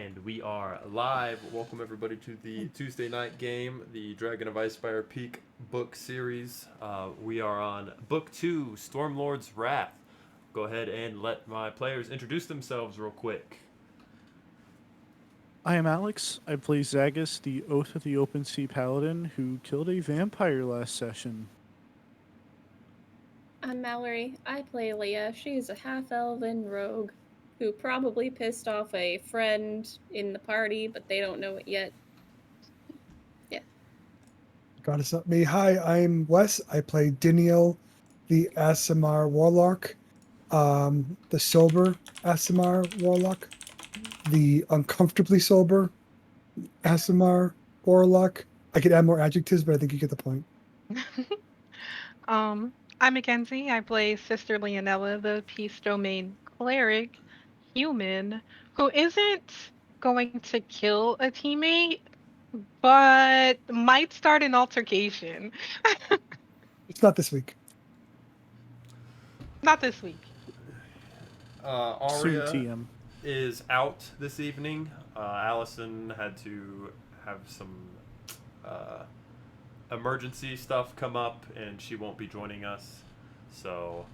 And we are live. Welcome everybody to the Tuesday night game, the Dragon of Icefire Peak book series. We are on book 2, Stormlord's Wrath. Go ahead and let my players introduce themselves real quick. I am Alex. I play Zagus, the Oath of the Open Sea Paladin, who killed a vampire last session. I'm Mallory. I play Leah. She's a half-elven rogue who probably pissed off a friend in the party, but they don't know it yet. Yeah. God, it's not me. Hi, I'm Wes. I play Diniel, the Asimar Warlock, the sober Asimar Warlock, the uncomfortably sober Asimar Warlock. I could add more adjectives, but I think you get the point. I'm Mackenzie. I play Sister Leonella, the Peace Domain cleric human who isn't going to kill a teammate, but might start an altercation. It's not this week. Not this week. Soon Aria TM. is out this evening. Allison had to have some emergency stuff come up, and she won't be joining us. So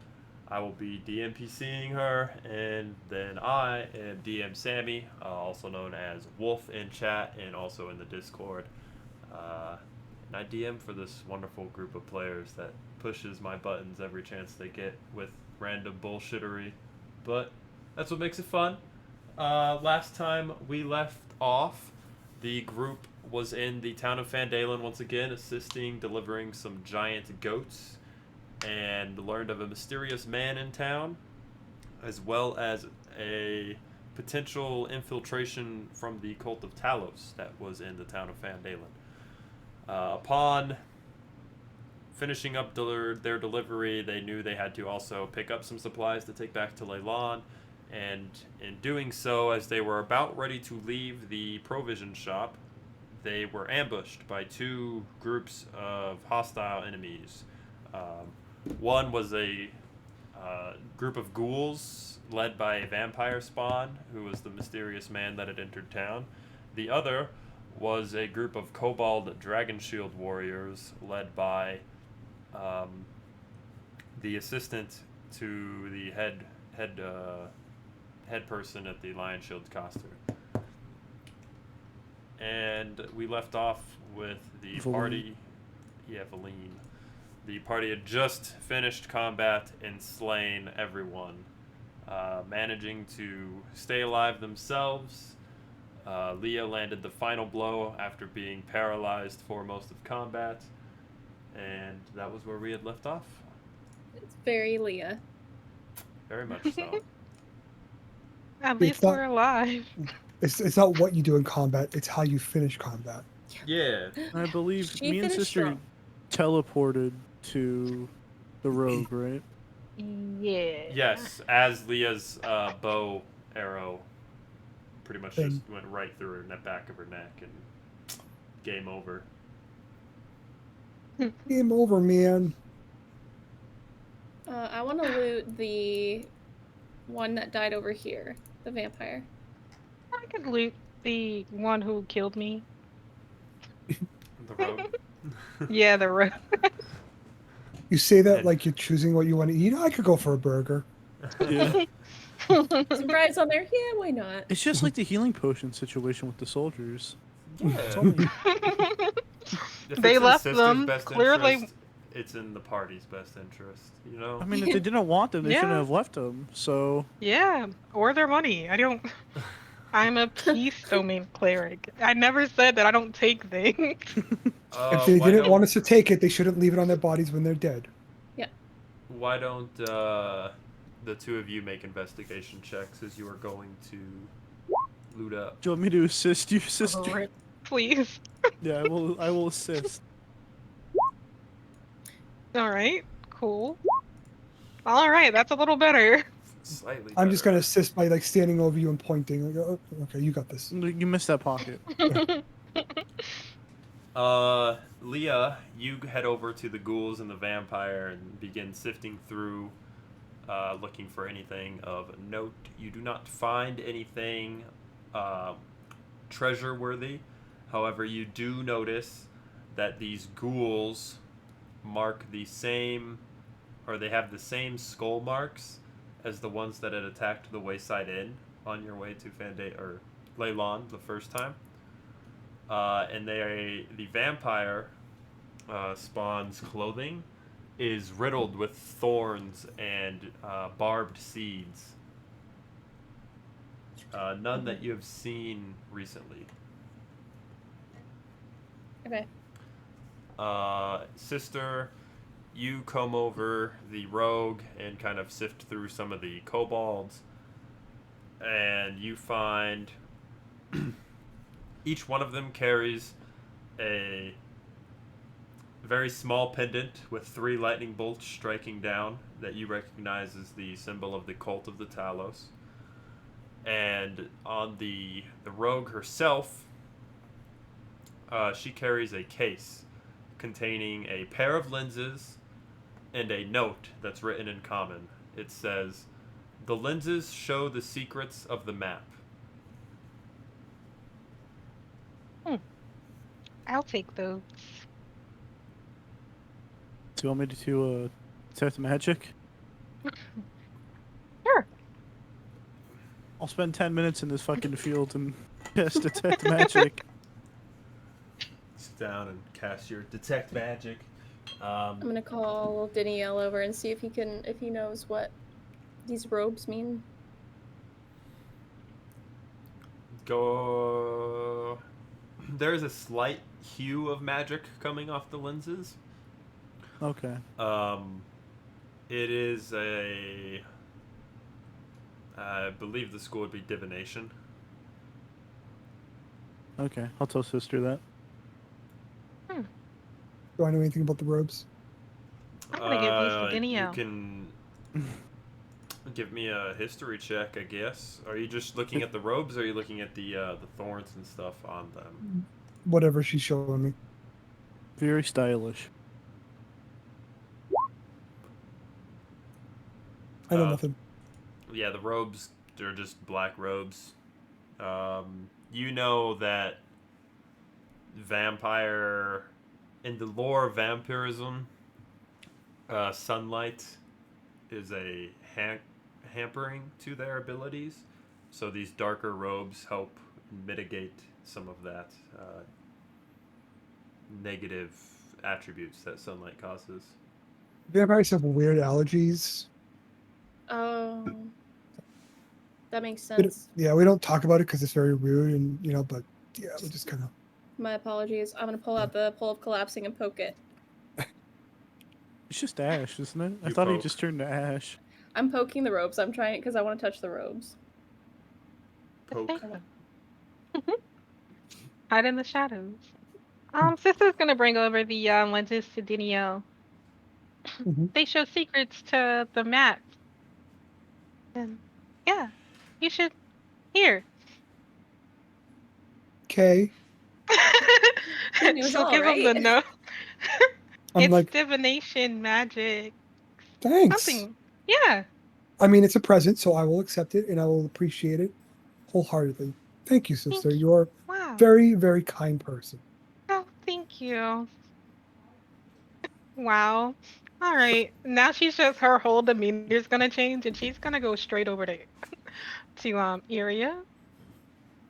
I will be DMPCing her, and then I am DM Sammy, also known as Wolf in chat and also in the Discord. And I DM for this wonderful group of players that pushes my buttons every chance they get with random bullshittery. But that's what makes it fun. Last time we left off, the group was in the town of Fandalen once again, assisting delivering some giant goats, and learned of a mysterious man in town, as well as a potential infiltration from the cult of Talos that was in the town of Fandalen. Upon finishing up their delivery, they knew they had to also pick up some supplies to take back to Leyland, and in doing so, as they were about ready to leave the provision shop, they were ambushed by two groups of hostile enemies. One was a group of ghouls led by a vampire spawn, who was the mysterious man that had entered town. The other was a group of kobold dragon shield warriors led by the assistant to the head person at the Lion Shield Coster. And we left off with the party. Yeah, Valine. The party had just finished combat and slain everyone, managing to stay alive themselves. Leah landed the final blow after being paralyzed for most of combat, and that was where we had left off. It's very Leah. Very much so. At least we're alive. It's not what you do in combat; it's how you finish combat. Yeah. I believe She me and finished Sister strong. teleported to the rogue, right? Yeah. Yes, as Leah's bow arrow pretty much just went right through her back of her neck, and game over. Game over, man. I want to loot the one that died over here, the vampire. I could loot the one who killed me. The rogue. Yeah, the rogue. You say that like you're choosing what you want to eat. I could go for a burger. Yeah. Some fries on there? Yeah, why not? It's just like the healing potion situation with the soldiers. Yeah. It's only... If They it's in left Sister's them, best clearly- interest, it's in the party's best interest, you know? I mean, if they didn't want them, they Yeah. shouldn't have left them. So Yeah, or their money. I'm a peace domain cleric. I never said that I don't take things. If they didn't want us to take it, they shouldn't leave it on their bodies when they're dead. Why don't the two of you make investigation checks as you are going to loot up? do you want me to assist you, Sister? Please. Yeah, I will assist. All right, cool. All right, that's a little better. Slightly I'm just better. gonna assist by like standing over you and pointing. Like, oh, okay, you got this. You missed that pocket. Leah, you head over to the ghouls and the vampire and begin sifting through, looking for anything of note. You do not find anything treasure worthy. However, you do notice that these ghouls mark the same, or they have the same skull marks as the ones that had attacked the Wayside Inn on your way to Leylon the first time. And the vampire spawn's clothing is riddled with thorns and barbed seeds. None that you have seen recently. Okay. Sister, you come over the rogue and kind of sift through some of the kobolds, and you find each one of them carries a very small pendant with 3 lightning bolts striking down that you recognize as the symbol of the cult of the Talos. And on the rogue herself, she carries a case containing a pair of lenses and a note that's written in common. It says, "The lenses show the secrets of the map." I'll take those. Do you want me to detect magic? Sure. I'll spend 10 minutes in this fucking field and cast detect magic. Sit down and cast your detect magic. I'm gonna call Danielle over and see if he knows what these robes mean. Go. There's a slight hue of magic coming off the lenses. Okay. It is I believe the school would be divination. Okay, I'll tell sister that. Do I know anything about the robes? I'm gonna give these to Danielle. You can give me a history check, I guess. Are you just looking at the robes, or are you looking at the thorns and stuff on them? Whatever she's showing me. Very stylish. I know nothing. Yeah, the robes, they're just black robes. You know that vampire, in the lore of vampirism, sunlight is a hampering to their abilities. So these darker robes help mitigate some of that negative attributes that sunlight causes. Vampires have weird allergies. Oh, that makes We sense. we don't talk about it because it's very rude, and but yeah, we just kind of. My apologies. I'm gonna pull out the pole of collapsing and poke it. It's just ash, isn't it? I You thought he poke. just turned to ash. I'm poking the robes. I'm trying it because I want to touch the robes. Poke. Take them. Hide in the shadows. Sister's gonna bring over the lenses to Danielle. They show secrets to the map. And yeah, you should. Here. Okay. It was She'll all give him the right. note. I'm It's like, divination magic. thanks. Something. Yeah. I mean, it's a present, so I will accept it and I will appreciate it wholeheartedly. Thank you, sister. Thank you. You're Wow. a very, very kind person. Oh, thank you. Wow. All right. Now she's just her whole demeanor's gonna change, and she's gonna go straight over to Iria.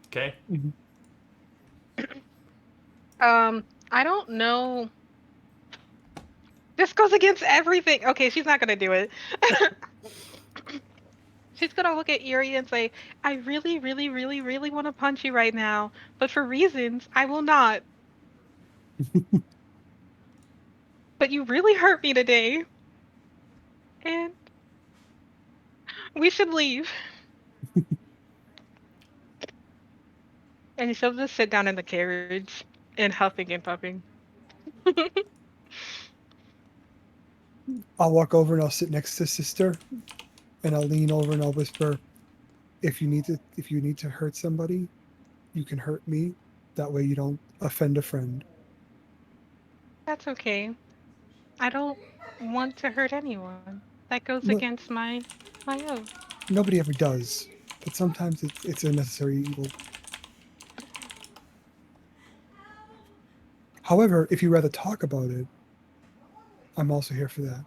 Okay. I don't know. This goes against everything. Okay, she's not gonna do it. She's gonna look at Iria and say, "I really, really, really, really want to punch you right now, but for reasons I will not. But you really hurt me today, and we should leave." And she'll just sit down in the carriage and huffing and puffing. I'll walk over and I'll sit next to sister, and I'll lean over and I'll whisper, if you need to hurt somebody, you can hurt me. That way you don't offend a friend. That's okay. I don't want to hurt anyone. That goes Look. against my oath. Nobody ever does, but sometimes it's a necessary evil. However, if you rather talk about it, I'm also here for that.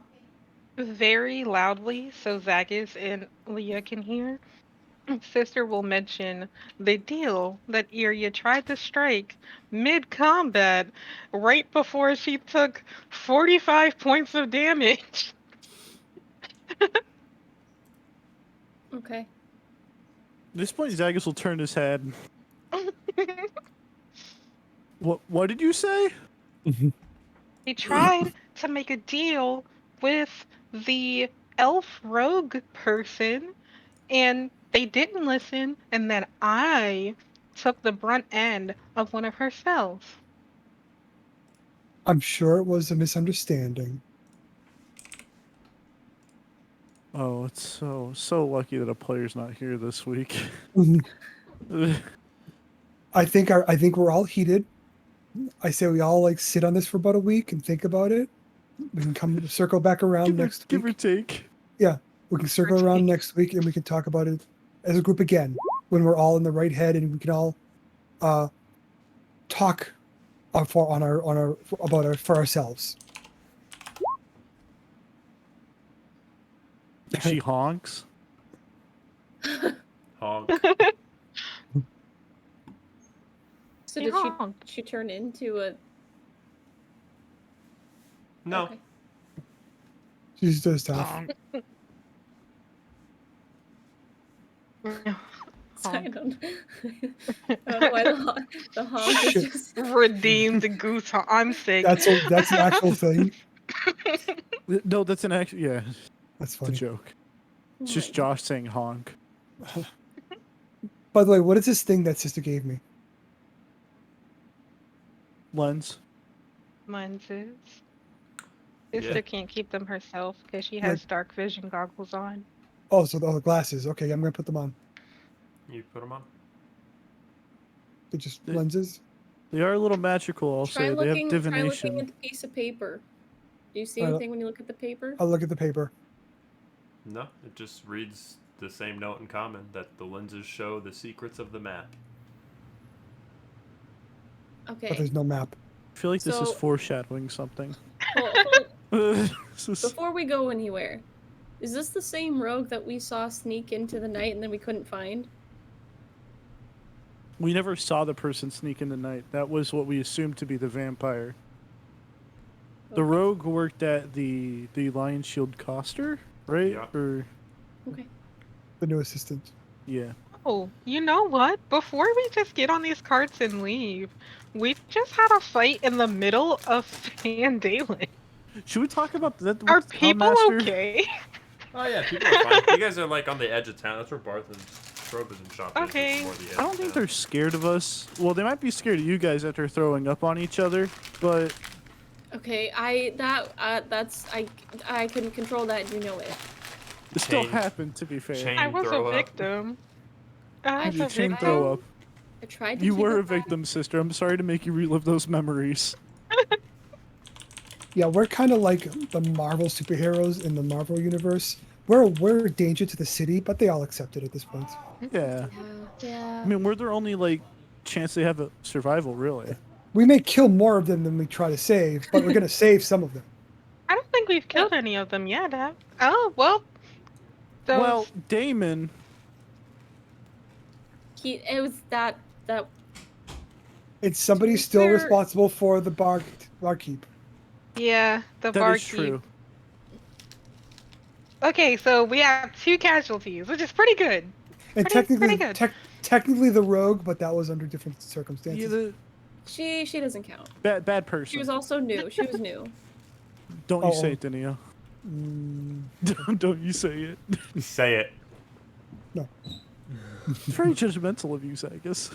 Very loudly so Zagus and Leah can hear. Sister will mention the deal that Irya tried to strike mid-combat right before she took 45 points of damage. Okay. At this point, Zagus will turn his head. What did you say? They tried to make a deal with the elf rogue person, and they didn't listen, and then I took the brunt end of one of her spells. I'm sure it was a misunderstanding. Oh, it's so lucky that a player's not here this week. I think we're all heated. I say we all like sit on this for about a week and think about it. We can come circle back around next give or week. take. Yeah, we can circle around next week and we can talk about it as a group again when we're all in the right head and we can all talk for ourselves. She honks. Honk. So He did honked. she turn into a? No. Okay. She just does stuff. I don't know why the honk is Shit. just. Redeemed goose. I'm sick. That's an actual thing. No, that's an actual. Yeah, That's it's a funny. joke. It's just Josh saying honk. By the way, what is this thing that sister gave me? Lens. Lenses. Yeah. Sister can't keep them herself because she has dark vision goggles on. Oh, so the glasses. Okay, I'm gonna put them on. You put them on? They're just lenses. They are a little magical. I'll Try say they have looking. Try looking divination. at the piece of paper. Do you see Alright. anything when you look at the paper? I'll look at the paper. No, it just reads the same note in common that the lenses show the secrets of the map. Okay. But there's no map. I feel like this is So- foreshadowing something. Before we go anywhere, is this the same rogue that we saw sneak into the night and then we couldn't find? We never saw the person sneak in the night. That was what we assumed to be the vampire. The Okay. rogue worked at the Lion Shield Coster, right? Yeah. Or Okay. The new assistant. yeah. Oh, you know what? Before we just get on these carts and leave, we just had a fight in the middle of Fan Daylight. Should we talk about that? with Are the Town people Master? okay? Oh yeah, people are fine. You guys are like on the edge of town. That's where Barth and Trova's shop is. Okay. It's more the edge I don't of think town. they're scared of us. Well, they might be scared of you guys after throwing up on each other, but Okay. I couldn't control that. You know it. it still Chain- happened, to be fair. chain- I was throw a up. victim. I was You a chain victim. throw up. I tried to. You keep were it a victim, sister. I'm sorry to make you relive those memories. Yeah, we're kind of like the Marvel superheroes in the Marvel universe. We're a danger to the city, but they all accept it at this point. Yeah. Yeah. I mean, we're their only, like, chance they have of survival, really. We may kill more of them than we try to save, but we're gonna save some of them. I don't think we've killed any of them yet. Oh, well. Those... Well, Damon, It was that. It's somebody still We're- responsible for the barkeep. yeah, the that barkeep. is true. Okay, so we have 2 casualties, which is pretty good. And Pretty good. technically the rogue, but that was under different circumstances. Yeah, the She doesn't count. bad person. She was also new. She was new. Don't you Oh. say it, Dania. Mm, Don't you say it. Say it. no. It's very judgmental of you, Zagus.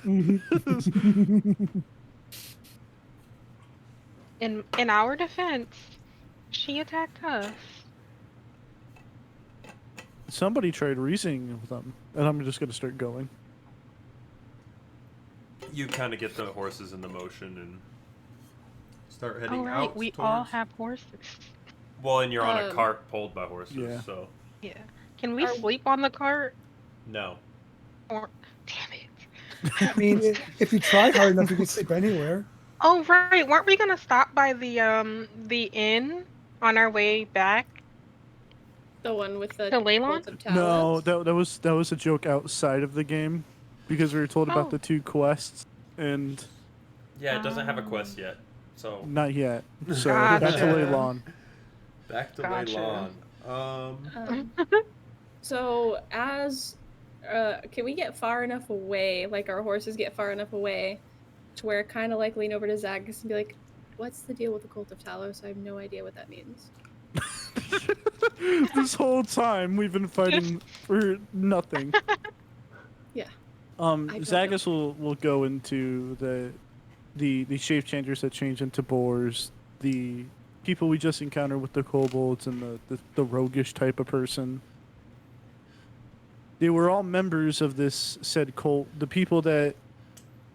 In our defense, she attacked us. Somebody tried reasoning with them, and I'm just gonna start going. You kind of get the horses in the motion and start heading Oh, right, out. we towards... all have horses. Well, and you're on a Um, cart pulled by horses, Yeah. so Yeah. Can we Are- sleep on the cart? no. Or damn it. I mean, if you try hard enough, you can sleep anywhere. Oh right, weren't we gonna stop by the inn on our way back The one with the to Leylon? Cult of No, Talos. that was a joke outside of the game, because we were told about Oh. the 2 quests, and Yeah, it doesn't have a quest yet. So not yet. So back to Gotcha. Leylon. back to Gotcha. Leylon. So as can we get far enough away, like our horses get far enough away, to where kind of like lean over to Zagus and be like, "What's the deal with the Cult of Talos? I have no idea what that means." This whole time we've been fighting for nothing. Yeah. I don't Zagus will go into the shape changers that change into boars, the people we just encountered with the kobolds, and the roguish type of person. They were all members of this said cult. The people that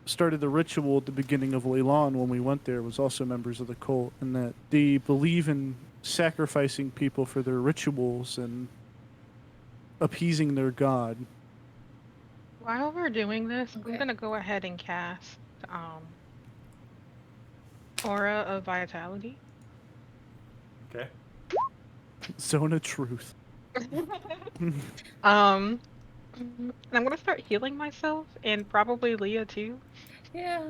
started the ritual at the beginning of Leylon when we went there was also members of the cult, and that they believe in sacrificing people for their rituals and appeasing their god. While we're doing this, Okay. I'm gonna go ahead and cast Aura of Vitality. Okay. Zone of truth. And I'm gonna start healing myself and probably Leah too. Yeah.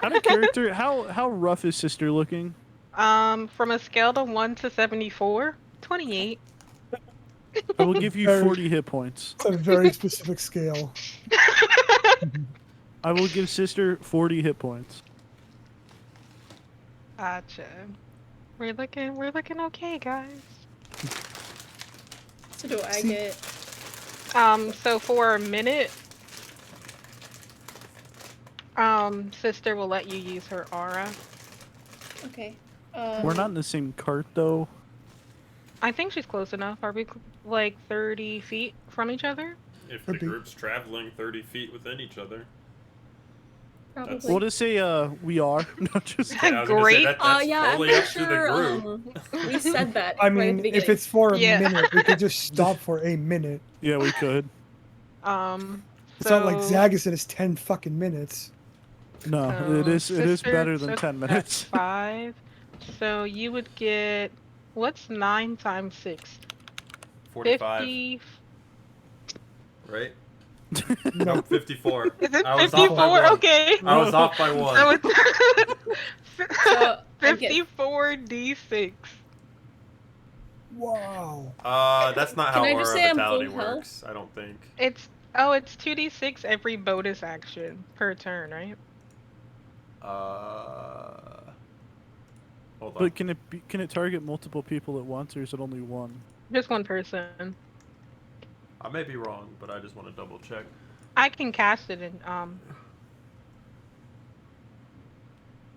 Out of character, how rough is Sister looking? From a scale of 1 to 74, 28. I will give you Very- 40 hit points. It's a very specific scale. I will give Sister 40 hit points. Gotcha. We're looking okay, guys. So do I See- get? So for a minute, Sister will let you use her aura. Okay. We're not in the same cart though. I think she's close enough. Are we like 30 feet from each other? If the Could be. group's traveling 30 feet within each other. Probably. We'll just say we are. No, just Yeah, I was gonna say Great. that's Yeah, I'm totally pretty up to the sure group. we said that. I right at mean, the if beginning. it's for a Yeah. minute, we could just stop for a minute. yeah, we could. It's not like Zagus and it's 10 fucking minutes. No, So it is Sister better than took 10 that minutes. 5. So you would get, what's 9 times 6? 45, 50. right? No, Nope, 54. Is it I was off by 54? one. Okay. I was off by one. I was So, I get- 54 d6. wow. That's not Can how I just Aura say I'm Vitality full health? works, I don't think. It's 2d6 every bonus action per turn, right? Hold on. But can it target multiple people at once, or is it only one? Just one person. I may be wrong, but I just want to double check. I can cast it in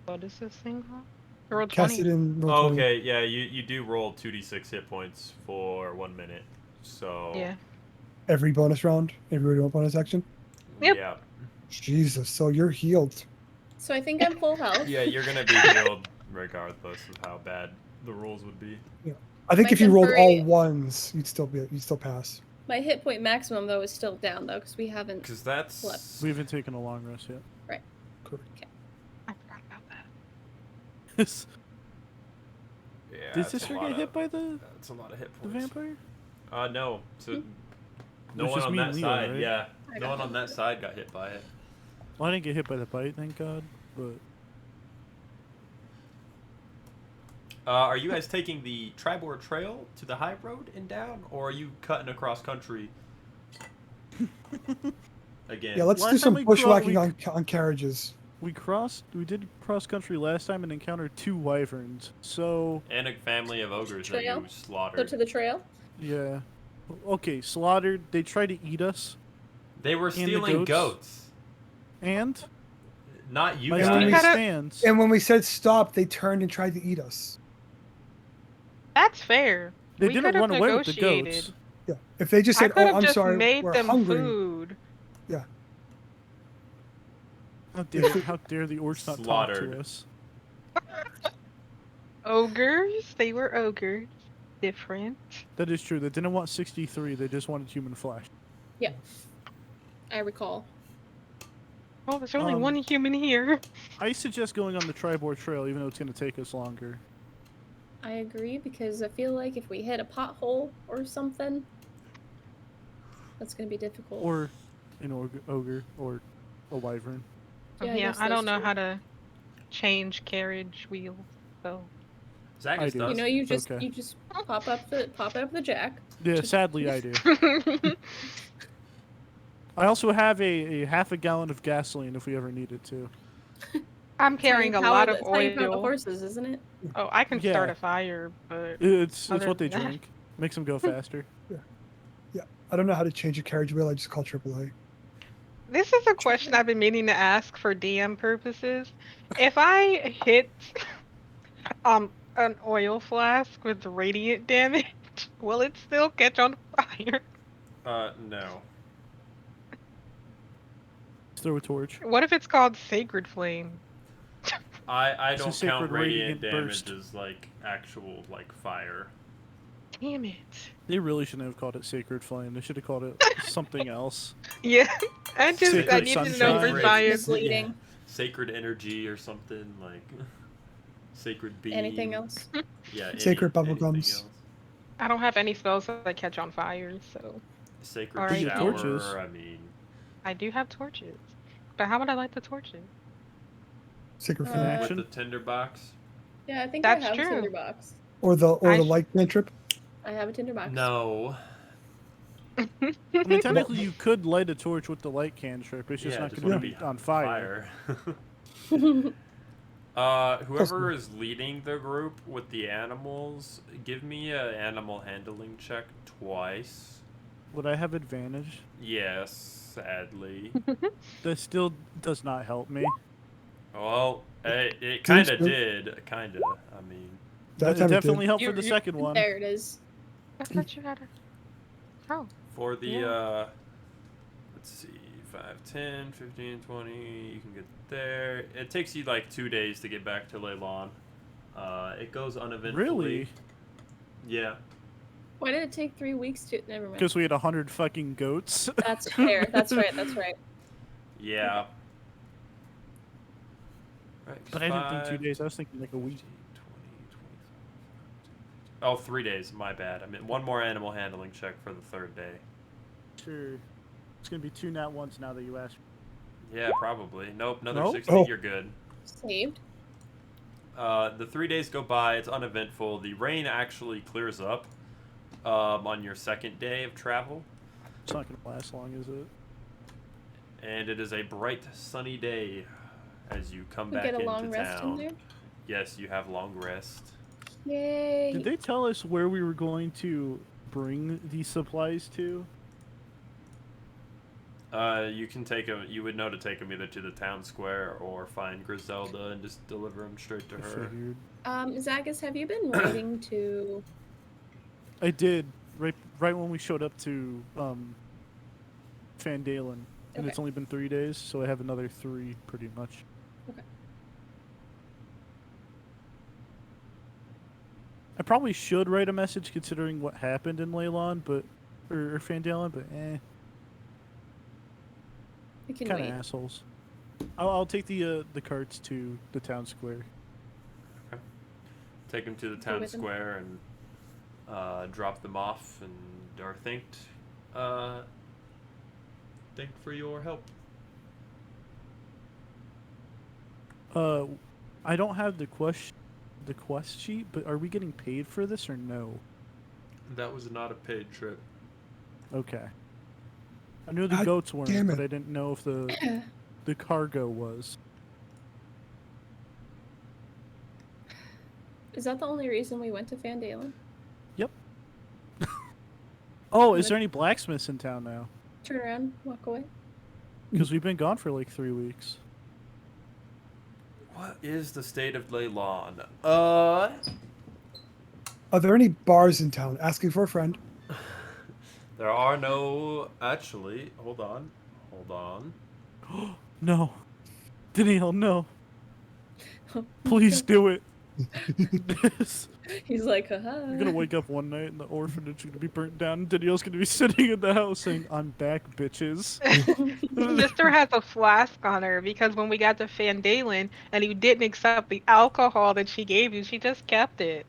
what is this thing called? I rolled Cast 20. it in. roll Oh, 20. okay, yeah, you do roll 2d6 hit points for 1 minute. So Yeah. Every bonus round, every bonus action. Yep. yeah. Jesus, so you're healed. So I think I'm full health. Yeah, you're gonna be healed regardless of how bad the rolls would be. I think My if you rolled temporary- all ones, you'd still pass. My hit point maximum though is still down though because we haven't. Because that's Flip. We haven't taken a long rest yet. I forgot about that. yeah. Did that's Sister a lot get hit of- by the That's a lot of hit the points. vampire? No. So It no was one just on me that and Leo, side. right? Yeah, I no got one on hit. that side got hit by it. Well, I didn't get hit by the bite, thank God. But Are you guys taking the Tribor Trail to the high road and down, or are you cutting across country again? Yeah, let's Last do some time we bushwhacking cro- on carriages. we did cross country last time and encountered 2 wyverns. So And a family of ogres that Trail? you So slaughtered. to the trail. yeah, okay, slaughtered. They tried to eat us, They were the stealing goats. goats. and Not you my And stand we guys. gotta- stands. And when we said stop, they turned and tried to eat us. That's fair. They We didn't could've run away with the negotiated. goats. Yeah. If they just I said, could "Oh, have I'm just sorry, made we're them hungry," food. How dare the orcs not talk Slaughtered. to us? Ogres? They were ogres. Different. That is true. They didn't want 63. They just wanted human flesh. I recall. Oh, there's only Um, one human here. I suggest going on the Tribord Trail, even though it's going to take us longer. I agree because I feel like if we hit a pothole or something, that's gonna be difficult. Or an ogre or a wyvern. Yeah, I Yeah, guess I don't those know two. how to change carriage wheels, so. I Zagus do. does. You know, you just Okay. pop up the jack. Yeah, sadly I do. I also have a half a gallon of gasoline if we ever needed to. I'm carrying a lot of That's how you power the oil. horses, isn't it? Oh, I can start Yeah. a fire, but It's other what they than that- drink. Makes them go faster. Yeah, I don't know how to change a carriage wheel. I just call AAA. This is a question I've been meaning to ask for DM purposes. If I hit an oil flask with radiant damage, will it still catch on fire? No. Just throw a torch. What if it's called Sacred Flame? I It's a don't sacred count radiant radiant damage burst. as like actual like fire. Damn it. They really shouldn't have called it Sacred Flame. They should have called it something else. Yeah, I Sacred needed to know for sunshine. science. Misleading. Yeah. Sacred energy or something like sacred beam. Anything else? Yeah. Sacred anything bubblegums. else. I don't have any spells that catch on fire, so Sacred Alright. Your shower. torches. I mean, I do have torches. But how would I light the torches? Sacred Uh, flame. with Action. the tinderbox. Yeah, I think That's I have true. a tinderbox. Or the I sh- light cantrip. I have a tinderbox. No. I mean, technically, you could light a torch with the light cantrip. It's just Yeah, not just going to wouldn't be on fire. Whoever is leading the group with the animals, give me an animal handling check twice. Would I have advantage? Yes, sadly. That still does not help me. Well, it Seems kind of good. did. Kind of. I mean, That It time it definitely did. helped for the second one. There it is. I thought you had a. Oh. for the, Yeah. let's see, 5, 10, 15, 20, you can get there. It takes you like 2 days to get back to Leylon. It goes uneventfully. Really? Yeah. Why did it take 3 weeks to? Never mind. Because we had 100 fucking goats. That's fair. That's right. That's right. Yeah. Right, But I didn't think 2 5, days. I was thinking like a 15, week. 20, 25. Oh, 3 days. My bad. I mean, one more animal handling check for the third day. Sure. It's going to be 2 nat ones now that you asked. Yeah, probably. Nope, another Nope. 16. Oh. You're good. Saved. The 3 days go by. It's uneventful. The rain actually clears up on your second day of travel, It's not going to last long, is it? and it is a bright, sunny day as you come We back get a into long rest in town. there. Yes, you have long rest. Yay! Did they tell us where we were going to bring these supplies to? You can take them. You would know to take them either to the town square or find Griselda and just deliver them straight to I her. figured. Zagus, have you been writing to? I did right when we showed up to Fandalen, and it's Okay. only been 3 days, so I have another 3 pretty much. Okay. I probably should write a message considering what happened in Leylon, but or Fandalen, but We can kind wait. of assholes. I'll take the carts to the town square. Take them to the Go town with them. square and drop them off, and are thanked for your help. I don't have the quest sheet, but are we getting paid for this or no? That was not a paid trip. Okay. I knew the God goats weren't, damn but it. I didn't know if the cargo was. Is that the only reason we went to Fandalen? Oh, is there any blacksmiths in town now? Turn around, walk away. Because we've been gone for like 3 weeks. What is the state of Leylon? Are there any bars in town? Asking for a friend. There are no. Actually, hold on. No. Danielle, no. Please do it. He's like, haha. You're gonna wake up one night and the orphanage is gonna be burnt down, and Danielle's gonna be sitting in the house saying, "I'm back, bitches." Sister has a flask on her because when we got to Van Dalen and you didn't accept the alcohol that she gave you, she just kept it.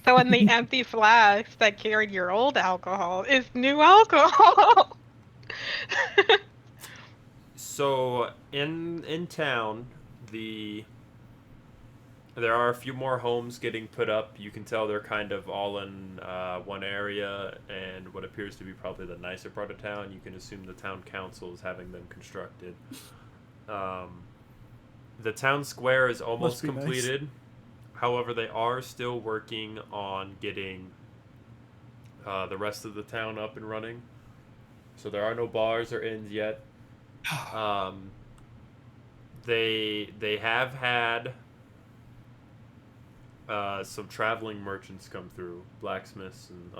So in the empty flask that carried your old alcohol is new alcohol. So in town, there are a few more homes getting put up. You can tell they're kind of all in one area and what appears to be probably the nicer part of town. You can assume the town council is having them constructed. The town square is almost Must be nice. completed. However, they are still working on getting the rest of the town up and running. So there are no bars or inns yet. They have had some traveling merchants come through, blacksmiths and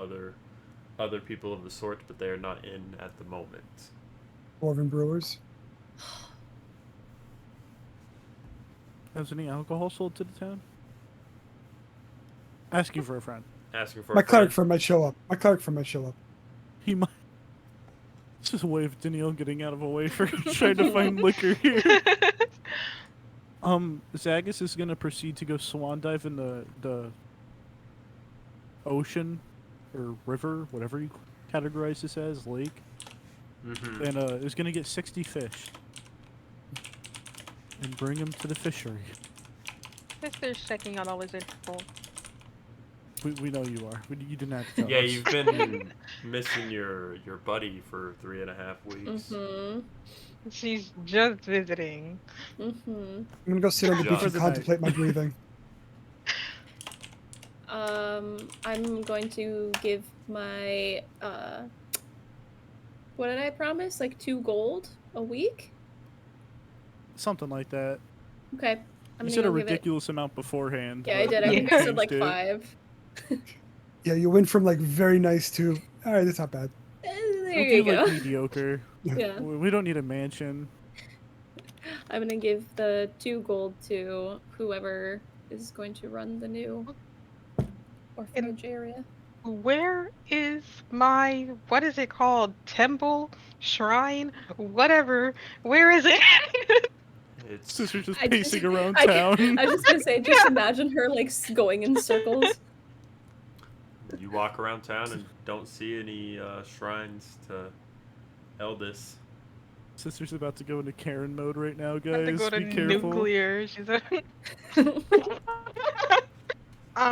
other people of the sort, but they are not in at the moment. Dwarven brewers. Has any alcohol sold to the town? Asking for a friend. Asking for My a cleric friend. friend might show up. He might. It's just a way of Danielle getting out of a way for trying to find liquor here. Zagus is gonna proceed to go swan dive in the ocean or river, whatever you categorize this as, lake, Mm-hmm. and is gonna get 60 fish and bring them to the fishery. Sister's checking out all his info. We know you are. You didn't have to tell Yeah, us. you've been missing your buddy for 3.5 weeks. Mm-hmm. She's just visiting. Mm-hmm. I'm gonna go sit on the Good beach job. and For the night. contemplate my breathing. I'm going to give my what did I promise? Like 2 gold a week? Something like that. Okay. I'm You gonna said a go give it. ridiculous amount beforehand. Yeah, I but did. I you think I said changed like it. 5. Yeah, you went from like very nice to all right. That's not bad. There We'll you do go. like mediocre. Yeah. We don't need a mansion. I'm gonna give the 2 gold to whoever is going to run the new orphanage area. Where is my, what is it called? Temple? Shrine? Whatever. Where is it? It's Sister's just I pacing just- around I town. I was just gonna say, just imagine her like going in circles. you walk around town and don't see any shrines to Eldis. Sister's about to go into Karen mode right now, Have guys. to go to Be careful. nuclear. She's a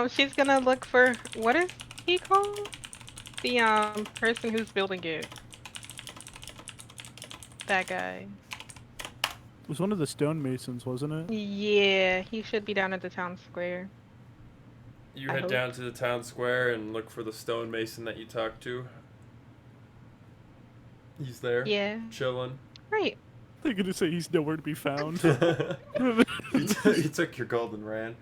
she's gonna look for, what is he called? The person who's building it. That guy. It was one of the stonemasons, wasn't it? Yeah, he should be down at the town square. You I head hope. down to the town square and look for the stonemason that you talked to. He's there, Yeah. chilling. Right. They're gonna say he's nowhere to be found. he took your gold and ran.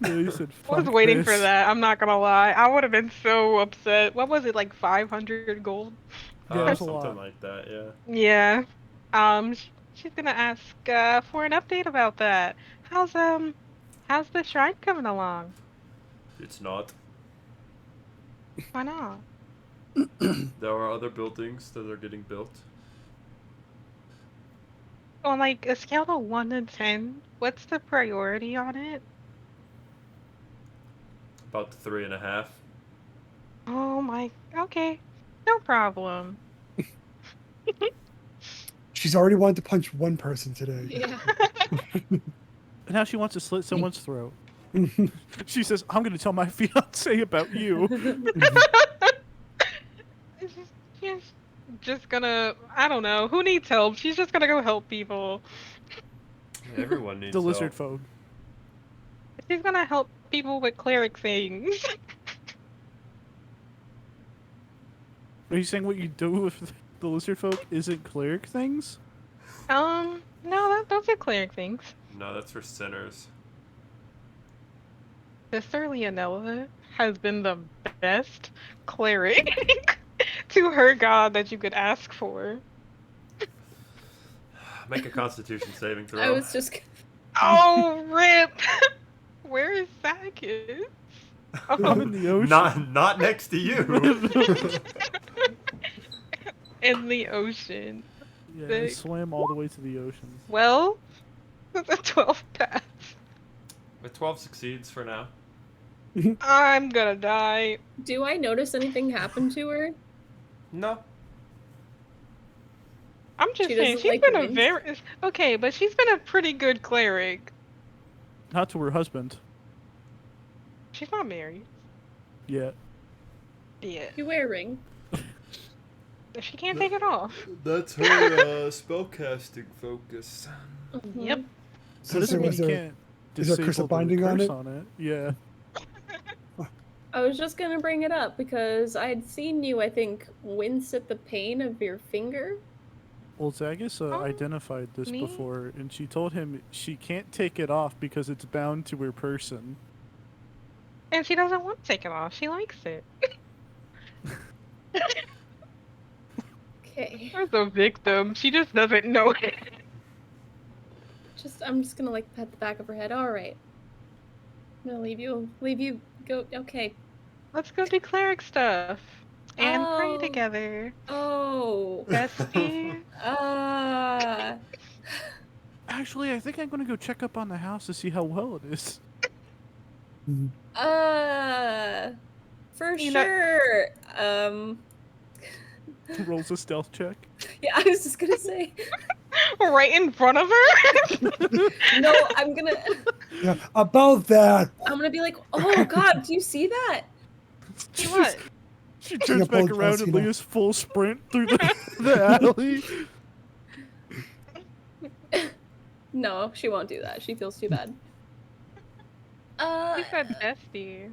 Yeah, he said, I was "Fuck waiting for this." that. I'm not gonna lie. I would have been so upset. What was it, like 500 gold? Yeah, that's a Something lot. like that, yeah. Yeah. She's gonna ask for an update about that. How's the shrine coming along? It's not. Why not? There are other buildings that are getting built. On like a scale of 1 to 10, what's the priority on it? About 3.5. Oh my. Okay. No problem. She's already wanted to punch one person today. Yeah. And now she wants to slit someone's throat. She says, "I'm gonna tell my fiance about you." She's just gonna. I don't know. Who needs help? She's just gonna go help people. Everyone needs The lizard help. folk. She's gonna help people with cleric things. Are you saying what you do with the lizard folk isn't cleric things? No, those are cleric things. No, that's for sinners. Sister Leonella has been the best cleric to her god that you could ask for. Make a constitution saving throw. I was just Oh, rip! Where is Sackis? I'm in the ocean. Not next to you. In the ocean. Yeah, I Sick. swam all the way to the ocean. Well, the 12 pass. The 12 succeeds for now. I'm gonna die. Do I notice anything happen to her? No. I'm just She saying, doesn't she's like been a winds? very... Okay, but she's been a pretty good cleric. Not to her husband. She's not married. Yeah. Yeah. You wear a ring. She can't take it off. That's her spellcasting focus. Mhm. Yep. So doesn't mean was you there, can't is there a curse disable of binding the on curse it? on it. Yeah. I was just gonna bring it up because I'd seen you, I think, wince at the pain of your finger. Well, Zagus Oh, identified this me? before, and she told him she can't take it off because it's bound to her person. And she doesn't want to take it off. She likes it. Okay. As a victim, she just doesn't know it. I'm just gonna like pat the back of her head. All right. I'm gonna leave you go. Okay. Let's go do cleric stuff. And pray Oh. together. Oh. Bestie. Actually, I think I'm gonna go check up on the house to see how well it is. For You know- sure. Rolls a stealth check. Yeah, I was just gonna say. Right in front of her? No, I'm gonna Yeah, about that. be like, oh God, do you see that? See what? She turns back apologized, around and you know. Leah's full sprint through the alley. No, she won't do that. She feels too bad. She said bestie.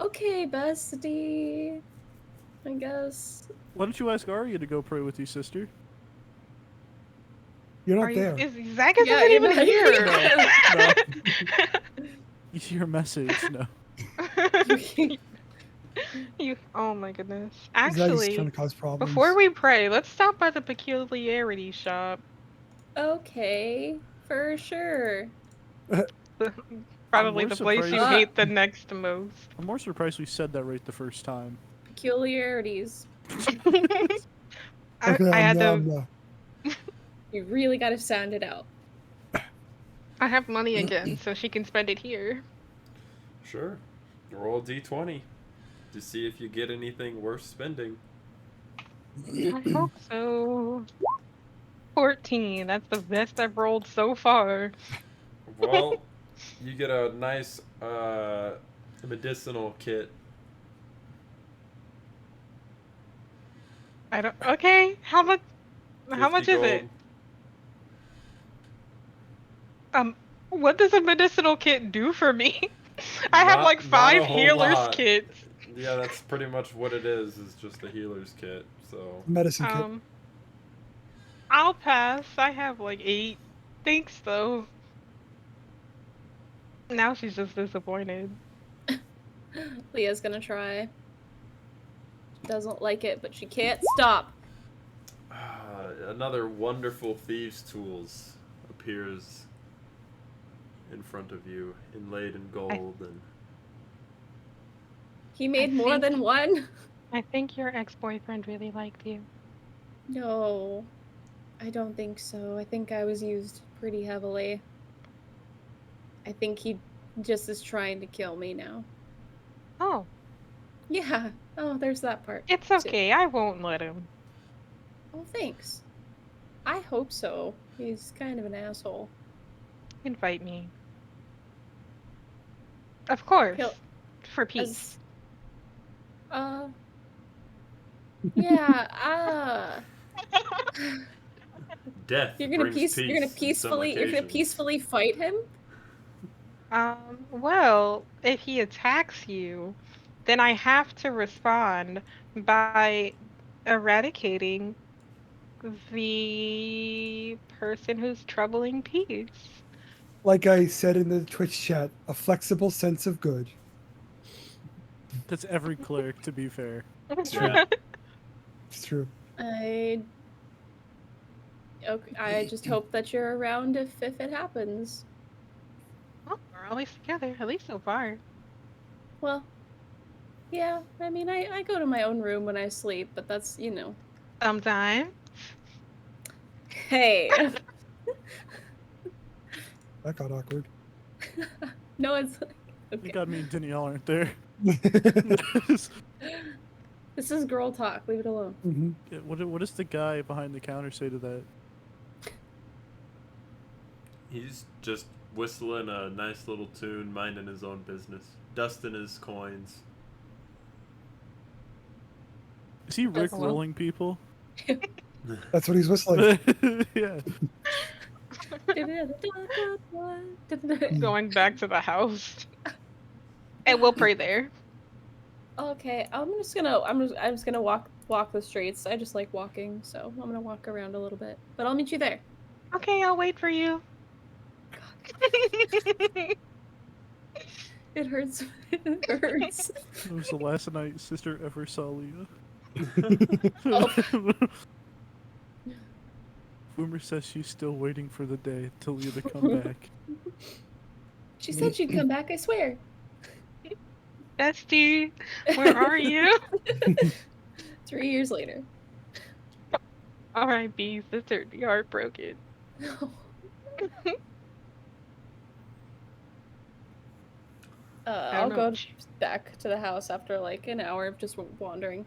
Okay, bestie. I guess. Why don't you ask Arya to go pray with you, sister? You're not Are you, there. is Zach isn't Yeah, you're even not here. You hear a message? No. Oh my goodness. Zach is Actually, trying to cause problems. before we pray, let's stop by the peculiarity shop. Okay, for sure. Probably more the place you surprised- hate the next most. I'm more surprised we said that right the first time. Peculiarities. I had to. You really gotta sound it out. I have money again, so she can spend it here. Sure. Roll a d20 to see if you get anything worth spending. I hope so. 14. That's the best I've rolled so far. Well, you get a nice medicinal kit. I don't. Okay, how much? How 50 much is gold. it? What does a medicinal kit do for me? I have Not- like not a 5 whole healers lot. kits. Yeah, that's pretty much what it is just a healer's kit. So Medicine kit. I'll pass. I have like 8. Thanks though. Now she's just disappointed. Leah's gonna try. Doesn't like it, but she can't stop. another wonderful thieves' tools appears in front of you, inlaid in gold and. He made I more think- than one? I think your ex-boyfriend really liked you. No, I don't think so. I think I was used pretty heavily. I think he just is trying to kill me now. Oh, Yeah. Oh, there's that part. it's okay. I won't let him. Oh, thanks. I hope so. He's kind of an asshole. Invite me. Of course. He'll- For peace. Yeah, Death. you're gonna brings you're gonna peace on some occasions. peacefully fight him? Well, if he attacks you, then I have to respond by eradicating the person who's troubling peace. Like I said in the Twitch chat, a flexible sense of good. That's every cleric, to be fair. Yeah. It's true. I just hope that you're around if it happens. Oh, we're always together, at least so far. Well, yeah, I mean, I go to my own room when I sleep, but that's, you know. Sometimes. Hey. That got awkward. No, it's like, Thank okay. God me and Danielle aren't there. This is girl talk. Leave it alone. hmm Yeah, what does the guy behind the counter say to that? He's just whistling a nice little tune, minding his own business, dusting his coins. Is he That's Rick well. rolling people? That's what he's whistling. Yeah. Going back to the house. And we'll pray there. Okay, I'm just gonna walk the streets. I just like walking, so I'm gonna walk around a little bit. But I'll meet you there. Okay, I'll wait for you. It hurts. It hurts. It was the last night sister ever saw Leah. Oh. Boomer says she's still waiting for the day to Leah to come back. She said she'd come back, I swear. Bestie, where are you? 3 years later. R.I.P. sister, be heartbroken. No. I I'll don't go know. back to the house after like an hour of just wandering.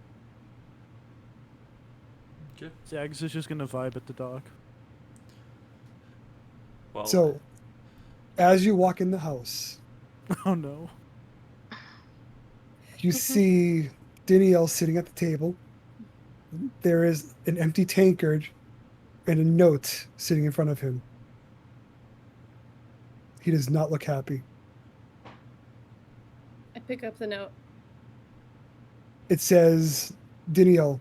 Okay. Zags is just gonna vibe at the dock. Well, So, as you walk in the house, Oh no. you see Danielle sitting at the table. There is an empty tankard and a note sitting in front of him. He does not look happy. I pick up the note. It says, Danielle,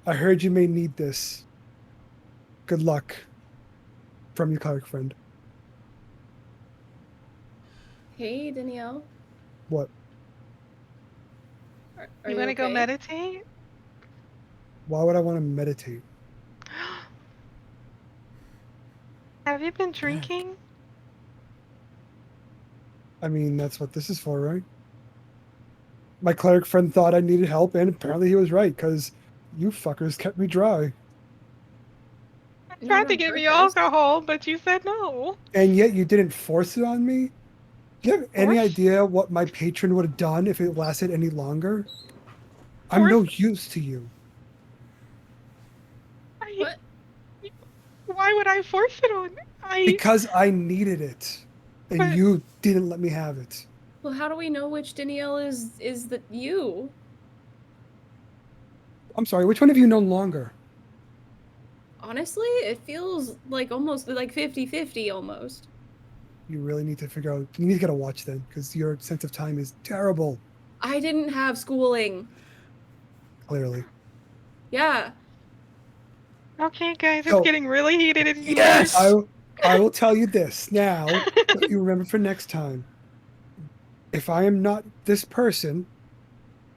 I heard you may need this. Good luck. From your cleric friend. Hey, Danielle. What? Are You wanna go okay? meditate? Why would I want to meditate? Have you been drinking? I mean, that's what this is for, right? My cleric friend thought I needed help, and apparently he was right, because you fuckers kept me dry. I No, tried to don't give hurt you us. alcohol, but you said no. And yet you didn't force it on me? Do you have any Force? idea what my patron would have done if it lasted any longer? I'm no use to you. What? Why would I force it on? Because I needed it. And But- you didn't let me have it. Well, how do we know which Danielle is the you? I'm sorry, which one of you no longer? Honestly, it feels like almost like 50-50 almost. You really need to figure out. You need to get a watch then, because your sense of time is terrible, I didn't have schooling. clearly. Yeah. Okay, guys, it's So- getting really heated in here. Yes! I will tell you this now, so you remember for next time. If I am not this person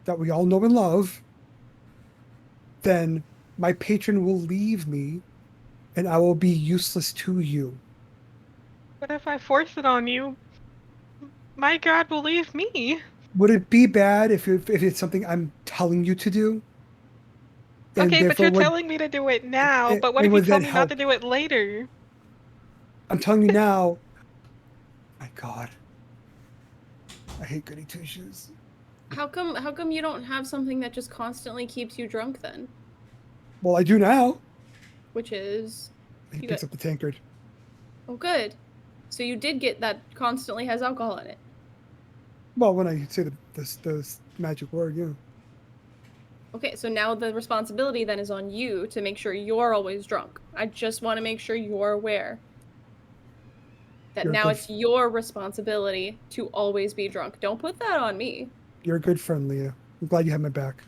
that we all know and love, then my patron will leave me and I will be useless to you. What if I force it on you? My God will leave me. Would it be bad if it's something I'm telling you to do? And Okay, but therefore you're would- telling me to do it now, but what it if you would tell then me not help. to do it later? I'm telling you now. My God. I hate goody two shoes. How come you don't have something that just constantly keeps you drunk then? Well, I do now. Which is He You picks got- up the tankard. oh good. So you did get that constantly has alcohol in it. Well, when I say the magic word, yeah. Okay, so now the responsibility then is on you to make sure you're always drunk. I just want to make sure you're aware that You're now good it's your responsibility to always be drunk. Don't put that on me. You're a good friend, Leah. I'm glad you had my back.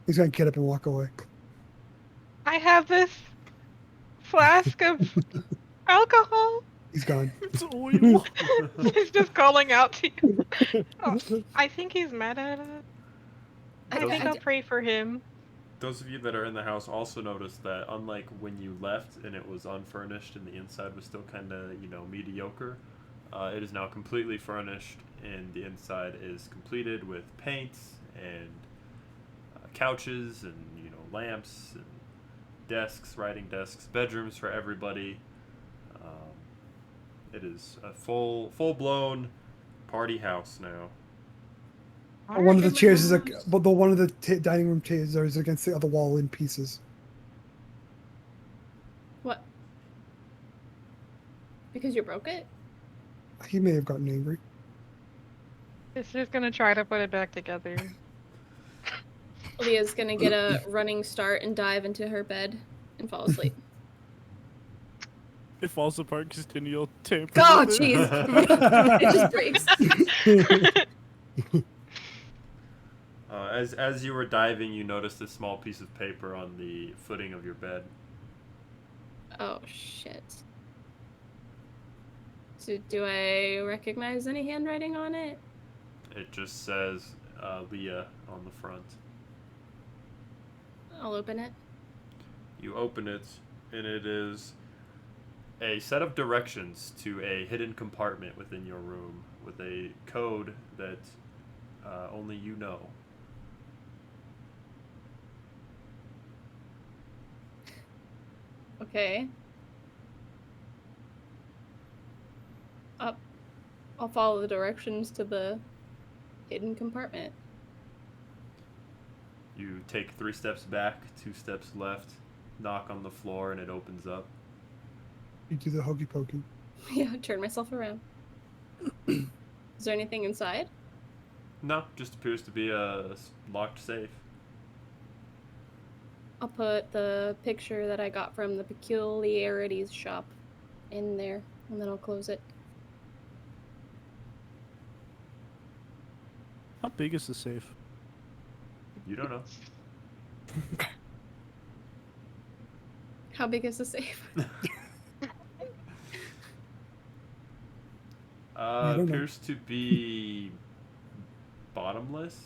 He's gonna get up and walk away. I have this flask of alcohol. He's gone. It's oil. He's just calling out to you. Oh, I think he's mad at us. I think I'll pray for him. Those of you that are in the house also noticed that unlike when you left and it was unfurnished and the inside was still kind of, mediocre, It is now completely furnished, and the inside is completed with paints and couches and lamps and desks, writing desks, bedrooms for everybody. It is a full blown party house now. One of the chairs is but one of the dining room chairs is against the other wall in pieces. What? Because you broke it? He may have gotten angry. It's just gonna try to put it back together. Leah's gonna get a running start and dive into her bed and fall asleep. It falls apart because Danielle tampered Oh, with it. jeez. It just breaks. As you were diving, you noticed a small piece of paper on the footing of your bed. Oh, shit. So, do I recognize any handwriting on it? It just says Leah on the front. I'll open it. You open it, and it is a set of directions to a hidden compartment within your room with a code that only you know. Okay. Up. I'll follow the directions to the hidden compartment. You take 3 steps back, 2 steps left, knock on the floor, and it opens up. You do the hokey pokey. Yeah, turn myself around. Is there anything inside? No, just appears to be a locked safe. I'll put the picture that I got from the peculiarities shop in there, and then I'll close it. How big is the safe? You don't know. How big is the safe? don't know. Appears to be bottomless,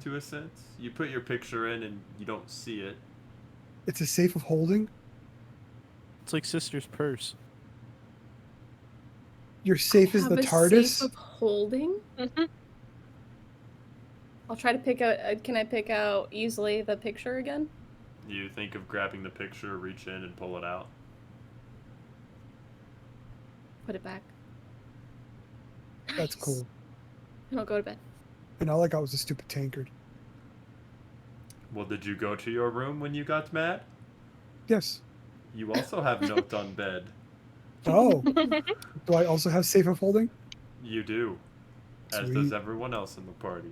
to a sense. You put your picture in and you don't see it. It's a safe of holding. It's like Sister's purse. Your safe is Have the a TARDIS. safe of holding? Mm-hmm. I'll try to pick out. Can I pick out easily the picture again? You think of grabbing the picture, reach in and pull it out. Put it back. That's Nice. cool. And I'll go to bed. And all I got was a stupid tankard. Well, did you go to your room when you got mad? Yes. You also have notes on bed. Oh. Do I also have safe of holding? You do. As Sweet. does everyone else in the party.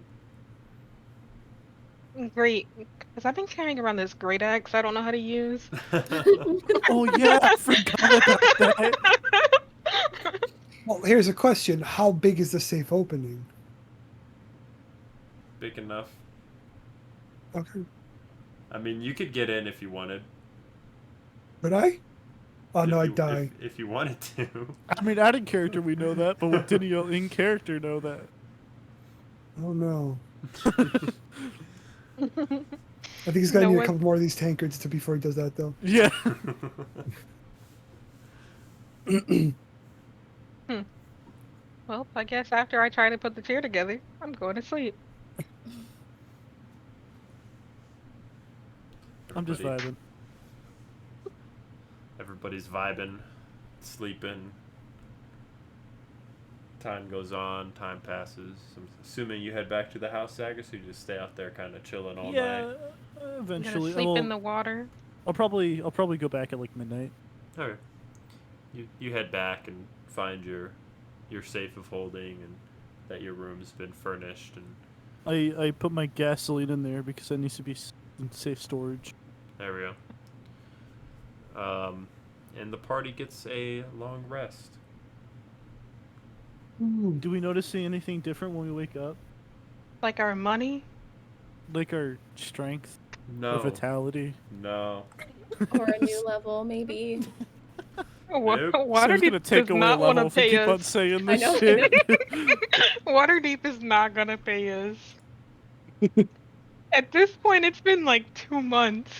Great, because I've been carrying around this great axe I don't know how to use. Oh yeah, I forgot about that. Well, here's a question. How big is the safe opening? Big enough. Okay. I mean, you could get in if you wanted. Would I? Oh, If no, you- I'd die. If you wanted to. I mean, out of character we know that, but with Danielle in character know that. Oh, no. I think he's got to Know need a what? couple more of these tankards before he does that, though. Yeah. Well, I guess after I try to put the chair together, I'm going to sleep. I'm just Everybody- vibing. Everybody's vibing, sleeping. Time goes on, time passes. I'm assuming you head back to the house, Sagus, or you just stay out there kind of chilling all Yeah, night? I'm eventually. gonna sleep in the water. I'll probably go back at like midnight. Okay. You head back and find your safe of holding and that your room's been furnished and I put my gasoline in there because it needs to be in safe storage. there we go. And the party gets a long rest. Do we notice anything different when we wake up? Like our money? Like our strength, No. or vitality? No. Or a new level, maybe. Nope. Someone's gonna take does away not want level to if we pay keep on us. saying I this know, I shit. Waterdeep is not gonna pay us. At this point, it's been like 2 months.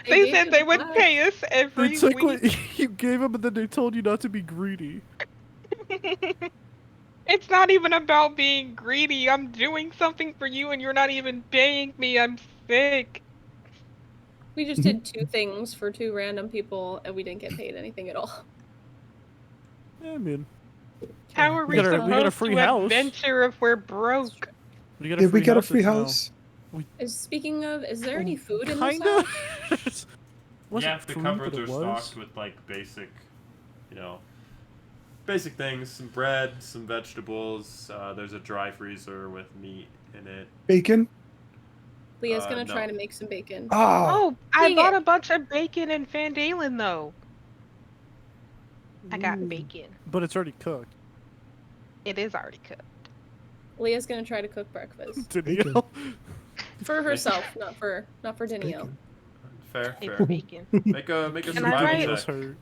They gave said you they the would flash. pay us They every took week. what you gave them, and then they told you not to be greedy. It's not even about being greedy. I'm doing something for you and you're not even paying me. I'm sick. We just did 2 things for 2 random people, and we didn't get paid anything at all. Yeah, I mean, How are we we got a supposed free to house. adventure if we're broke? we got a Did we free get a house free that's now- house? Speaking of, is there any food in this Kinda. house? Wasn't Yeah, the food, cupboards but are it was. stocked with like basic, basic things: some bread, some vegetables. There's a dry freezer with meat in it. Bacon? Leah's gonna No. try to make some bacon. Ah, Oh, I Dang bought it. a bunch of bacon in Van Dalen though. I got Ooh. bacon. But it's already cooked. It is already cooked. Leah's gonna try to cook breakfast Danielle. for herself, not for Danielle. bacon. Fair, It's fair. bacon. Make a Can I survival write- Danielle's check. hurt.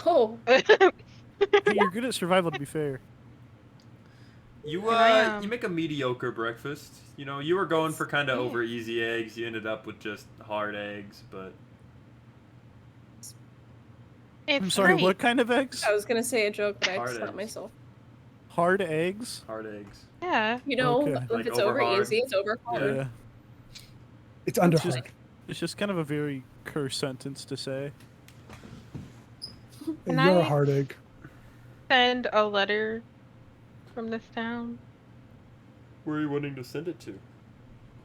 Oh, Hey, you're good at survival, to be fair. You Can I, you make a mediocre breakfast. You were going for kind of Yeah. over easy eggs. You ended up with just hard eggs, but It's I'm sorry, great. what kind of eggs? I was gonna say a joke, but I Hard stopped eggs. myself. Hard eggs? hard eggs. Yeah. You know, Okay. if Like it's over over hard? easy, it's over hard. Yeah. It's under Just- hard. It's just kind of a very cursed sentence to say. Can You're a I- hard egg. Send a letter from this town. Where are you wanting to send it to?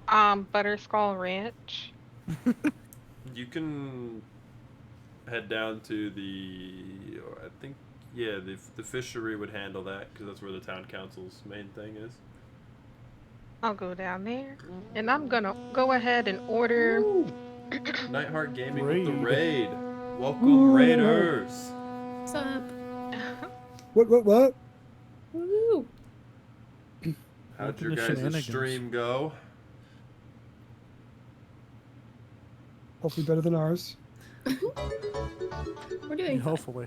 Butterskull Ranch. You can head down to the. I think the fishery would handle that because that's where the town council's main thing is. I'll go down there, and I'm gonna go ahead and order. Nightheart Gaming with the Raid. raid. Welcome, Raiders. What's up? What? Woo! How'd your Welcome to guys' shenanigans. stream go? Hopefully better than ours. We're doing fine. Hopefully.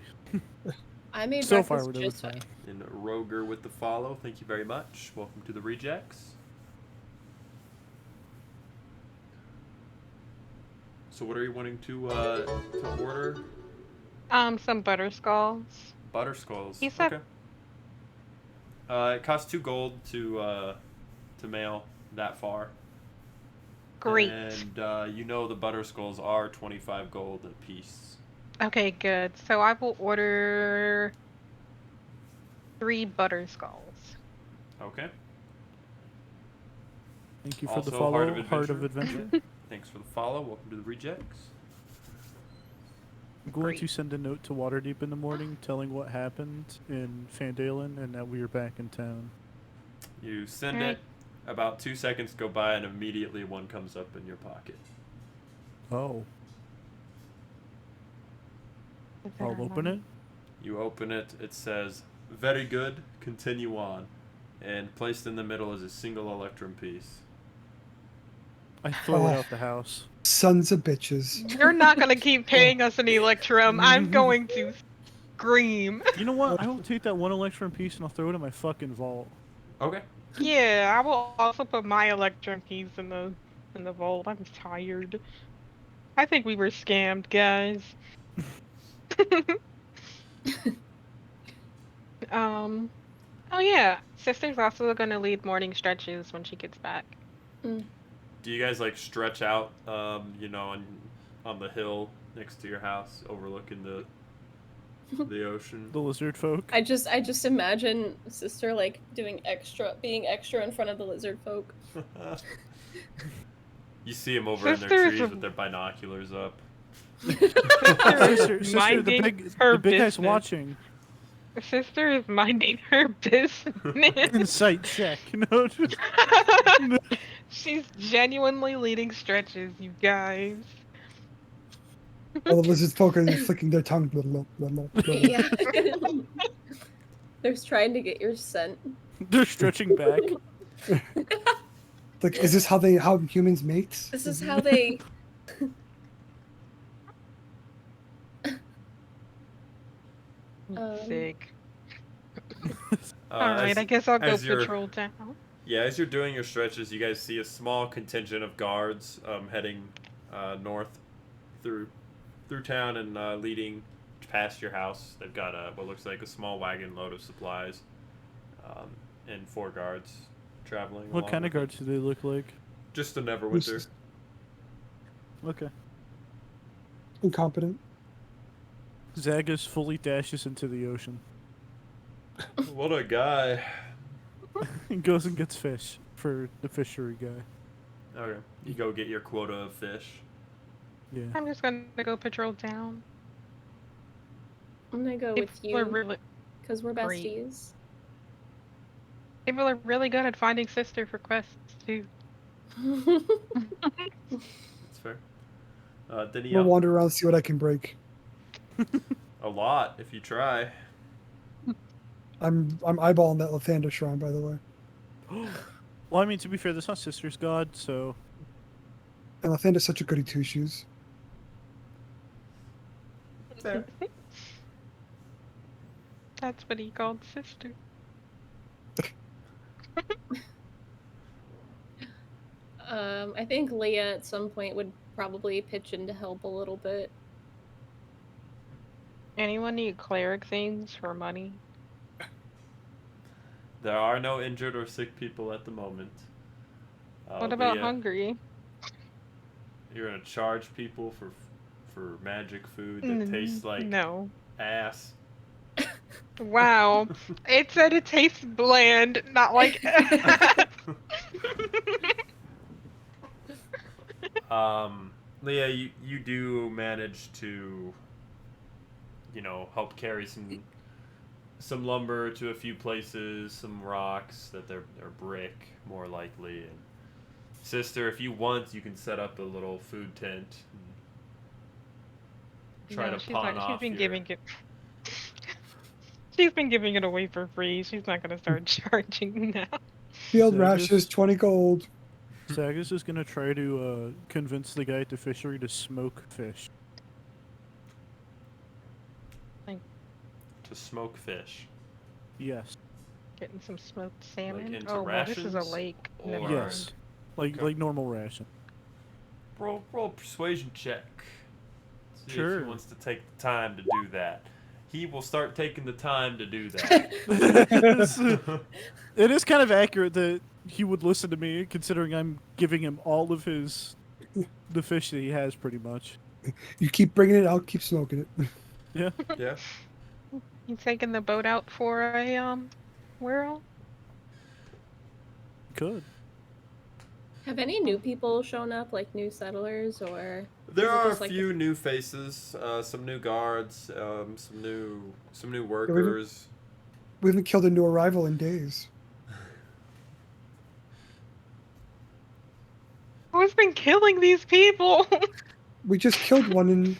I made So far, breakfast we're doing just fine. fine. And Roger with the follow. Thank you very much. Welcome to the Rejects. So what are you wanting to order? Some butterskulls. Butterskulls. He said- Okay. It costs 2 gold to mail that far. Great. And the butterskulls are 25 gold a piece. Okay, good. So I will order 3 butterskulls. Okay. Thank you for Also, the follow, Heart of Heart of Adventure. Adventure. Thanks for the follow. Welcome to the Rejects. I'm going to Great. send a note to Waterdeep in the morning telling what happened in Fandalen and that we are back in town. You send Alright. it. About 2 seconds go by, and immediately one comes up in your pocket. Oh. Is that I'll our open money? it. You open it. It says, "Very good. Continue on." And placed in the middle is a single electrum piece. I throw it Oh. out the house. Sons of bitches. You're not gonna keep paying us an electrum. I'm going to scream. You know what? I will take that one electrum piece and I'll throw it in my fucking vault. Okay. Yeah, I will also put my electrum piece in the vault. I'm tired. I think we were scammed, guys. Oh yeah, sister's also gonna lead morning stretches when she gets back. Do you guys like stretch out, on the hill next to your house, overlooking the ocean? The lizard folk. I just imagine sister like being extra in front of the lizard folk. You see them over in their Sister's trees a- with their binoculars up. Sister, the Minding big, her the big guy's business. watching. Sister is minding her business. Insight check. No, just- She's genuinely leading stretches, you guys. All the lizard folk are flicking their tongue. Blah, blah, blah, blah, blah. Yeah. They're trying to get your scent. they're stretching back. Like, is this how humans mate? This is how they. Sick. Uh, Alright, as- I guess I'll go as you're- patrol town. Yeah, as you're doing your stretches, you guys see a small contingent of guards heading north through town and leading past your house. They've got what looks like a small wagon load of supplies, and 4 guards traveling. What along kind of with it. guards do they look like? Just a Neverwinter. Who's Okay. incompetent. Zagus fully dashes into the ocean What a guy. and goes and gets fish for the fishery guy. Okay, you go get your quota of fish. Yeah. I'm just gonna go patrol down. I'm gonna go with People are you really, because we're great. besties. people are really good at finding sister for quests too. That's fair. I'm gonna Danielle, wander around, see what I can break. a lot if you try. I'm eyeballing that Lathander shrine, by the way. Well, I mean, to be fair, that's not Sister's God, so And Lathander's such a goody two shoes. Fair. That's what he called sister. I think Leah at some point would probably pitch in to help a little bit. Anyone need cleric things for money? There are no injured or sick people at the moment. What about Leah, hungry? you're gonna charge people for magic food that tastes like No. ass. Wow. It said it tastes bland, not like Leah, you do manage to, help carry some lumber to a few places, some rocks that they're brick more likely, and sister, if you want, you can set up a little food tent. And try No, to pawn off she's been your- giving it. She's been giving it away for free. She's not gonna start charging now. Field Zagus- rashes, 20 gold. Zagus is gonna try to convince the guy at the fishery to smoke fish. to smoke fish. Yes. Getting some smoked salmon. into Oh, well, this is a rations, lake. or- Never Yes. mind. Like normal ration. Roll a persuasion check. See if Sure. he wants to take the time to do that. He will start taking the time to do that. It is kind of accurate that he would listen to me, considering I'm giving him all of the fish that he has, pretty much. You keep bringing it, I'll keep smoking it. Yeah. Yeah. You taking the boat out for a whirl? Could. Have any new people shown up, like new settlers, or There is it are a just like few new faces, some new guards, some new workers. We haven't killed a new arrival in days. Who's been killing these people? We just killed one in.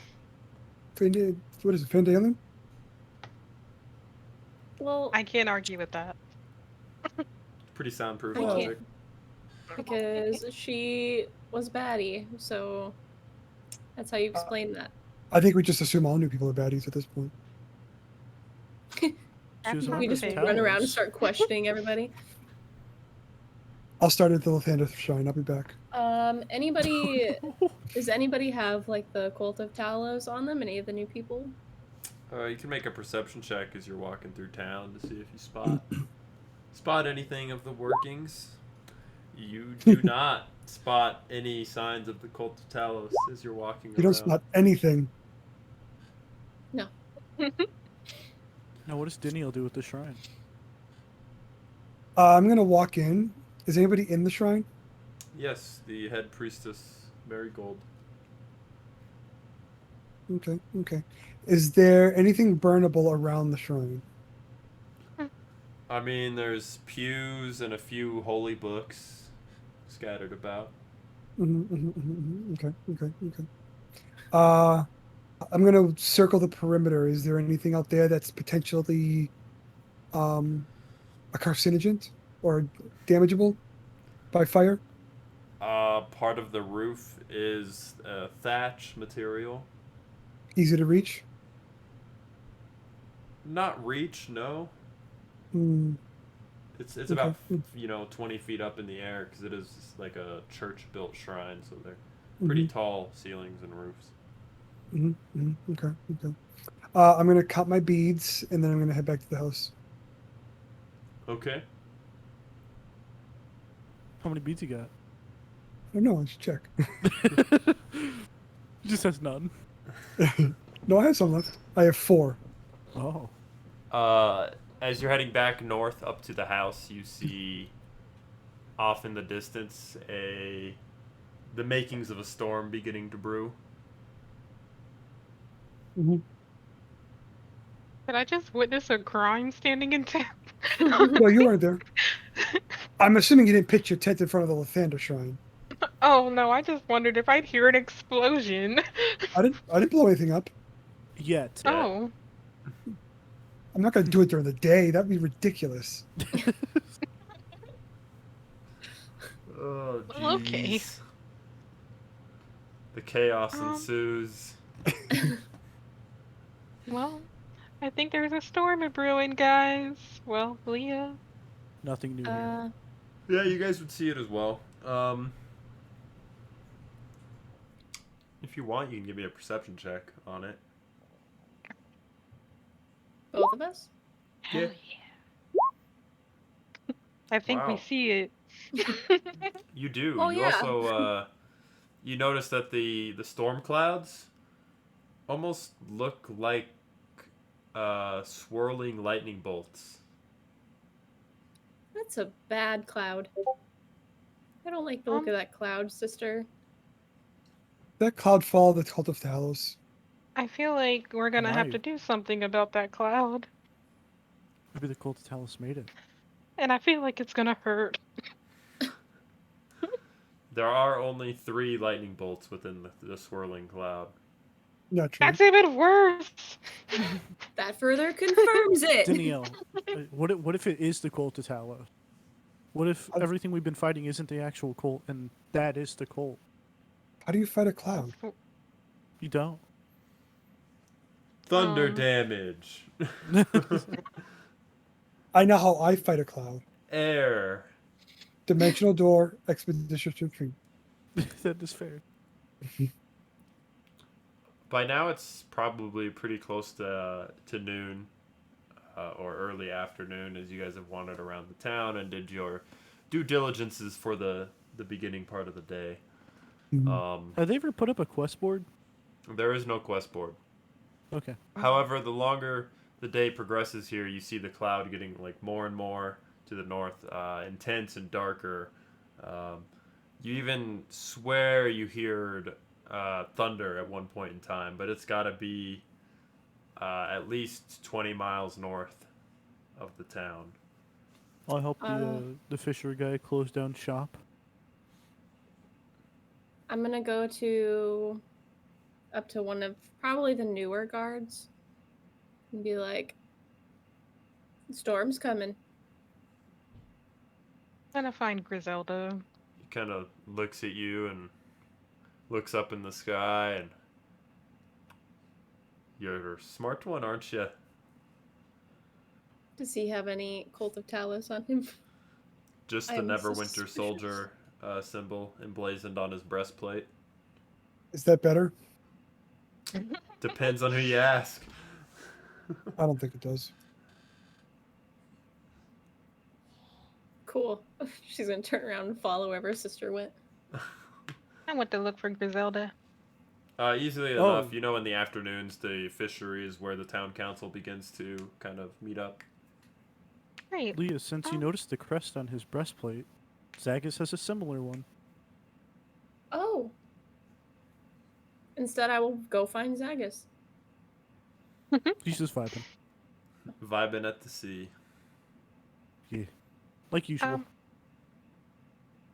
What is it, Fandalen? Well, I can't argue with that. Pretty soundproof I logic. because she was baddie, so that's how you explain that. I think we just assume all new people are baddies at this point. She was We on just the run around and towers. start questioning everybody. I'll start at the Lathander shrine. I'll be back. Anybody? Does anybody have like the Cult of Talos on them? Any of the new people? You can make a perception check as you're walking through town to see if you spot anything of the workings. You do not spot any signs of the Cult of Talos as you're walking You around. don't spot anything. No. Now, what does Diniel do with the shrine? I'm gonna walk in. Is anybody in the shrine? Yes, the head priestess, Marigold. Okay, okay. Is there anything burnable around the shrine? I mean, there's pews and a few holy books scattered about. Okay, okay, okay. I'm gonna circle the perimeter. Is there anything out there that's potentially a carcinogen or damageable by fire? Part of the roof is thatch material. Easy to reach? Not reach, no. Hmm. It's Okay. about 20 feet up in the air because it is like a church built shrine, so pretty tall ceilings and roofs. Okay. I'm gonna cut my beads and then I'm gonna head back to the house. Okay. How many beads you got? I don't know. I should check. He just has none. No, I have some left. I have 4. Oh. As you're heading back north up to the house, you see off in the distance the makings of a storm beginning to brew. Did I just witness a crime standing in town? No, you weren't there. I'm assuming you didn't pitch your tent in front of the Lathander shrine. Oh no, I just wondered if I'd hear an explosion. I didn't blow anything up. Yet. Yeah. Oh. I'm not gonna do it during the day. That'd be ridiculous. Oh, Well, okay. jeez. The chaos ensues. Well, I think there's a storm brewing, guys. Well, Leah. Nothing new here. Yeah, you guys would see it as well. If you want, you can give me a perception check on it. Both of us? Hell yeah. I think we Wow. see it. You do. Oh, You yeah. also you notice that the storm clouds almost look like swirling lightning bolts. That's a bad cloud. I don't like the look of that cloud, sister. That cloud fall, the Cult of Talos. I feel like we're gonna have Why? to do something about that cloud. Maybe the cult of Talos made it. And I feel like it's gonna hurt. There are only 3 lightning bolts within the swirling cloud. Not true. That's even worse. That further confirms it. Danielle, what if it is the cult of Talos? What if everything we've been fighting isn't the actual cult and that is the cult? How do you fight a cloud? You don't. Thunder damage. I know how I fight a cloud. Air. Dimensional door, expeditious retreat. That is fair. By now, it's probably pretty close to noon or early afternoon, as you guys have wandered around the town and did your due diligences for the beginning part of the day. Have they ever put up a quest board? There is no quest board. Okay. However, the longer the day progresses here, you see the cloud getting like more and more to the north, intense and darker. You even swear you heard thunder at one point in time, but it's got to be at least 20 miles north of the town. I'll help the fisher guy close down shop. I'm gonna go up to one of probably the newer guards and be like, storm's coming. I'm gonna find Griselda. He kind of looks at you and looks up in the sky, and you're a smart one, aren't you? Does he have any Cult of Talos on him? Just the I'm Neverwinter suspicious. Soldier symbol emblazoned on his breastplate. Is that better? Depends on who you ask. I don't think it does. Cool. She's gonna turn around and follow wherever her sister went. I went to look for Griselda. Easily enough, you know, in the afternoons, the fishery is where the town council begins to kind of meet up. Great. Leah, since you noticed the crest on his breastplate, Zagus has a similar one. Oh. Instead, I will go find Zagus. He's just vibing. Vibing at the sea. Yeah. Like usual.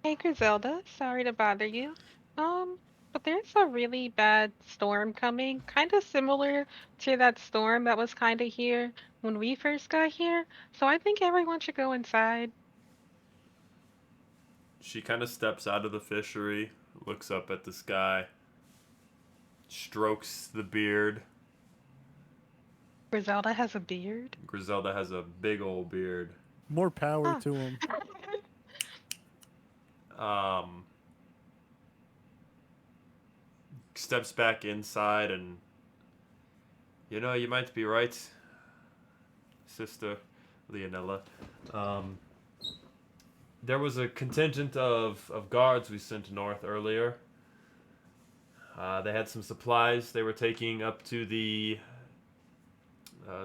Hey Griselda, sorry to bother you. But there's a really bad storm coming, kind of similar to that storm that was kind of here when we first got here. So I think everyone should go inside. She kind of steps out of the fishery, looks up at the sky, strokes the beard. Griselda has a beard. Griselda has a big old beard. More power to him. steps back inside and, you know, you might be right, Sister Leonella. There was a contingent of guards we sent north earlier. They had some supplies they were taking up to the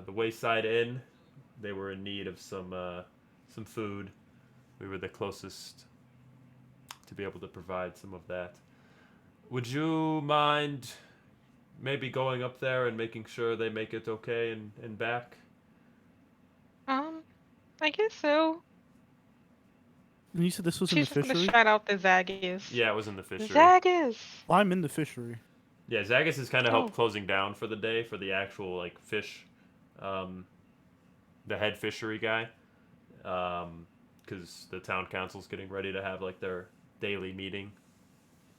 Wayside Inn. They were in need of some food. We were the closest to be able to provide some of that. Would you mind maybe going up there and making sure they make it okay and back? I guess so. And you said this was in the She's just gonna fishery? shout out the Zaggis. Yeah, it was in the fishery. Zaggis! Well, I'm in the fishery. Yeah, Zagus has kind of helped Oh. closing down for the day for the actual like fish, the head fishery guy, because the town council's getting ready to have like their daily meeting.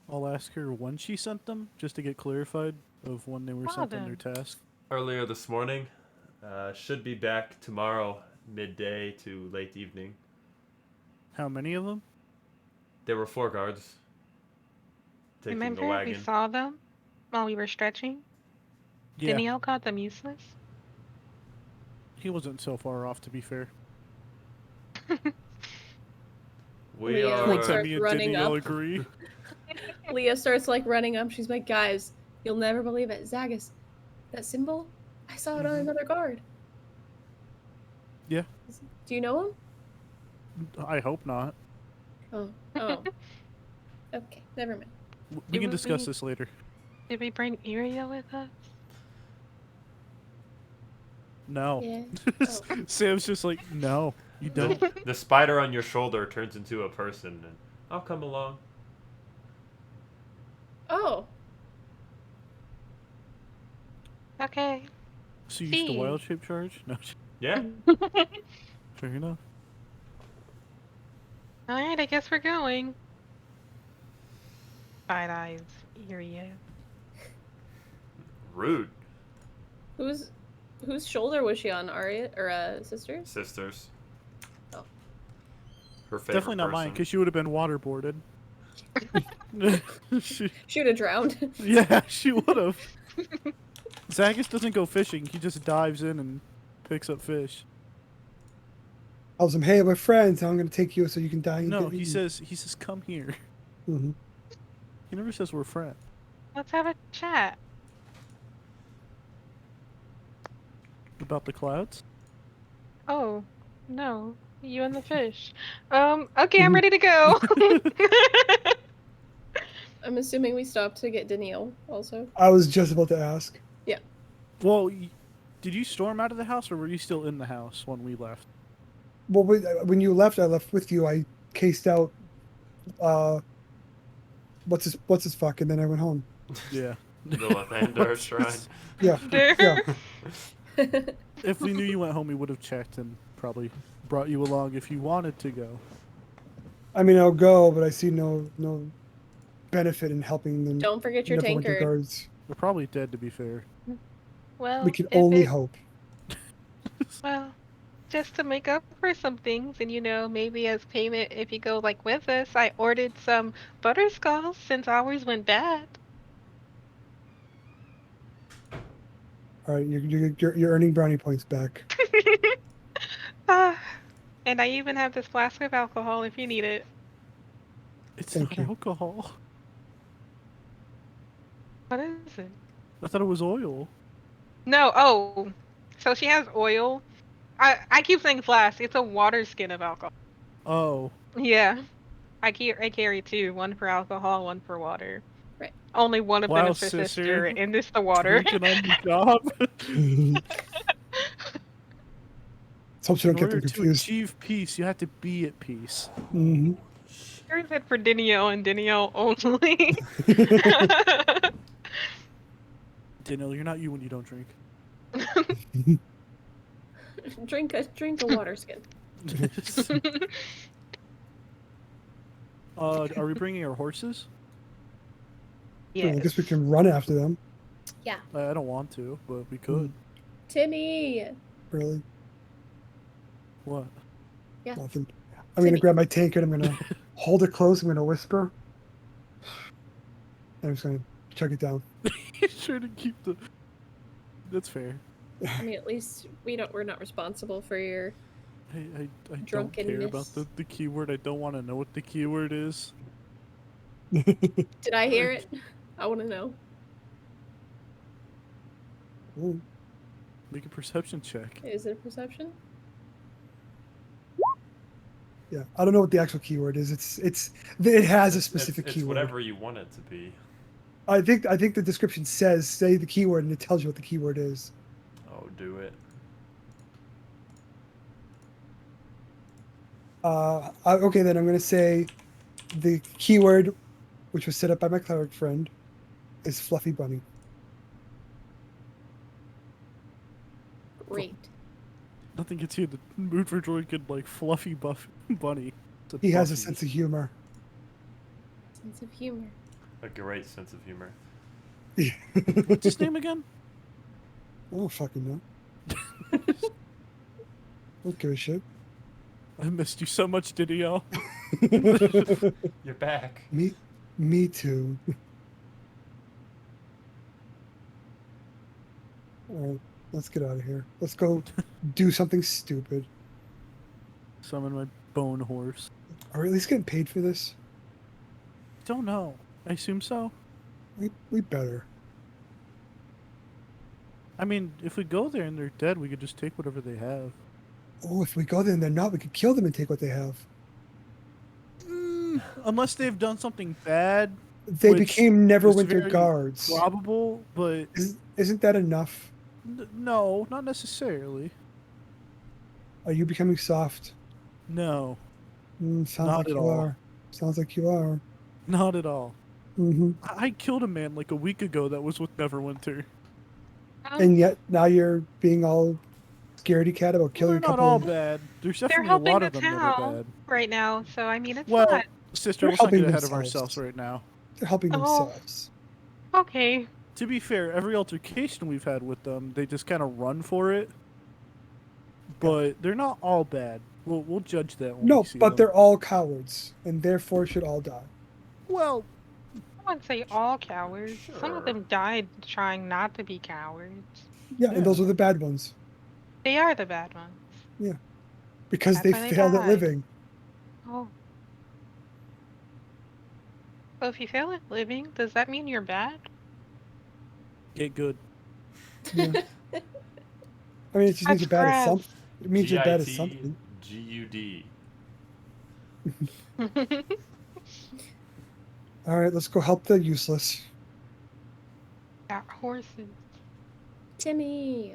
I'll ask her when she sent them, just to get clarified of when they were Well sent on their then. task. Earlier this morning, should be back tomorrow midday to late evening. How many of them? There were 4 guards taking the Remember we wagon. saw them while we were stretching? Yeah, Danielle called them useless. he wasn't so far off, to be fair. We Leah are. like, Sammy starts and running Danielle up. agree. Leah starts like running up. She's like, guys, you'll never believe it. Zagus, that symbol? I saw it on another guard. Yeah. Do you know him? I hope not. Oh. Oh. Okay, never mind. We It can would discuss be- this later. Did we bring Iria with us? No. Yeah. Oh. Sam's just like, no, you don't. The spider on your shoulder turns into a person, and I'll come along. Oh. Okay. So you used the See. wild shape charge? No. Yeah. Fair enough. Alright, I guess we're going. Side eyes, Iria. Rude. Whose shoulder was she on? Arya or sister's? Sisters. Oh. Her favorite Definitely not mine, person. because she would have been waterboarded. she, She would have drowned. yeah, she would have. Zagus doesn't go fishing. He just dives in and picks up fish. Tells him, "Hey, we're friends. I'm going to take you so you can die." And No, get he says, come here. hmm He never says we're friends. Let's have a chat. About the clouds? Oh, no. You and the fish. Okay, I'm ready to go. I'm assuming we stopped to get Danielle also. I was just about to ask. Well, did you storm out of the house, or were you still in the house when we left? Well, when you left, I left with you. I cased out. What's his fuck, and then I went home. Yeah. The Lathander shrine. Yeah, There. yeah. If we knew you went home, we would have checked and probably brought you along if you wanted to go. I mean, I'll go, but I see no benefit in helping them. Don't forget your Neverwinter tankard. guards. We're probably dead, to be fair. Well, We can if only it- hope. Well, just to make up for some things, and maybe as payment, if you go like with us, I ordered some butterscotch since ours went bad. All right, you're earning brownie points back. Ah, and I even have this flask of alcohol if you need it. It's Thank not you. alcohol. What is it? I thought it was oil. No, oh, so she has oil. I keep saying flask. It's a water skin of alcohol. Oh. Yeah, I carry 2, one for alcohol, one for water. Right. Only one of Wow, them is for sister. sister, and this the water. Drinking on the job. Let's hope you In don't get order them to confused. achieve peace, you have to be at peace. hmm Here's it for Danielle and Danielle only. Daniel, you're not you when you don't drink. Drink a water skin. Are we bringing our horses? I Yes. guess we can run after them. I don't want to, but we could. Timmy. Really, What? Yeah. nothing. I'm gonna Timmy. grab my tankard. I'm gonna hold it close. I'm gonna whisper. And I'm just gonna chuck it down. He's trying to keep the. That's fair. I mean, at least we're not responsible for your. I don't care Drunkenness. about the keyword. I don't want to know what the keyword is. Did I hear it? I want to know. Ooh. Make a perception check. Is it a perception? Yeah, I don't know what the actual keyword is. It has a specific it's keyword. whatever you want it to be. I think the description says say the keyword and it tells you what the keyword is. Oh, do it. Okay, then I'm going to say the keyword, which was set up by my cleric friend, is fluffy bunny. Great. Nothing gets you in the mood for drinking like fluffy bunny. He has a sense of humor. Sense of humor. A great sense of humor. What's his name again? I don't fucking know. Don't give a shit. I missed you so much, Didio. You're back. Me too. Alright, let's get out of here. Let's go do something stupid. Summon my bone horse. Are we at least getting paid for this? Don't know. I assume so. We better. I mean, if we go there and they're dead, we could just take whatever they have. Oh, if we go there and they're not, we could kill them and take what they have. Unless they've done something bad. They which became is Neverwinter very guards. Probable, but Isn't that enough? no, not necessarily. Are you becoming soft? No, Sounds Not like at you all. are. Sounds like you are. not at all. hmm I killed a man like a week ago that was with Neverwinter. And yet now you're being all scaredy cat about Well, killing they're a not couple. all bad. There's They're definitely a helping lot the of them that are town bad. right now, so I mean, it's Well, not sister, They're let's not get helping ahead of themselves. ourselves right now. They're helping Oh. themselves. okay. To be fair, every altercation we've had with them, they just kind of run for it. But they're not all bad. We'll judge that when No, we see but them. they're all cowards, and therefore should all die. Well, I wouldn't say all cowards. Some Sure. of them died trying not to be cowards. Yeah, Yeah. and those are the bad ones. They are the bad ones. Because That's they why they failed at died. living. Oh. So if you fail at living, does that mean you're bad? get good. Yeah. I mean, it just means you're bad at something. It means you're bad at something. GUD. All right, let's go help the useless. Got horses. Timmy.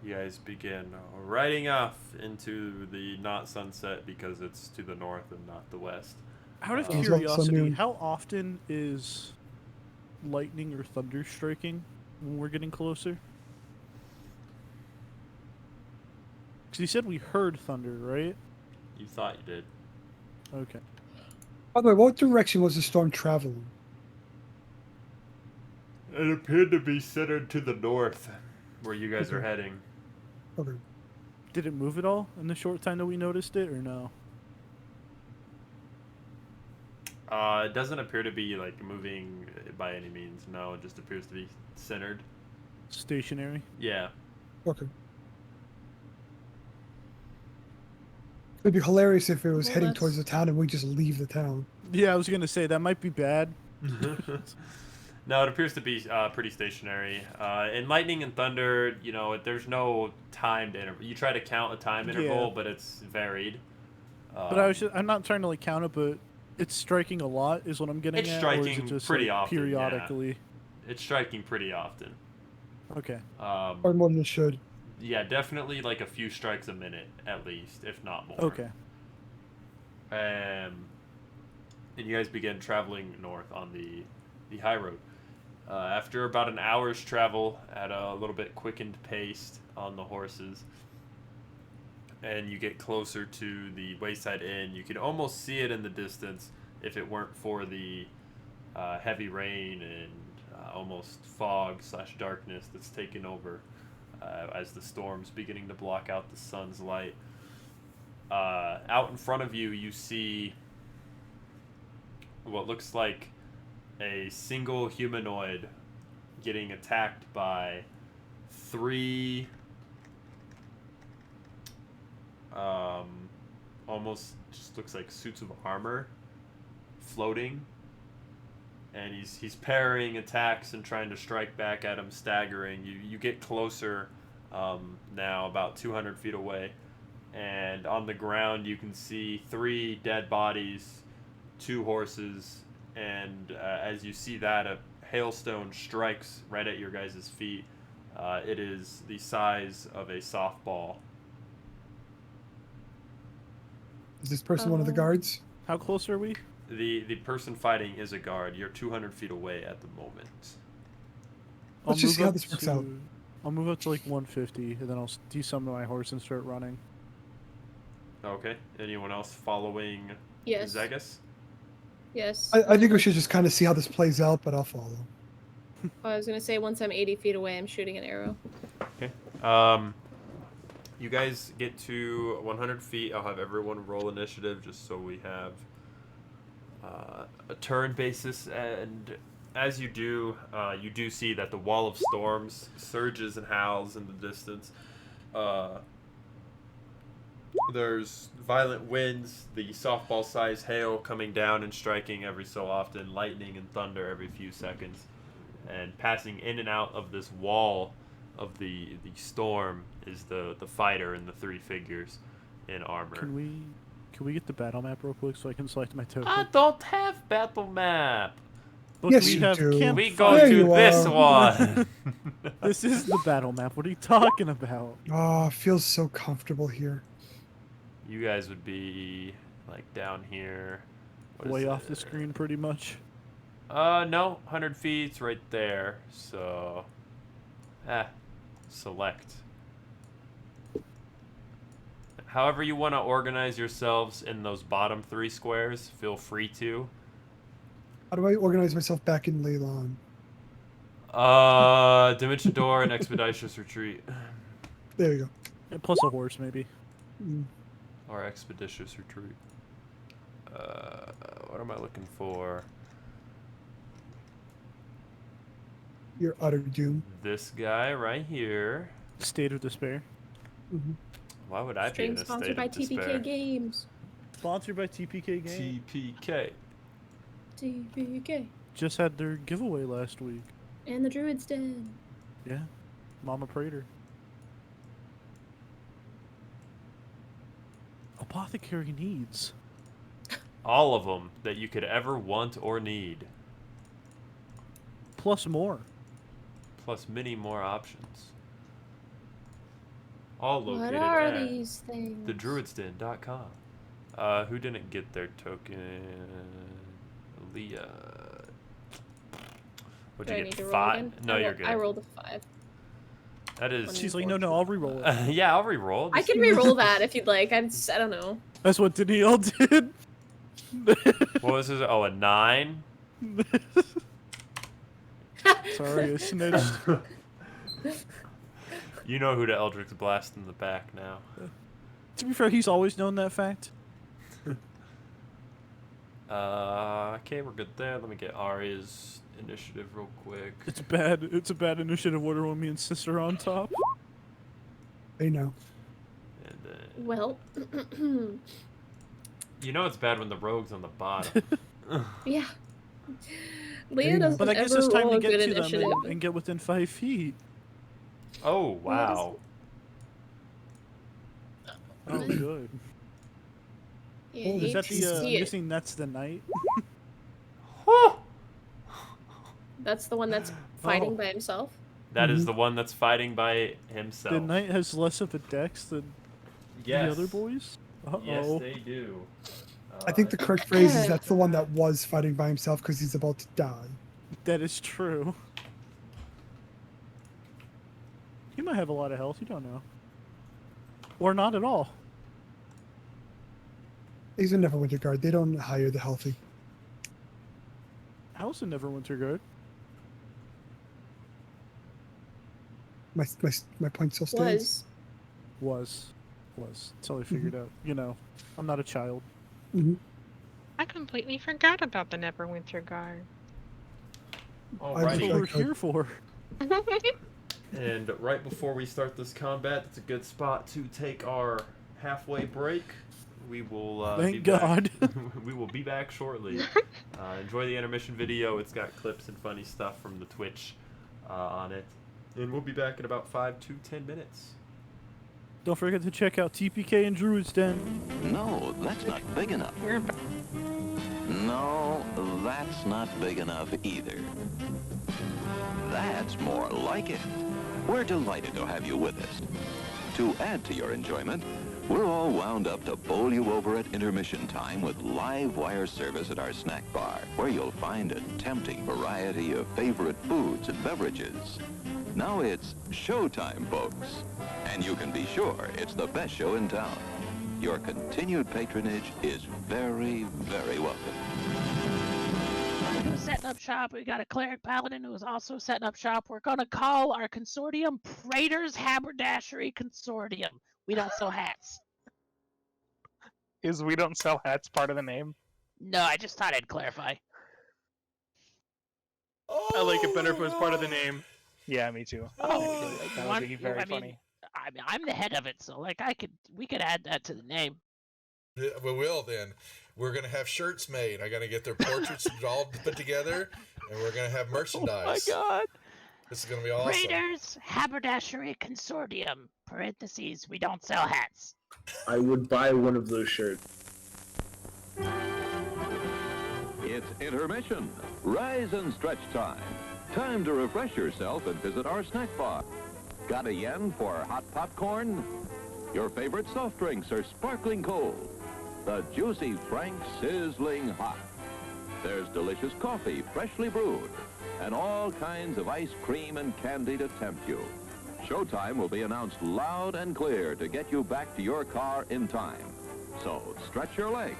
You guys begin riding off into the not sunset because it's to the north and not the west. Out of It's also curiosity, noon. how often is lightning or thunder striking when we're getting closer? Because you said we heard thunder, right? You thought you did. Okay. By the way, what direction was the storm traveling? It appeared to be centered to the north, where you guys are Okay. heading. Okay. Did it move at all in the short time that we noticed it, or no? It doesn't appear to be like moving by any means. No, it just appears to be centered. Stationary? Yeah. Okay. It'd be hilarious if it was Well, heading that's- towards the town and we just leave the town. Yeah, I was going to say, that might be bad. No, it appears to be pretty stationary. In lightning and thunder, you know, there's no timed interval. You try to count a time interval, Yeah. but it's varied. But I'm not trying to like count it, but it's striking a lot is what I'm getting It's at. Or is striking it just pretty like, often, yeah. periodically? It's striking pretty often. Okay. Or more than it should. Yeah, definitely like a few strikes a minute at least, if not more. Okay. And you guys begin traveling north on the high road. After about an hour's travel at a little bit quickened pace on the horses, and you get closer to the Wayside Inn, you can almost see it in the distance if it weren't for the heavy rain and almost fog/darkness that's taken over as the storm's beginning to block out the sun's light. Out in front of you, you see what looks like a single humanoid getting attacked by 3 almost just looks like suits of armor floating, and he's parrying attacks and trying to strike back at him, staggering. You get closer now, about 200 feet away, and on the ground you can see 3 dead bodies, 2 horses, and as you see that, a hailstone strikes right at your guys' feet. It is the size of a softball. Is this person one of the guards? How close are we? The person fighting is a guard. You're 200 feet away at the moment. Let's just see how this works out. I'll move up to like 150, and then I'll desummon my horse and start running. Okay. Anyone else following Yes. Zegas? Yes. I think we should just kind of see how this plays out, but I'll follow. I was gonna say once I'm 80 feet away, I'm shooting an arrow. Okay. You guys get to 100 feet. I'll have everyone roll initiative just so we have a turn basis. And as you do see that the wall of storms surges and howls in the distance. There's violent winds, the softball-sized hail coming down and striking every so often, lightning and thunder every few seconds, and passing in and out of this wall of the storm is the fighter and the 3 figures in armor. Can we get the battle map real quick so I can select my token? I don't have battle map. But Yes, we you have do. camp We go There to you this are. one. This is the battle map. What are you talking about? Oh, it feels so comfortable here. You guys would be like down here. What is Way off it? the screen, pretty much. No, 100 feet's right there. So, select. However you want to organize yourselves in those bottom 3 squares, feel free to. How do I organize myself back in Leylon? Dimension Door and Expeditious Retreat. There you go. And plus a horse, maybe. Mm. Or Expeditious Retreat. What am I looking for? Your utter doom. This guy right here. State of Despair. Hmm. Why would I be Stream in a state sponsored by of despair? TPK Games. Sponsored by TPK Games. TPK. TPK. Just had their giveaway last week. And the Druid's Den. Yeah. Mama Prater. Apothecary needs. All of them that you could ever want or need. Plus more. Plus many more options. All located What are at these things? thedruidsden.com. Who didn't get their token? Leah. What'd Do I you need get? to roll 5? again? No, I you're roll- good. I rolled a 5. That is. She's like, no, I'll re-roll it. Yeah, I'll re-roll. I can re-roll that if you'd like. I don't know. That's what Danielle did. What was his? Oh, a 9? Sorry, I snitched. You know who to Eldritch Blast in the back now. To be fair, he's always known that fact. Okay, we're good there. Let me get Arya's initiative real quick. It's bad. It's a bad initiative order when me and sister are on top. I know. And then, Well, you know it's bad when the rogue's on the bottom. yeah. you Leah go. doesn't But I guess ever it's time roll to a get good to them initiative. and get within 5 feet. Oh, wow. Oh, good. Yeah, Oh, Is that you the? I'm see it. guessing that's the knight. That's the one that's fighting Oh. by himself. That is Mhm. the one that's fighting by himself. The knight has less of a dex than Yes. the other boys. Uh Yes, oh. they do. I think the correct phrase is that's the one that was fighting by himself because he's about to die. That is true. He might have a lot of health. You don't know. Or not at all. He's a Neverwinter guard. They don't hire the healthy. House in Neverwinter Guard. My point still stands. Was. Was. Until I figured out. You know, I'm not a child. Hmm. I completely forgot about the Neverwinter Guard. That's Alrighty. what we're here for. And right before we start this combat, it's a good spot to take our halfway break. We will Thank be God. back. We will be back shortly. Enjoy the intermission video. It's got clips and funny stuff from the Twitch on it. And we'll be back in about 5 to 10 minutes. Don't forget to check out TPK and Druid's Den. No, that's not big enough. No, that's not big enough either. That's more like it. We're delighted to have you with us. To add to your enjoyment, we're all wound up to bowl you over at intermission time with live wire service at our snack bar, where you'll find a tempting variety of favorite foods and beverages. Now it's showtime, folks. And you can be sure it's the best show in town. Your continued patronage is very, very welcome. Setting up shop. We got a cleric paladin who is also setting up shop. We're going to call our consortium Praetor's Haberdashery Consortium. We don't sell hats. Is we don't sell hats part of the name? No, I just thought I'd clarify. I like it better if it was part of the name. Yeah, me too. Oh, that would be very funny. I'm the head of it, so like we could add that to the name. We will then. We're gonna have shirts made. I gotta get their portraits all put together, and we're gonna have merchandise. Oh my God! This is gonna be awesome. Praetor's Haberdashery Consortium. Parentheses. We don't sell hats. I would buy one of those shirts. It's intermission. Rise and stretch time. Time to refresh yourself and visit our snack bar. Got a yen for hot popcorn? Your favorite soft drinks are sparkling cold. The juicy Frank sizzling hot. There's delicious coffee, freshly brewed, and all kinds of ice cream and candy to tempt you. Showtime will be announced loud and clear to get you back to your car in time. So stretch your legs.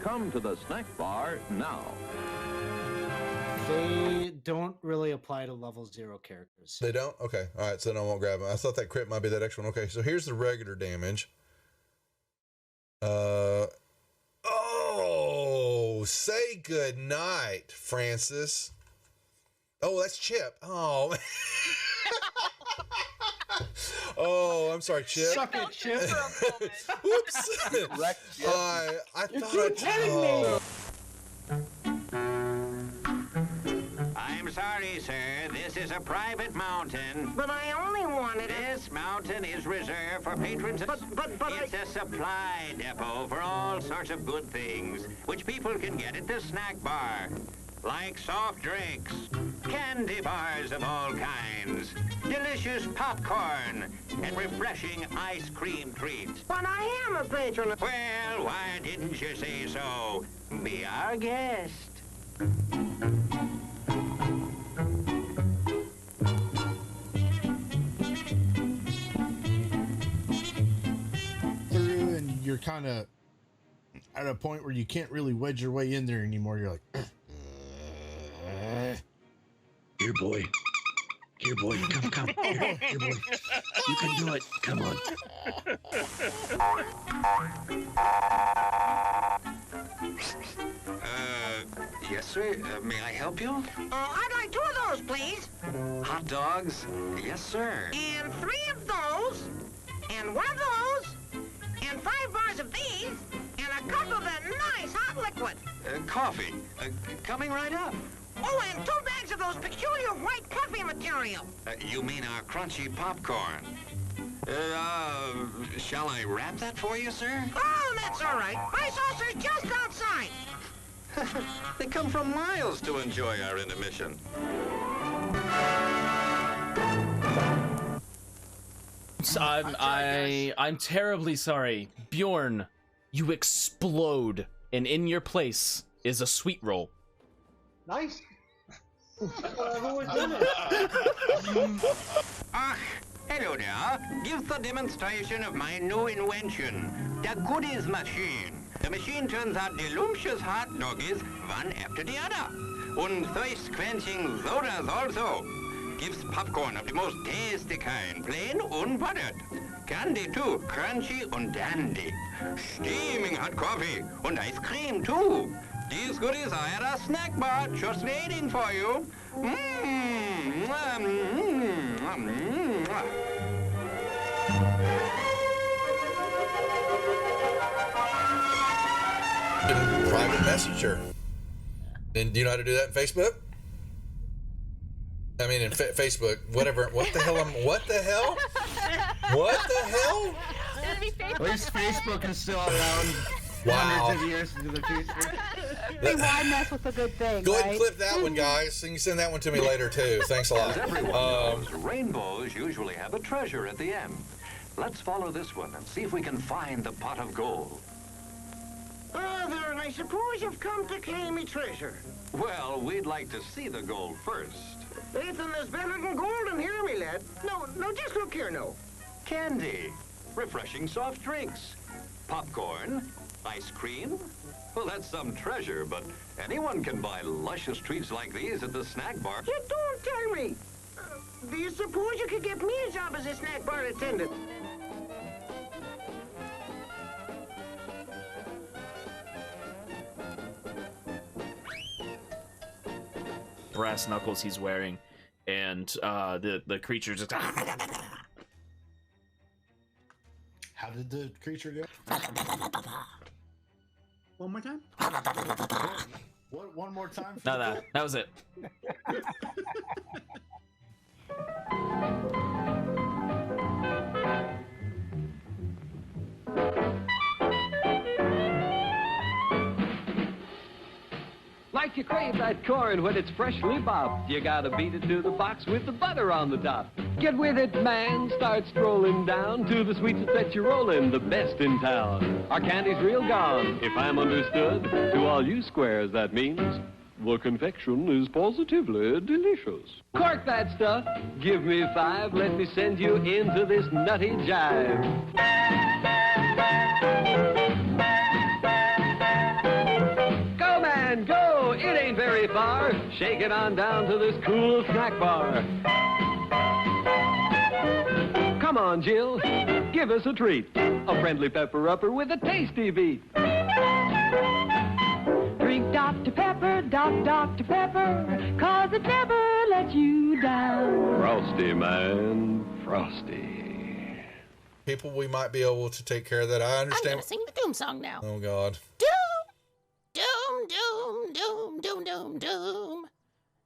Come to the snack bar now. They don't really apply to level 0 characters. They don't? Okay. All right. So then I won't grab them. I thought that crit might be that extra one. Okay. So here's the regular damage. Oh, say good night, Francis. Oh, that's Chip. Oh. Oh, I'm sorry, Chip. Suck it, Chip. Whoops. I thought I'm sorry, sir. This is a private mountain. But I only wanted it. This mountain is reserved for patrons. But it's a supply depot for all sorts of good things, which people can get at the snack bar. Like soft drinks, candy bars of all kinds, delicious popcorn, and refreshing ice cream treats. But I am a patron. Well, why didn't you say so? Be our guest. And you're kind of at a point where you can't really wedge your way in there anymore. You're like, here, boy. Here, boy. Come. Here, boy. You can do it. Come on. Yes, sir. May I help you? I'd like 2 of those, please. Hot dogs? Yes, sir. And 3 of those. And 1 of those. And 5 bars of these. And a cup of that nice hot liquid. Coffee. Coming right up. Oh, and 2 bags of those peculiar white coffee material. You mean our crunchy popcorn? Shall I wrap that for you, sir? Oh, that's all right. My saucer's just outside. They come from miles to enjoy our intermission. I'm terribly sorry. Bjorn, you explode, and in your place is a sweet roll. Nice. Hello there. Give the demonstration of my new invention, the goodies machine. The machine turns out delicious hot doggies one after the other. And thirst-quenching sodas also. Gives popcorn of the most tasty kind, plain unbuttered. Candy too, crunchy and dandy. Steaming hot coffee and ice cream too. These goodies are at our snack bar, just waiting for you. Private messenger. And do you know how to do that in Facebook? I mean, in Facebook, whatever. What the hell? What the hell? What the hell? At least Facebook is still around Wow. hundreds of years into the future. Hey, why mess with a good thing, Go ahead right? and clip that one, guys. And you send that one to me later, too. Thanks a lot. As everyone knows, rainbows usually have a treasure at the end. Let's follow this one and see if we can find the pot of gold. Brother, I suppose you've come to claim me treasure. Well, we'd like to see the gold first. Anything that's better than gold in here, me lad. No, just look here, no. Candy, refreshing soft drinks, popcorn, ice cream. Well, that's some treasure, but anyone can buy luscious treats like these at the snack bar. You don't tell me. Do you suppose you could get me a job as a snack bar attendant? Brass knuckles he's wearing, and the creature just. How did the creature go? One more time? What? One more time? No, that was it. Like you crave that corn when it's freshly bobbed, you gotta beat it to the box with the butter on the top. Get with it, man, start strolling down to the sweets that set you rolling, the best in town. Our candy's real gone, if I'm understood. To all you squares, that means the confection is positively delicious. Cork that stuff, give me 5, let me send you into this nutty jive. Go, man, go! It ain't very far. Shake it on down to this cool snack bar. Come on, Jill, give us a treat. A friendly pepper-upper with a tasty beat. Drink Dr. Pepper, Dr. Pepper, 'cause it never lets you down. Frosty, man, frosty. People, we might be able to take care of that. I I'm understand. gonna sing the doom song now. Oh, God. Doom, doom, doom, doom, doom, doom,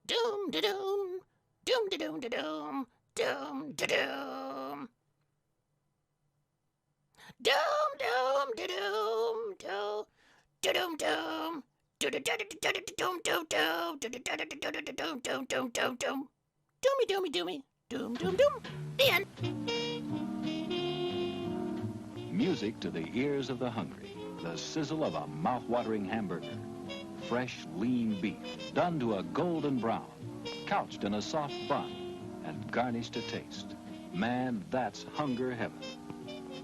doom, doom, da doom, doom, da doom, da doom, doom, da doom, doom, doom, da doom, doom, da doom, doom. Doomy, doomy, doomy. Doom, doom, doom. The end. Music to the ears of the hungry. The sizzle of a mouth-watering hamburger. Fresh, lean beef, done to a golden brown. Couched in a soft bun and garnished to taste. Man, that's hunger heaven.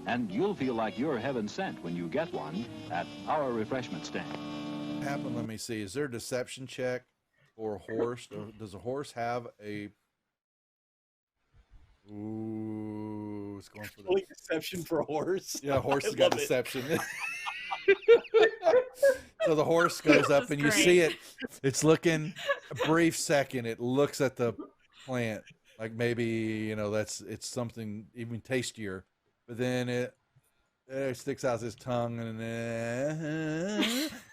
And you'll feel like you're heaven sent when you get one at our refreshment stand. Happen. Let me see. Is there a deception check for a horse? Does a horse have a? Ooh, it's going for the deception for a horse. Yeah, horse has I got love it. deception. So the horse goes up and you see it. It's looking a brief second. It looks at the plant like maybe it's something even tastier, but then it sticks out his tongue and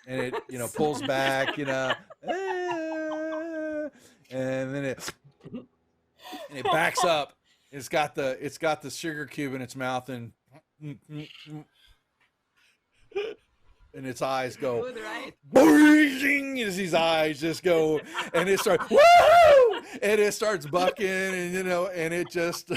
it pulls back, and then it backs up. It's got the sugar cube in its mouth and its eyes go boing, as his eyes just go, and it starts woo, and it starts bucking, and and it just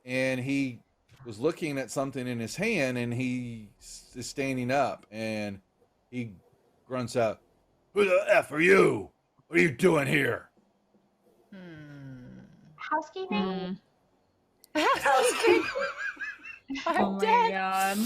and he was looking at something in his hand, and he is standing up, and he grunts out, "Who the F are you? What are you doing here?" Housekeeping? Housekeeping. Oh my god.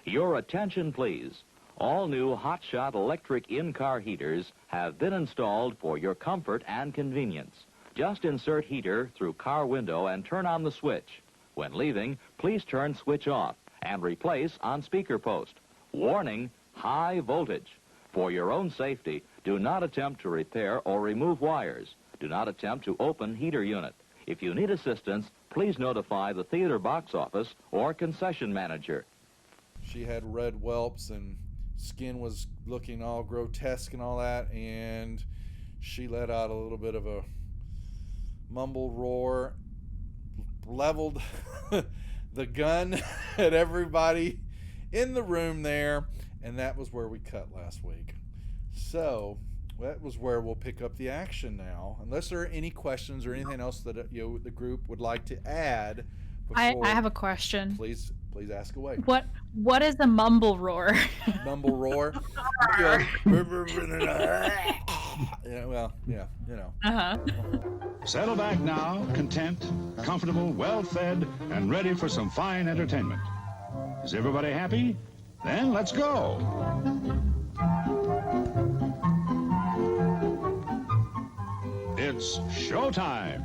Your attention, please. All new hotshot electric in-car heaters have been installed for your comfort and convenience. Just insert heater through car window and turn on the switch. When leaving, please turn switch off and replace on speaker post. Warning, high voltage. For your own safety, do not attempt to repair or remove wires. Do not attempt to open heater unit. If you need assistance, please notify the theater box office or concession manager. She had red whelps and skin was looking all grotesque and all that, and she let out a little bit of a mumbled roar, leveled the gun at everybody in the room there, and that was where we cut last week. So that was where we'll pick up the action now, unless there are any questions or anything else that the group would like to add. I have a question. Please ask away. What is a mumble roar? Mumble roar. Yeah, well, yeah, you know. Settle back now, content, comfortable, well-fed, and ready for some fine entertainment. Is everybody happy? Then let's go. It's showtime.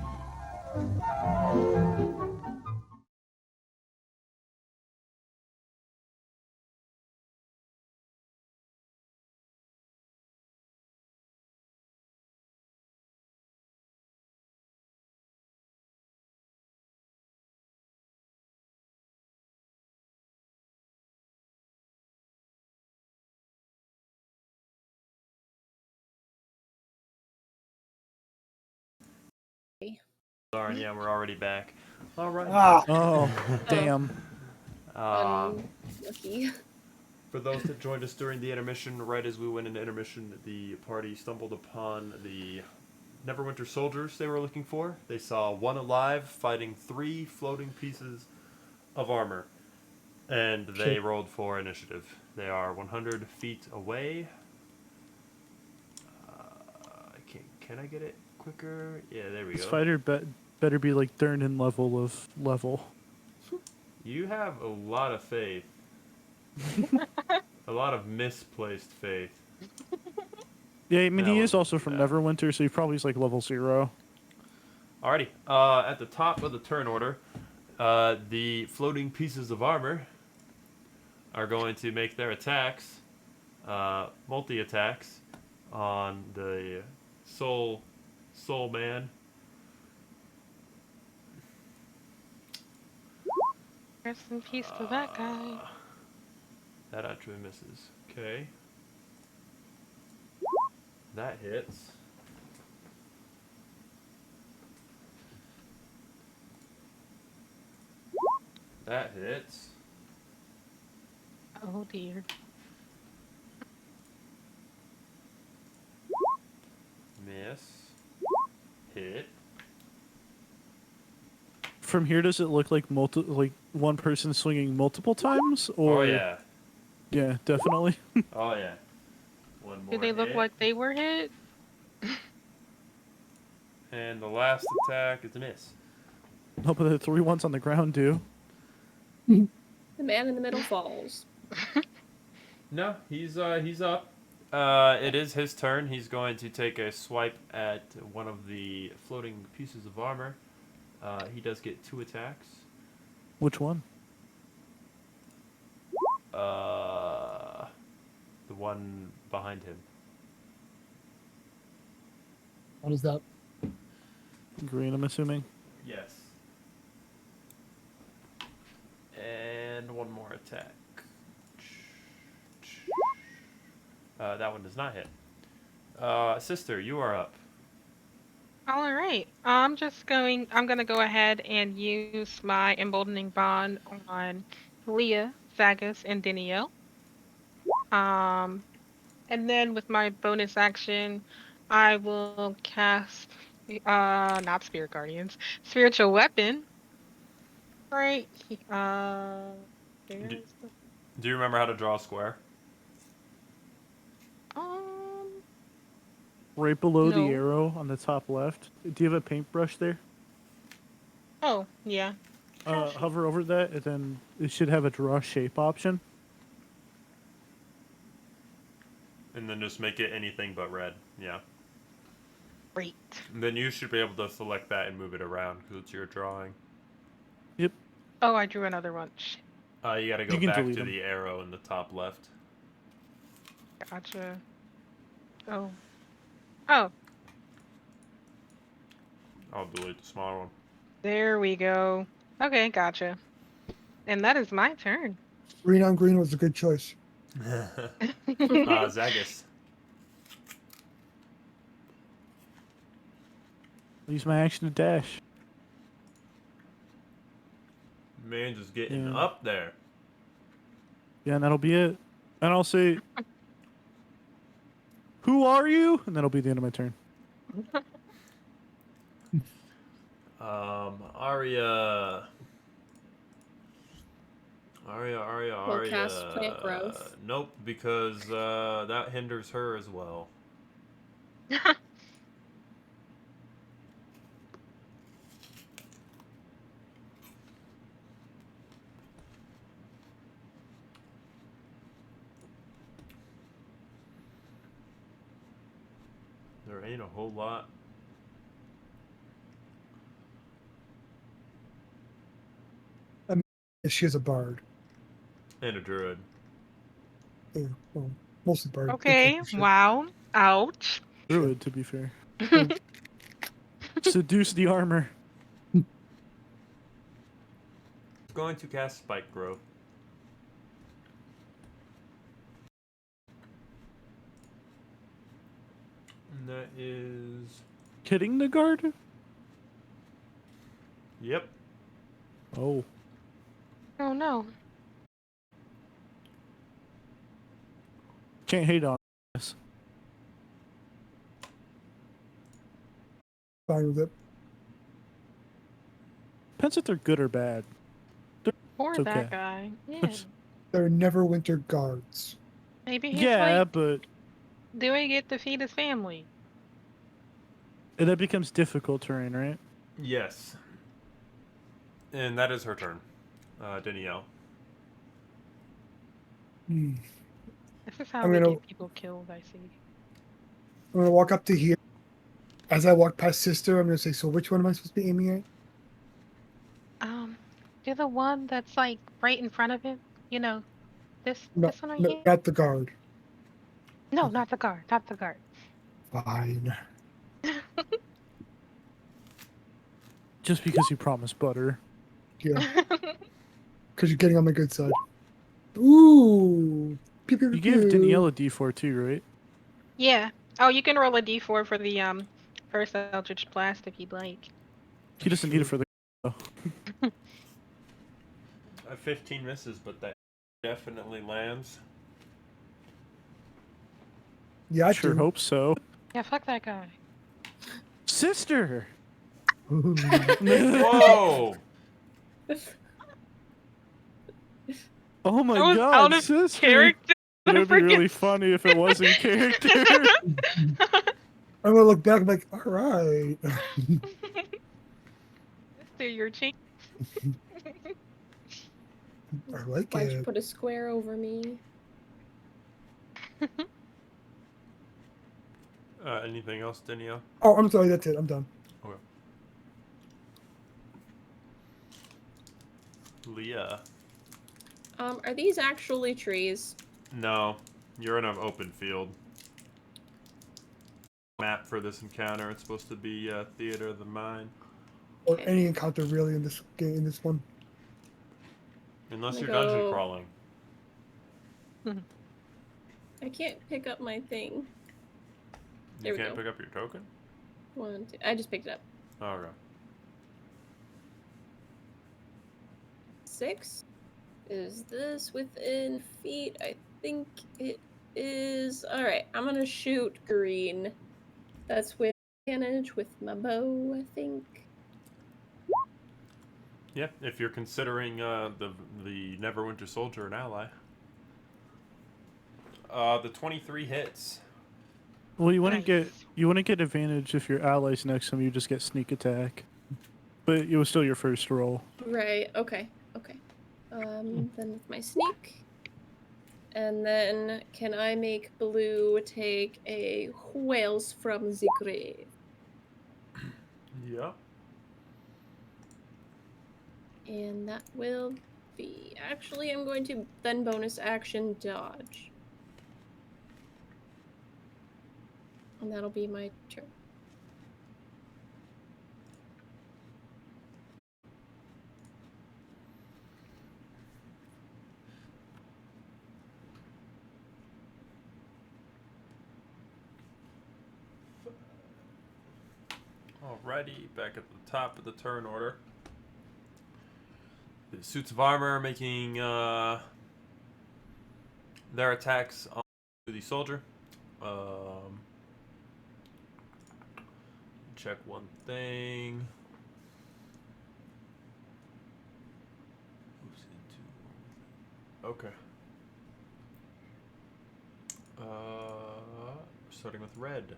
Darn, yeah, we're already back. All right. Oh, damn. Lucky. For those that joined us during the intermission, right as we went into intermission, the party stumbled upon the Neverwinter soldiers they were looking for. They saw one alive fighting 3 floating pieces of armor, and they rolled for initiative. They are 100 feet away. Can I get it quicker? Yeah, there we go. This fighter better be like third in level of level. You have a lot of faith. A lot of misplaced faith. Yeah, I mean, he is also from Neverwinter, so he probably is like level 0. Alrighty. At the top of the turn order, the floating pieces of armor are going to make their attacks, multi-attacks, on the soul man. Rest in peace to that guy. That actually misses. Okay. That hits. That hits. Oh dear. Miss. Hit. From here, does it look like one person swinging multiple times? Or... Oh, yeah. Yeah, definitely. Oh, yeah. One more Did they look hit. like they were hit? And the last attack is a miss. No, but the 3 ones on the ground do. The man in the middle falls. No, he's up. It is his turn. He's going to take a swipe at one of the floating pieces of armor. He does get 2 attacks. Which one? The one behind him. What is that? Green, I'm assuming. Yes. And one more attack. That one does not hit. Sister, you are up. All right. I'm gonna go ahead and use my emboldening bond on Leah, Zagus, and Danielle. And then with my bonus action, I will cast not Spirit Guardians, Spiritual Weapon Right. There's Do, the... do you remember how to draw a square? Right below the No. arrow on the top left. Do you have a paintbrush there? Oh, yeah. Hover over that, and then it should have a draw shape option. And then just make it anything but red. Yeah. Great. And then you should be able to select that and move it around because it's your drawing. Yep. Oh, I drew another one. You got to go You can back delete to them. the arrow in the top left. Gotcha. Oh. Oh, I'll delete the smaller one. there we go. Okay, gotcha. And that is my turn. Green on green was a good choice. Zagus. Use my action to dash. Man, just getting Yeah. up there. Yeah, and that'll be it. And I'll say, "Who are you?" And that'll be the end of my turn. Arya. Will cast plant growth. Nope, because that hinders her as well. There ain't a whole lot. She is a bard. And a druid. Yeah, well, mostly bard. Okay, wow. Ouch. Druid, to be fair. Seduce the armor. Going to cast Spike Growth. And that is... Kidding the guard? Yep. Oh. Oh no. Can't hate on this. Fine with it. Depends if they're good or bad. Poor It's that okay. guy. Yeah. They're never winter guards. Maybe he's Yeah, like but doing it to feed his family. that becomes difficult terrain, right? Yes. And that is her turn. Danielle. This is how I'm we gonna- get people killed, I see. I'm gonna walk up to here. As I walk past Sister, I'm gonna say, "So which one am I supposed to be aiming at?" Do the one that's like right in front of him. You know, this No, one right no, here. not the guard. No, not the guard. Not the guard. Fine. Just because you promised butter. Yeah. Because you're getting on my good side. Ooh. Pew, pew, You pew, gave pew. Danielle a D4 too, right? Yeah. Oh, you can roll a d4 for the first Eldritch Blast if you'd like. He doesn't need it for the. 15 misses, but that definitely lands. Yeah, I sure do. hope so. Yeah, fuck that guy. Sister. Whoa! Oh my That was god, out of sister. character. It'd be really funny if it was in character. I'm gonna look back and be like, all right. Sister, you're cheating. I like Why'd you it. put a square over me? Anything else, Danielle? Oh, I'm sorry. That's it. I'm done. Okay. Leah. Are these actually trees? No, you're in an open field. Map for this encounter. It's supposed to be Theater of the Mind. Or any encounter really in this game, in this one. Unless Let you're me dungeon go. crawling. I can't pick up my thing. There You we can't go. pick up your token? 1, 2. I just picked it up. Oh, okay. 6. Is this within feet? I think it is. Alright, I'm gonna shoot green. That's with advantage with my bow, I think. Yeah, if you're considering the Neverwinter Soldier an ally. The 23 hits. Well, you want to get advantage if your allies next to him. You just get sneak attack, but it was still your first roll. Right. Okay. Okay. Then with my sneak, and then can I make Blue take a Whales from the Grave? Yeah. And that will be... Actually, I'm going to then bonus action dodge. And that'll be my turn. Alrighty, back at the top of the turn order. The suits of armor making their attacks on the soldier. Check one thing. Okay. Starting with red.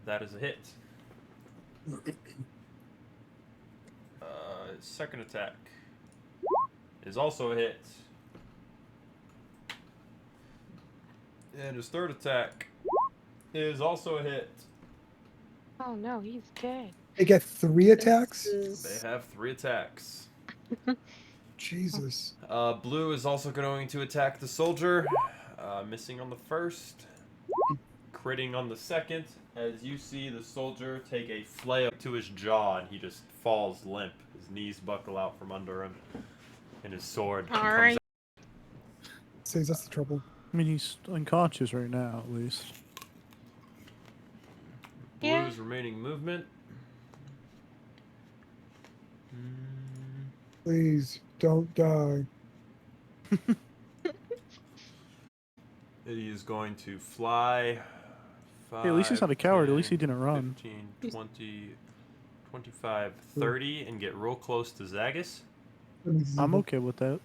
That is a hit. Second attack is also a hit. And his third attack is also a hit. Oh no, he's dead. They get 3 attacks? They have 3 attacks. Jesus. Blue is also going to attack the soldier. Missing on the first. Critting on the second. As you see the soldier take a flail to his jaw and he just falls limp. His knees buckle out from under him. And his sword comes out. Says that's the trouble. I mean, he's unconscious right now, at least. Blue's remaining movement. Please don't die. He is going to fly. Hey, at least he's not a coward. At least he didn't run. 15, 20, 25, 30, and get real close to Zagus. I'm okay with that.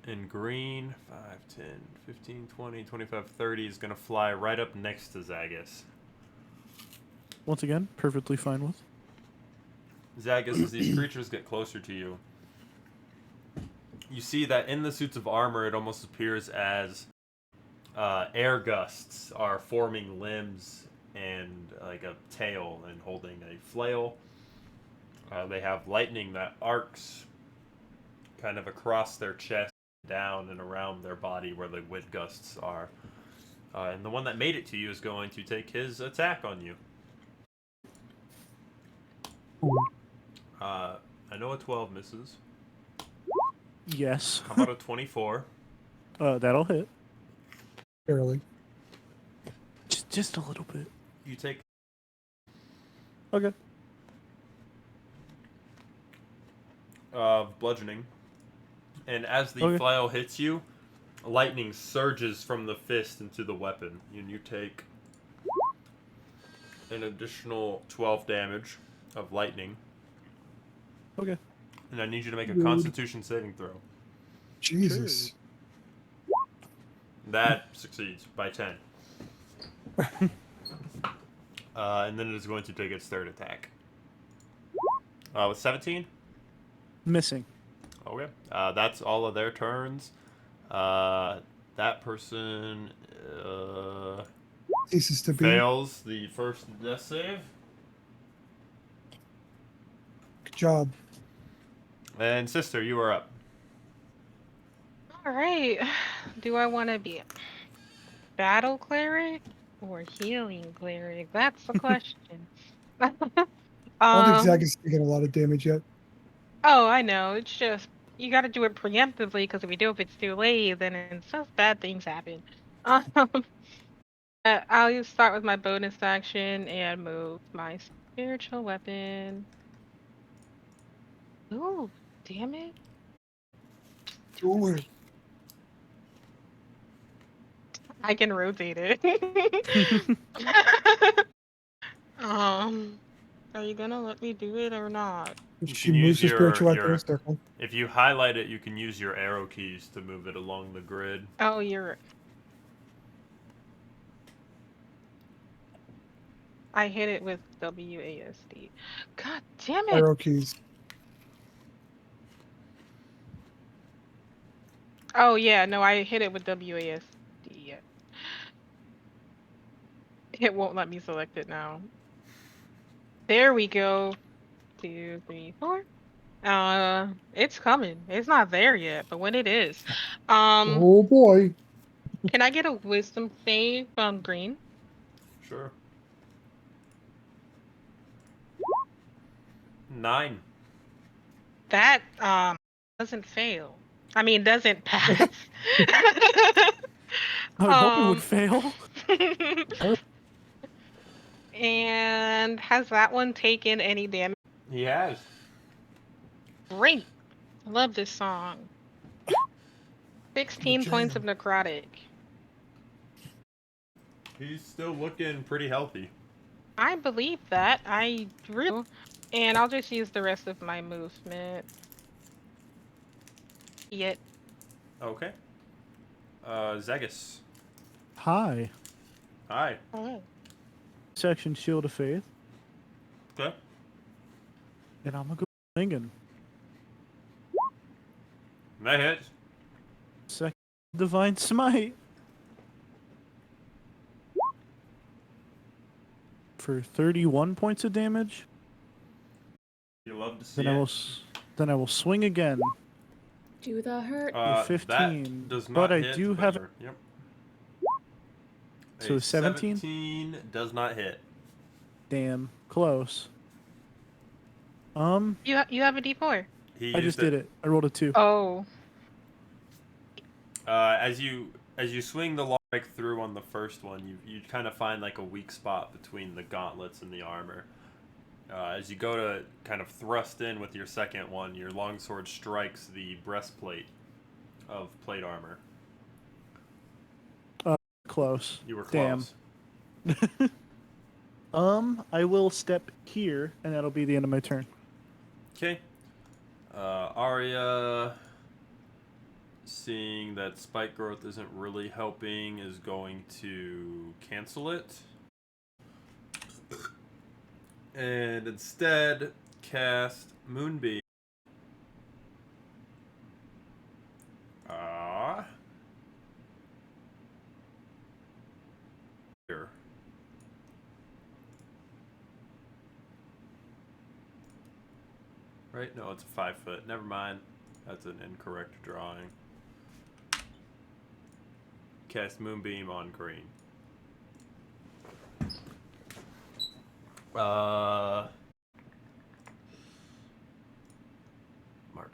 And green, 5, 10, 15, 20, 25, 30 is going to fly right up next to Zagus. Once again, perfectly fine with. Zagus, as these creatures get closer to you, you see that in the suits of armor, it almost appears as air gusts are forming limbs and like a tail and holding a flail. They have lightning that arcs kind of across their chest, down and around their body where the wind gusts are. And the one that made it to you is going to take his attack on you. I know a 12 misses. Yes. How about a 24? That'll hit. Barely. Just a little bit. You take... Okay. Bludgeoning. And as the flail hits you, lightning surges from the fist into the weapon. And you take an additional 12 damage of lightning. Okay. And I need you to make a Constitution saving throw. Jesus. That succeeds by 10. And then it is going to take its third attack. With 17? Missing. Okay. That's all of their turns. That person ceases to be. Fails the first death save. Good job. And sister, you are up. All right. Do I want to be a battle cleric or healing cleric? That's the question. I don't think Zagus is taking a lot of damage yet. Oh, I know. It's just you got to do it preemptively because if you do it, if it's too late, then it's just bad things happen. I'll start with my bonus action and move my spiritual weapon. Ooh, damn it. Do it. I can rotate it. Are you gonna let me do it or not? You She can use moves her spiritual weapon in your a circle. if you highlight it, you can use your arrow keys to move it along the grid. Oh, you're. I hit it with WASD. God damn it! Arrow keys. Oh yeah, no, I hit it with WASD. Yeah. It won't let me select it now. There we go. 2, 3, 4. It's coming. It's not there yet, but when it is, Oh boy. can I get a wisdom save on green? Sure. 9. That doesn't fail. I mean, doesn't pass. I would hope it would fail. And has that one taken any damage? He has. Great. I love this song. 16 points of necrotic. He's still looking pretty healthy. I believe that. I really. And I'll just use the rest of my movement. Yet. Okay. Zegas. Hi. Hi. Oh. Section Shield of Faith. Okay. And I'm gonna go singing. That hits. Second Divine Smite. For 31 points of damage. You love to see Then it. then I will swing again. Do the hurt. For 15. That does not but I hit, do have. Yep. So 17? 17 does not hit. Damn, close. You have a D4. He I just did it. I rolled a 2. Oh. As you swing the long strike through on the first one, you kind of find like a weak spot between the gauntlets and the armor. As you go to kind of thrust in with your second one, your longsword strikes the breastplate of plate armor. Close. You were close. Damn. I will step here, and that'll be the end of my turn. Okay. Arya, seeing that spike growth isn't really helping, is going to cancel it. And instead, cast Moonbeam. Here. Right? No, it's a 5 foot. Never mind. That's an incorrect drawing. Cast Moonbeam on green. Mark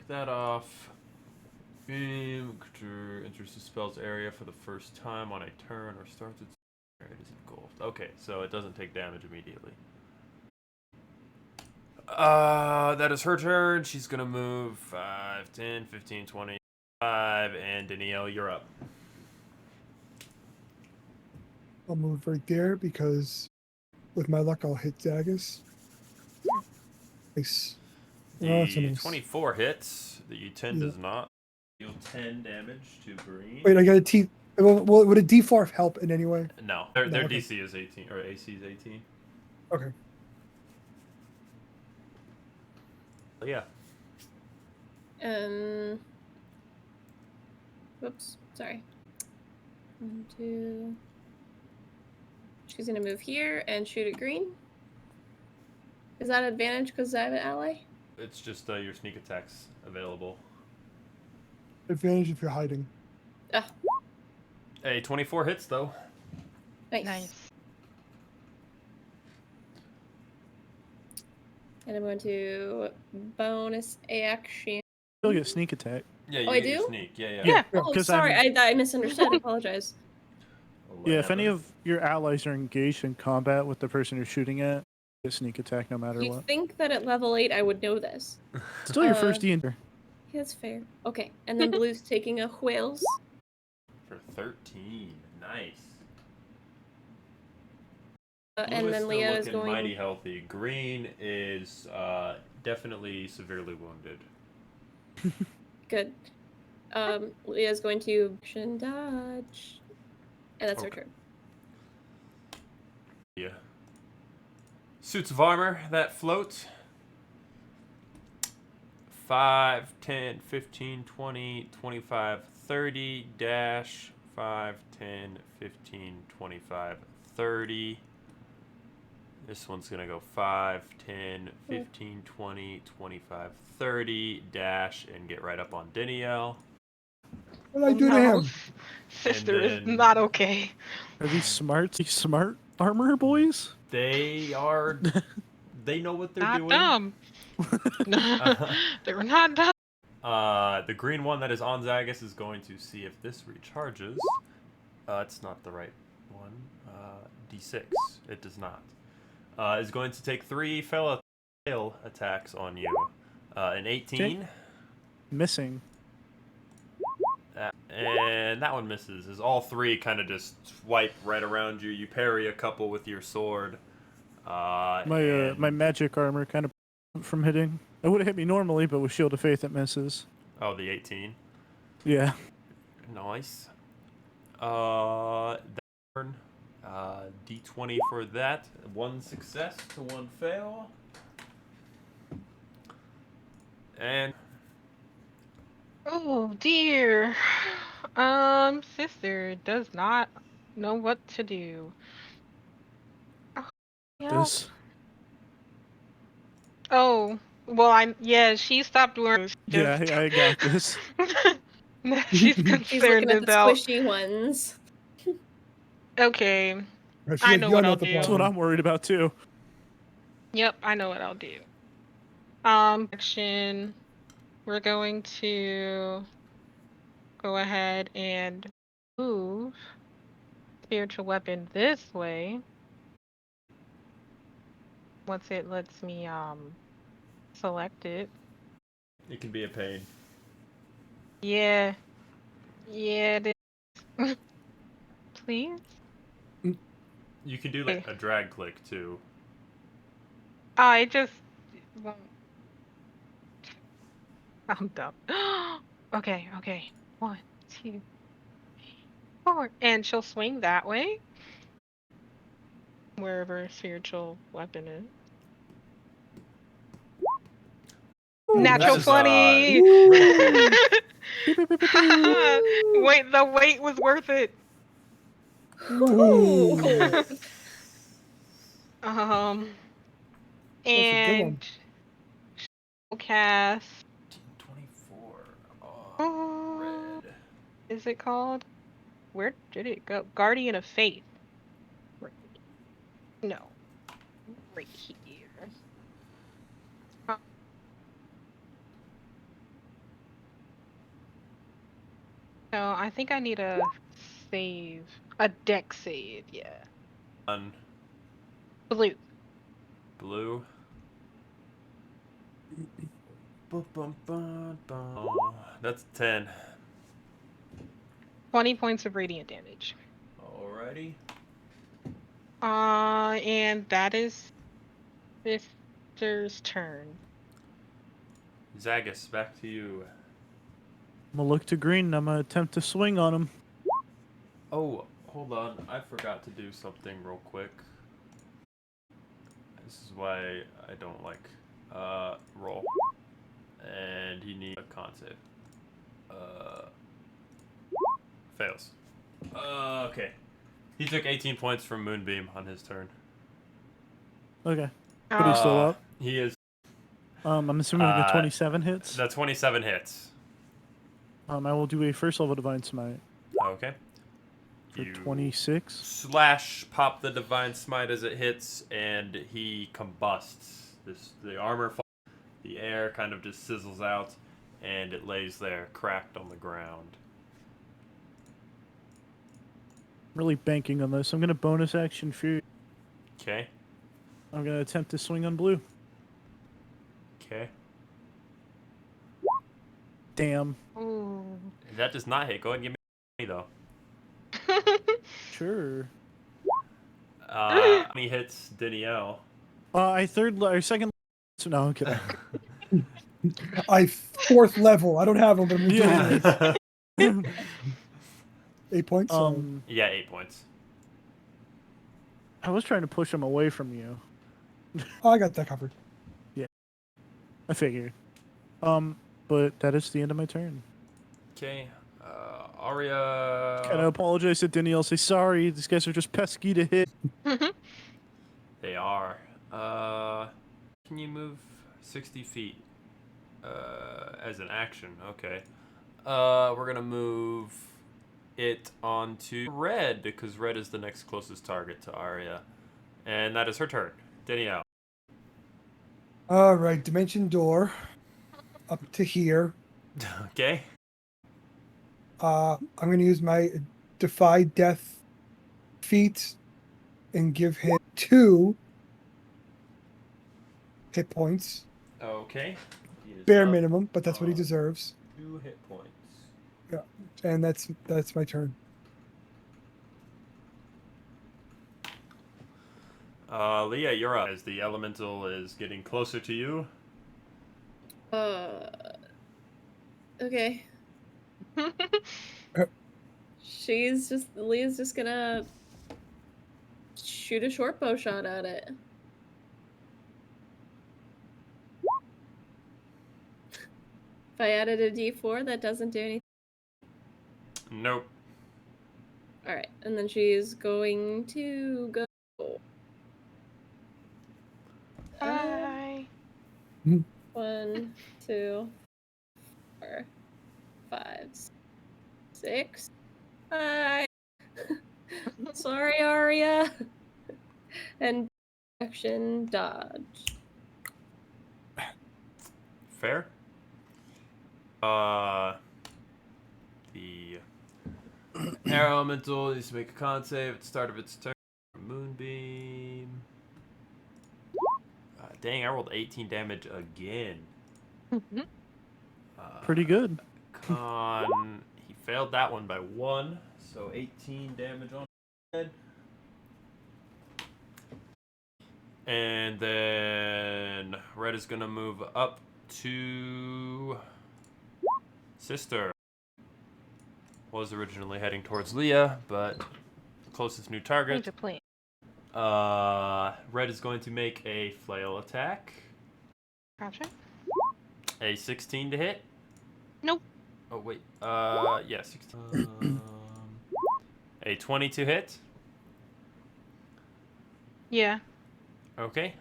that off. Beam enters the spell's area for the first time on a turn or starts its area. It is engulfed. Okay, so it doesn't take damage immediately. That is her turn. She's gonna move 5, 10, 15, 25, and Danielle, you're up. I'll move right there because with my luck I'll hit Zagas. Nice. Oh, that's a The nice. 24 hits. The 10 does not. Deal 10 damage to green. Wait, I got a T. Well, would a D4 help in any way? No, their okay. DC is 18, or AC is 18. Okay. Yeah. Whoops. Sorry. 1, 2. She's gonna move here and shoot at green. Is that an advantage because I have an ally? It's just your sneak attacks available. Advantage if you're hiding. A 24 hits though. Nice. And I'm going to bonus action. Still get sneak attack. Yeah, you I get your do? sneak. Yeah. Yeah. Oh, 'Cause sorry. I'm- I misunderstood. I apologize. Yeah, if any of your allies are engaged in combat with the person you're shooting at, get sneak attack no matter You'd what. think that at level 8 I would know this. Still your first D&D. Yeah, that's fair. Okay, and then Blue's taking a whales. For 13. Nice. And Blue then still Leo is looking going. mighty healthy. Green is definitely severely wounded. Good. Leo's going to action dodge, and that's her Okay. turn. Yeah. Suits of armor that float. 5, 10, 15, 20, 25, 30, dash, 5, 10, 15, 25, 30. This one's going to go 5, 10, 15, 20, 25, 30, dash, and get right up on Danielle. What did I do to him? Sister is then- not okay. Are these smart armor boys? They are... They know what they're Not doing. dumb. They're not dumb. The green one that is on Zagus is going to see if this recharges. It's not the right one. D6. It does not. Is going to take 3 fail attacks on you. An 18. Okay. Missing. And that one misses. As all 3 kind of just swipe right around you. You parry a couple with your sword. My magic armor kind of from hitting. It would have hit me normally, but with Shield of Faith it misses. Oh, the 18. Yeah. Nice. That turn. D20 for that. 1 success to 1 fail. And Oh dear. Sister does not know what to do. Yeah. This. Oh, well, she stopped doing. Yeah, I got this. She's She's looking concerned at the about. squishy ones. Okay, She's I like, know "You're what not I'll the do. That's what I'm worried about too. Yep, I know what I'll do. Action. We're going to go ahead and move spiritual weapon this way. Once it lets me select it. it can be a pain. Yeah. Yeah, it is. Please? You can do like a drag click too. I just won't. I'm dumb. Okay. 1, 2, 3, 4. And she'll swing that way. Wherever spiritual weapon is. Natural 20! Wait, the wait was worth it. And she'll cast 24 red. Is it called? Where did it go? Guardian of Faith. No. Right here. No, I think I need a save. A deck save, yeah. Blue. Blue. That's 10. 20 points of radiant damage. Alrighty. And that is Sister's turn. Zagus, back to you. I'm gonna look to green and I'm gonna attempt to swing on him. Oh, hold on. I forgot to do something real quick. This is why I don't like roll. And he needs a con save. Fails. Okay. He took 18 points from Moonbeam on his turn. Okay. But he's still up? He is. I'm assuming the 27 hits? The 27 hits. I will do a first level Divine Smite. Okay. For 26. Slash pop the Divine Smite as it hits, and he combusts. The armor falls, the air kind of just sizzles out, and it lays there, cracked on the ground. I'm really banking on this. I'm going to bonus action Fury. Okay. I'm going to attempt to swing on blue. Okay. Damn. Ooh. That does not hit. Go ahead and give me 20, though. Sure. How many hits Danielle? I second. So no, I'm kidding. I 4th level. I don't have them, but I'm gonna do it. 8 points. Yeah, 8 points. I was trying to push him away from you. Oh, I got that covered. Yeah, I figured. But that is the end of my turn. Okay, Arya. Can I apologize to Danielle? Say sorry. These guys are just pesky to hit. They are. Can you move 60 feet? As an action, okay. We're gonna move it onto red because red is the next closest target to Arya, and that is her turn. Danielle. All right, dimension door up to here. Okay. I'm going to use my Defy Death feat and give him 2 hit points. Okay. Bare minimum, but that's what he deserves. 2 hit points. Yeah, and that's my turn. Leah, you're up. As the elemental is getting closer to you. Okay. Leah's just gonna shoot a short bow shot at it. If I added a D4, that doesn't do anything. Nope. Alright, and then she's going to go. Bye. 1, 2, 4, 5, 6. Bye. Sorry, Arya. And action dodge. Fair. The air elemental needs to make a con save at the start of its turn. Moonbeam. Dang, I rolled 18 damage again. Pretty good. Con. He failed that one by 1, so 18 damage on his head. And then red is gonna move up to Sister. Was originally heading towards Leah, but closest new target. Red is going to make a flail attack. Gotcha. A 16 to hit. Nope. Oh wait. Yeah, 16. A 20 to hit. Yeah. Okay.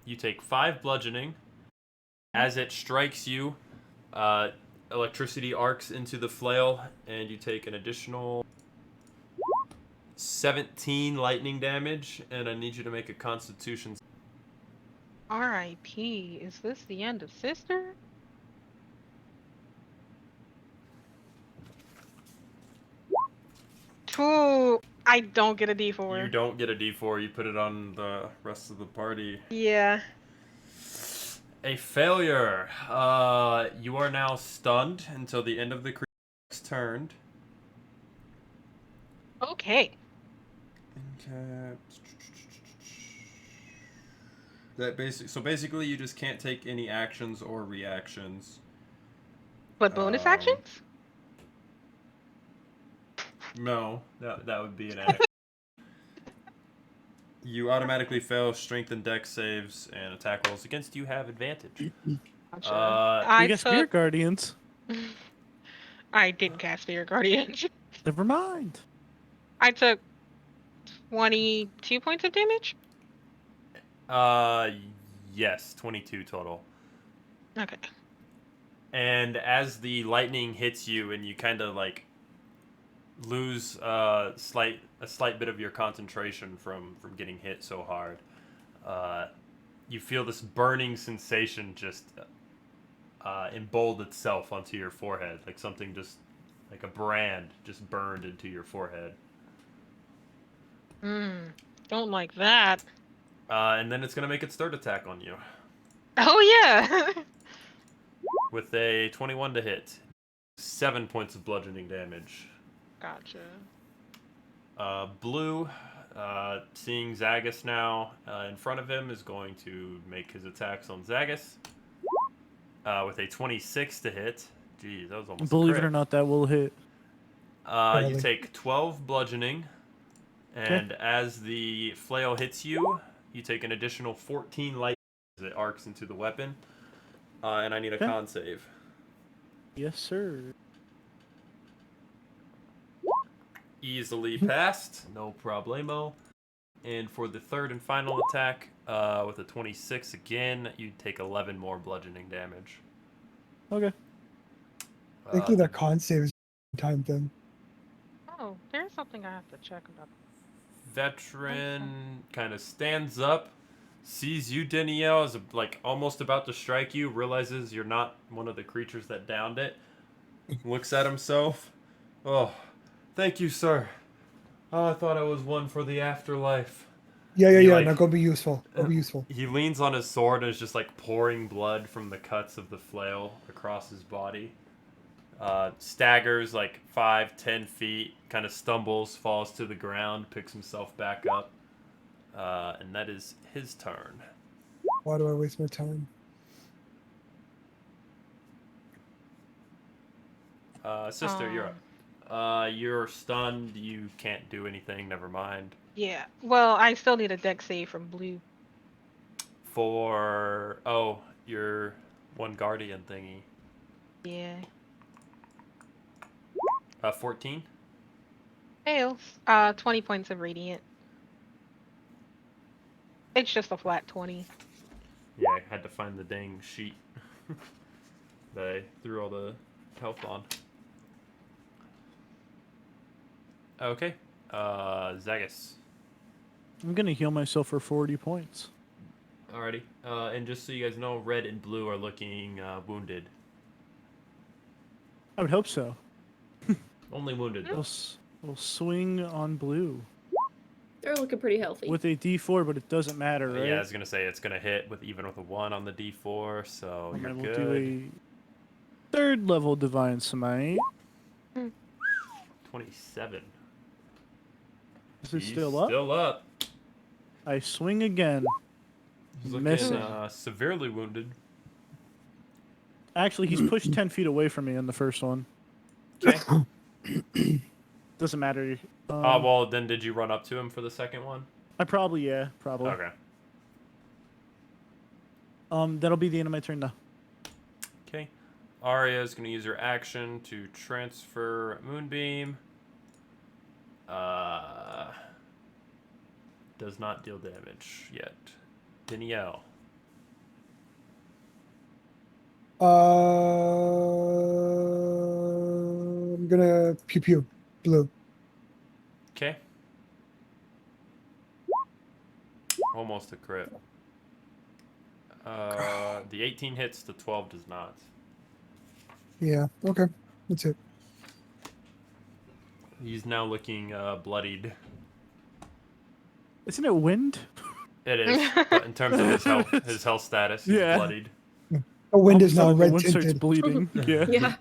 You take 5 bludgeoning. As it strikes you, electricity arcs into the flail, and you take an additional 17 lightning damage, and I need you to make a Constitution. R.I.P. Is this the end of Sister? Two. I don't get a D4. You don't get a D4. You put it on the rest of the party. Yeah. A failure. You are now stunned until the end of the creature's turn. Okay. So basically, you just can't take any actions or reactions. But bonus actions? No, that would be an action. You automatically fail strength and dex saves, and attack rolls against you have advantage. You get Spirit Guardians. I didn't cast Spirit Guardians. Never mind. I took 22 points of damage? Yes, 22 total. Okay. And as the lightning hits you, and you kind of like lose a slight bit of your concentration from getting hit so hard, you feel this burning sensation just embold itself onto your forehead, like something just like a brand just burned into your forehead. Don't like that. And then it's gonna make its third attack on you. Oh yeah. With a 21 to hit. 7 points of bludgeoning damage. Gotcha. Blue, seeing Zagus now in front of him, is going to make his attacks on Zagus with a 26 to hit. Jeez, that was almost Believe a it crit. or not, that will hit. You take 12 bludgeoning, and as the flail hits you, you take an additional 14 light as it arcs into the weapon. And I need a con save. Yes, sir. Easily passed, no problemo. And for the third and final attack, with a 26 again, you take 11 more bludgeoning damage. Okay. Thankfully, that con save is a time thing. Oh, there's something I have to check about. Veteran kind of stands up, sees you, Danielle, is like almost about to strike you, realizes you're not one of the creatures that downed it, looks at himself. Oh, thank you, sir. Oh, I thought I was one for the afterlife. Yeah. Like, Now go be useful. Go be useful. He leans on his sword and is just like pouring blood from the cuts of the flail across his body. Staggers like 5-10 feet, kind of stumbles, falls to the ground, picks himself back up. And that is his turn. Why do I waste my time? Sister, you're up. You're stunned. You can't do anything. Never mind. Yeah. Well, I still need a dex save from Blue. For your one guardian thingy. Yeah. 14. Fails. 20 points of radiant. It's just a flat 20. Yeah, I had to find the dang sheet that I threw all the health on. Okay. Zagus. I'm gonna heal myself for 40 points. Alrighty. And just so you guys know, red and blue are looking wounded. I would hope so. Only wounded, though. We'll swing on blue. They're looking pretty healthy. With a D4, but it doesn't matter, right? Yeah, I was gonna say it's gonna hit even with a 1 on the D4, so And you're then good. we'll do a third level Divine Smite. 27. Is it He's still up? Still up. I swing again. He's looking Missing. severely wounded. Actually, he's pushed 10 feet away from me in the first one. Okay. Doesn't matter. Well, then did you run up to him for the second one? I probably. Okay. That'll be the end of my turn, though. Okay. Arya is going to use her action to transfer Moonbeam. Does not deal damage yet. Danielle. I'm gonna pew blue. Okay. Almost a crit. The 18 hits, the 12 does not. Yeah. Okay. That's it. He's now looking bloodied. Isn't it wind? It is, but in terms of his health status, he's bloodied. The wind is now red One starts tinted. bleeding. Yeah. Yeah.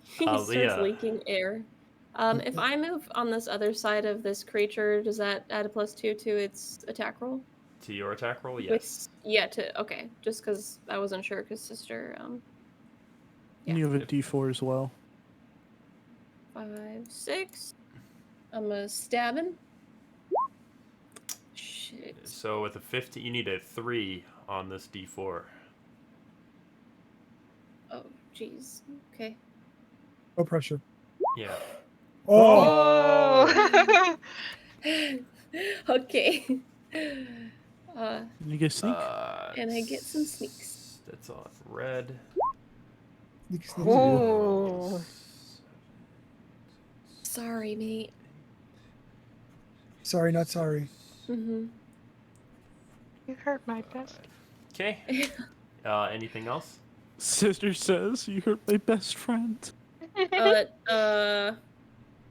He starts Leah. leaking air. If I move on this other side of this creature, does that add a +2 to its attack roll? To your attack roll, yes. Okay. Just because I wasn't sure, because sister. And you have a D4 as well. 5, 6. I'm a stabbing. Shit. So with a 50, you need a 3 on this D4. Oh, jeez. Okay. No pressure. Yeah. Oh. Okay. You get sneak. And I get some sneaks. That's on red. Oh. Sorry, mate. Sorry, not sorry. Mm-hmm. You hurt my best. Okay. Anything else? Sister says you hurt my best friend.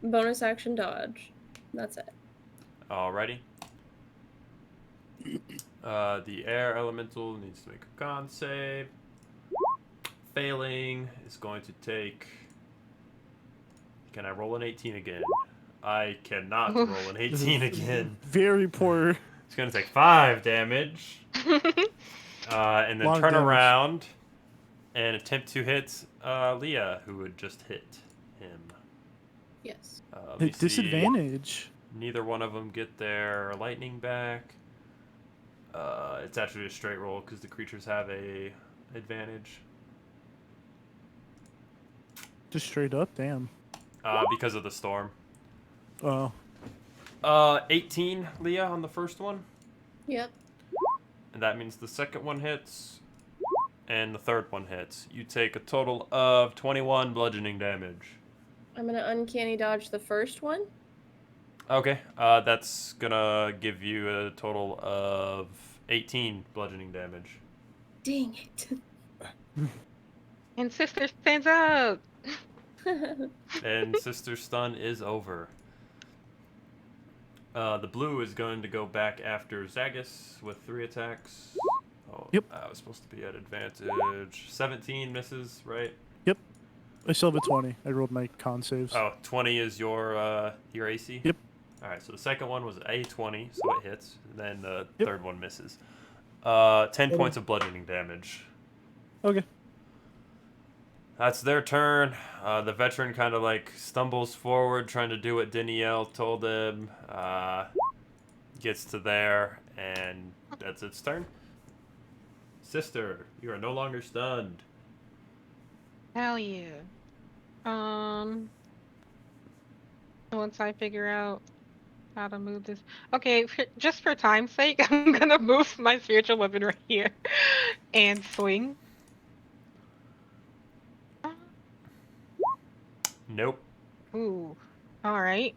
Bonus action dodge. That's it. Alrighty. The air elemental needs to make a con save. Failing is going to take. Can I roll an 18 again? I cannot roll an 18 again. Very poor. It's going to take 5 damage. And then Lot of turn damage. around and attempt to hit Leah, who would just hit him. Yes. Let me At see. disadvantage. Neither one of them get their lightning back. It's actually a straight roll because the creatures have a advantage. Just straight up, damn. Because of the storm. Oh. 18, Leah, on the first one. Yep. And that means the second one hits, and the third one hits. You take a total of 21 bludgeoning damage. I'm gonna uncanny dodge the first one. Okay, that's gonna give you a total of 18 bludgeoning damage. Dang it. And sister stands up. And Sister Stun is over. The blue is going to go back after Zagus with 3 attacks. Oh, Yep. I was supposed to be at advantage. 17 misses, right? Yep. I still have a 20. I rolled my con saves. Oh, 20 is your AC? Yep. Alright, so the second one was a 20, so it hits. And then the third one misses. 10 points of bludgeoning damage. Okay. That's their turn. The veteran kind of like stumbles forward, trying to do what Danielle told him. Gets to there, and that's its turn. Sister, you are no longer stunned. Hell yeah. Once I figure out how to move this. Okay, just for time's sake, I'm gonna move my spiritual weapon right here and swing. Nope. Ooh. Alright.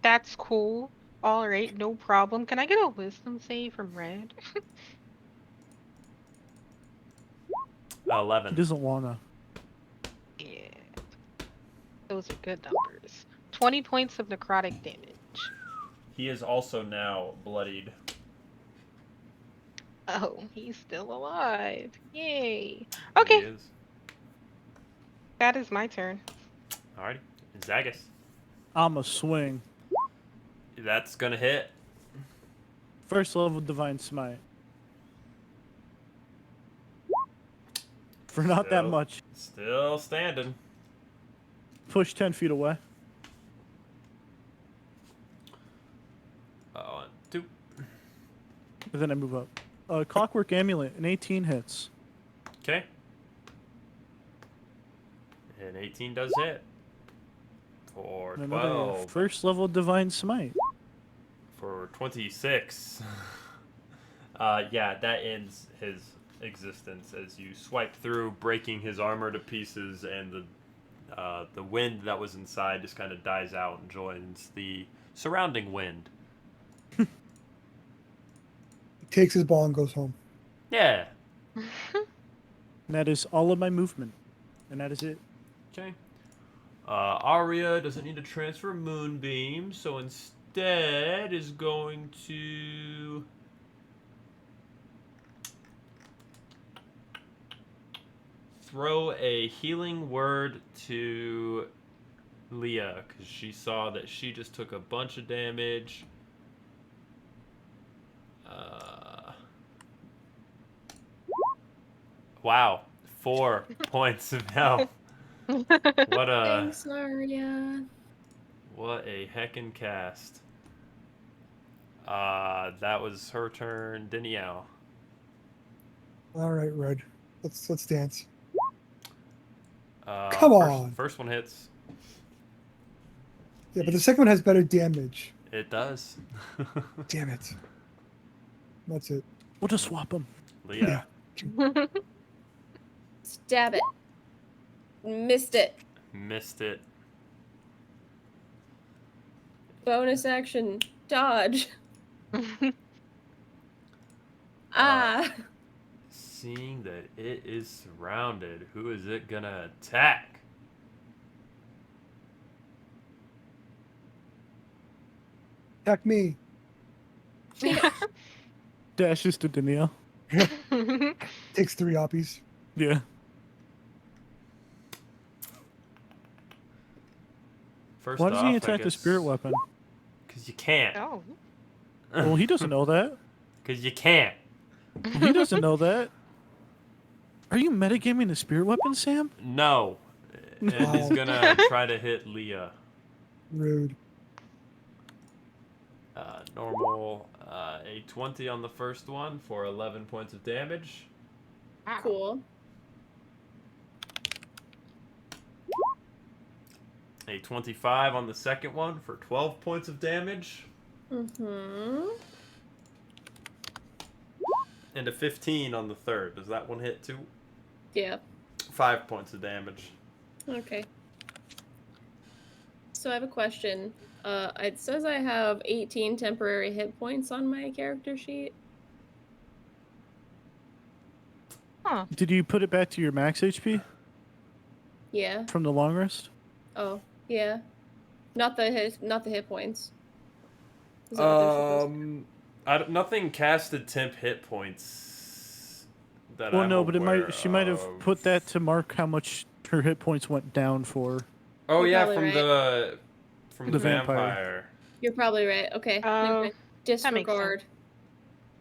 That's cool. Alright, no problem. Can I get a wisdom save from Red? 11. He doesn't wanna. Yeah. Those are good numbers. 20 points of necrotic damage. He is also now bloodied. Oh, he's still alive. Yay. Okay. He is. That is my turn. Alrighty. Zagus. I'm a swing. That's gonna hit. First level Divine Smite. For not that Still- much. Still standing. Push 10 feet away. 1, 2. And then I move up. Clockwork Amulet, an 18 hits. Okay. And 18 does hit. For And another 12. first level Divine Smite. For 26. Yeah, that ends his existence as you swipe through, breaking his armor to pieces, and the wind that was inside just kind of dies out and joins the surrounding wind. Takes his ball and goes home. Yeah. And that is all of my movement. And that is it. Okay. Arya doesn't need to transfer Moonbeam, so instead is going to throw a healing word to Leah, because she saw that she just took a bunch of damage. Wow, 4 points of health. What a Thanks, Arya. what a heckin' cast. That was her turn. Danielle. All right, Red. Let's dance. Come Come on. First one hits. Yeah, but the second one has better damage. It does. Damn it. That's it. We'll just swap them. Leah. Stab it. Missed it. Missed it. Bonus action. Dodge. Ah. Seeing that it is surrounded, who is it gonna attack? Attack me. Dashes to Danielle. Takes 3 oppies. Yeah. First Why does off, he I attack the guess- spirit weapon? Because you can't. Oh. Well, he doesn't know that. Because you can't. He doesn't know that. Are you metagaming the spirit weapon, Sam? No. And he's gonna try to hit Leah. Rude. Normal. A 20 on the first one for 11 points of damage. Cool. A 25 on the second one for 12 points of damage. Mm-hmm. And a 15 on the third. Does that one hit too? Yeah. 5 points of damage. Okay. So I have a question. It says I have 18 temporary hit points on my character sheet. Huh. Did you put it back to your max HP Yeah. from the long rest? Oh, yeah. Not the hit points. Is that what they're supposed Nothing casted temp hit points. That Well, I'm no, but aware she might have of. put that to mark how much her hit points went down for. Oh You're yeah, probably from The the vampire. vampire. You're probably right. Okay. never mind. Disregard.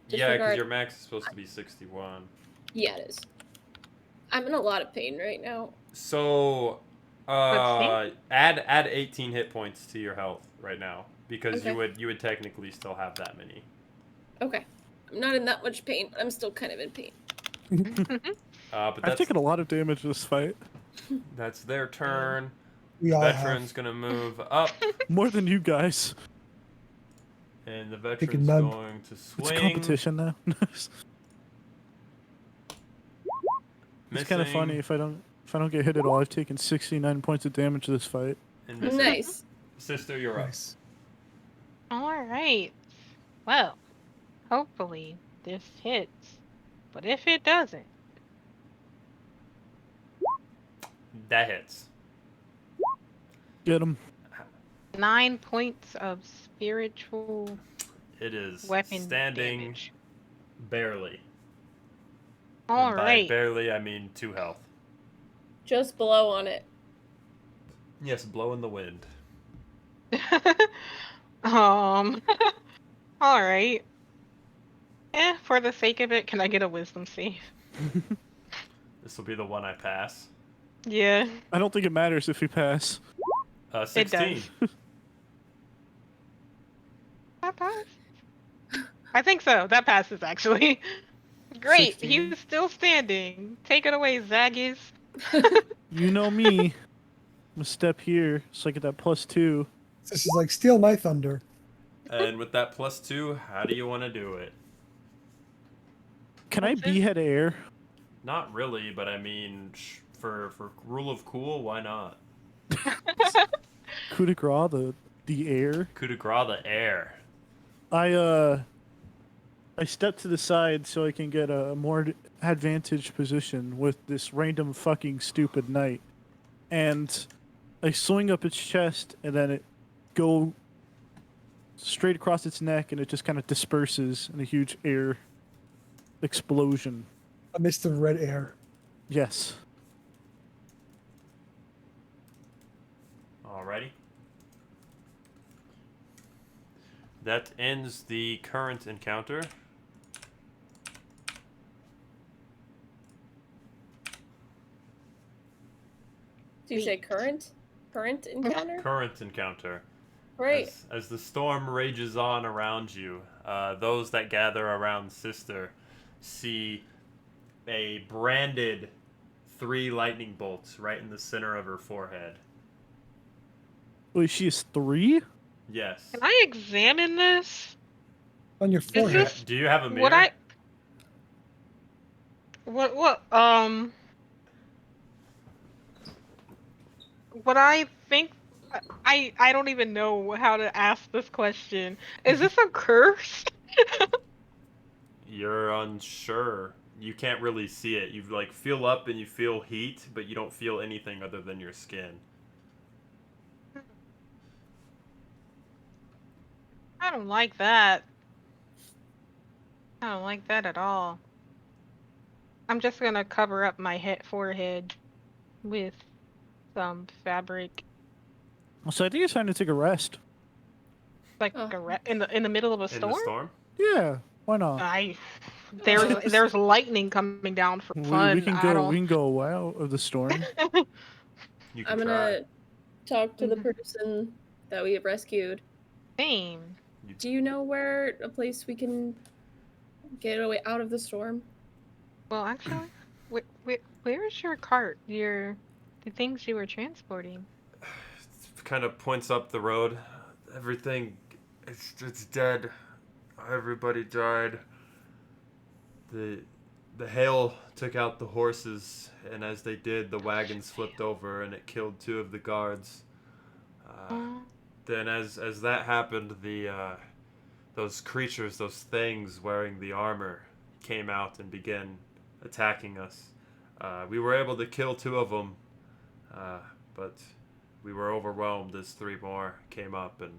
Yeah, because Disregard. your max is supposed to be 61. Yeah, it is. I'm in a lot of pain right now. So, add 18 hit points to your health right now because Okay. you would technically still have that many. Okay. I'm not in that much pain, but I'm still kind of in pain. But I've that's taken a lot of damage this fight. that's their turn. We all Veteran's gonna move up, More than you guys. and the veteran's none. going to swing. It's a competition now. It's kind of Missing. funny if I don't get hit at all. I've taken 69 points of damage this fight. And missing. Nice. Sister, you're up. All right. Well, hopefully this hits. But if it doesn't, That hits. Get him. 9 points of spiritual It is weapon standing damage. barely. All And by right. barely, I mean 2 health. Just blow on it. Yes, blow in the wind. All right. For the sake of it, can I get a wisdom save? This will be the one I pass. Yeah. I don't think it matters if we pass. 16. That pass? I think so. That passes, actually. Great. 16. He's still standing. Take it away, Zaggies. You know me. I'm gonna step here so I get that +2. This is like steal my thunder. And with that +2, how do you want to do it? Can I behead air? Not really, but I mean, for rule of cool, why not? Coup de grace, the air. Coup de grace, the air. I step to the side so I can get a more advantage position with this random fucking stupid knight. And I swing up its chest and then it go straight across its neck and it just kind of disperses in a huge air explosion. A mist of red air. Yes. Alrighty. That ends the current encounter. Do you say current? Current encounter? Current encounter. Right. As the storm rages on around you, those that gather around Sister see a branded 3 lightning bolts right in the center of her forehead. Wait, she is 3? Yes. Can I examine this? On your forehead. this- Do you have a mirror? What I... What I think... I don't even know how to ask this question. Is this a curse? You're unsure. You can't really see it. You like feel up and you feel heat, but you don't feel anything other than your skin. I don't like that. I don't like that at all. I'm just gonna cover up my forehead with some fabric. So I think it's time to take a rest. Like in the middle of a storm. In the storm? Yeah, why not? There's lightning coming down for fun. We can go out of the storm. You I'm gonna talk to the person that we have rescued. Same. Do you know where a place we can get away out of the storm? Well, actually, where is your cart? The things you were transporting. Kind of points up the road. Everything, it's dead. Everybody died. The hail took out the horses, and as they did, the wagons flipped over, and it killed 2 of the guards. Then, as that happened, those creatures, those things wearing the armor, came out and began attacking us. We were able to kill 2 of them, but we were overwhelmed as 3 more came up, and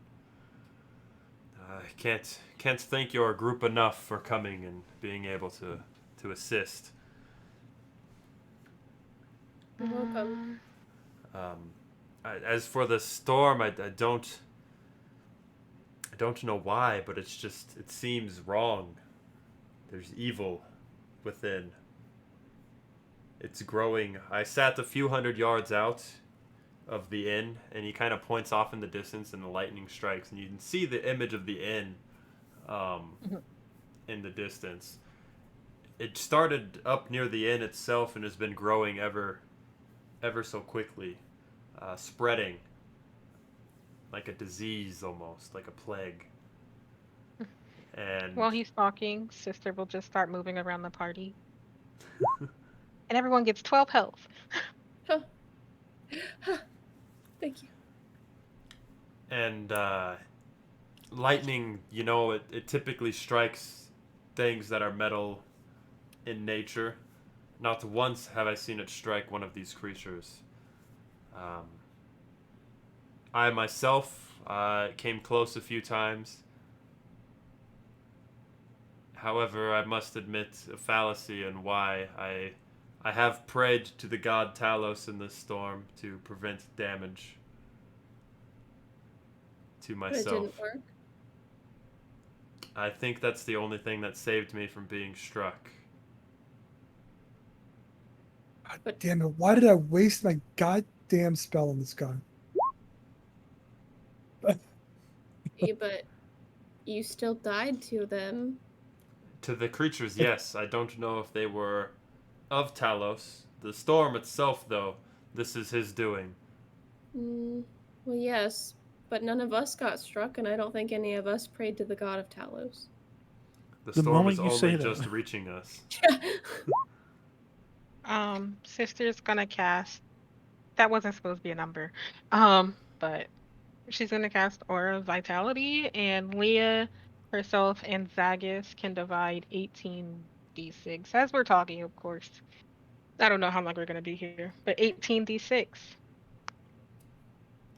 can't thank your group enough for coming and being able to assist. You're welcome. As for the storm, I don't know why, but it seems wrong. There's evil within. It's growing. I sat a few hundred yards out of the inn, and he kind of points off in the distance, and the lightning strikes, and you can see the image of the inn in the distance. It started up near the inn itself and has been growing ever so quickly, spreading like a disease, almost like a plague. And while he's talking, Sister will just start moving around the party. And everyone gets 12 health. Thank you. And lightning, it typically strikes things that are metal in nature. Not once have I seen it strike one of these creatures. I myself came close a few times. However, I must admit a fallacy in why I have prayed to the god Talos in this storm to prevent damage to myself. But it didn't work? I think that's the only thing that saved me from being struck. God damn it, why did I waste my goddamn spell on this guy? Yeah, but you still died to them. To the creatures, yes. I don't know if they were of Talos. The storm itself, though, this is his doing. Well, yes, but none of us got struck, and I don't think any of us prayed to the god of Talos. The storm is only just reaching us. Sister's gonna cast. That wasn't supposed to be a number. But she's gonna cast Aura of Vitality, and Leah herself and Zagus can divide 18d6. As we're talking, of course. I don't know how long we're gonna be here, but 18d6.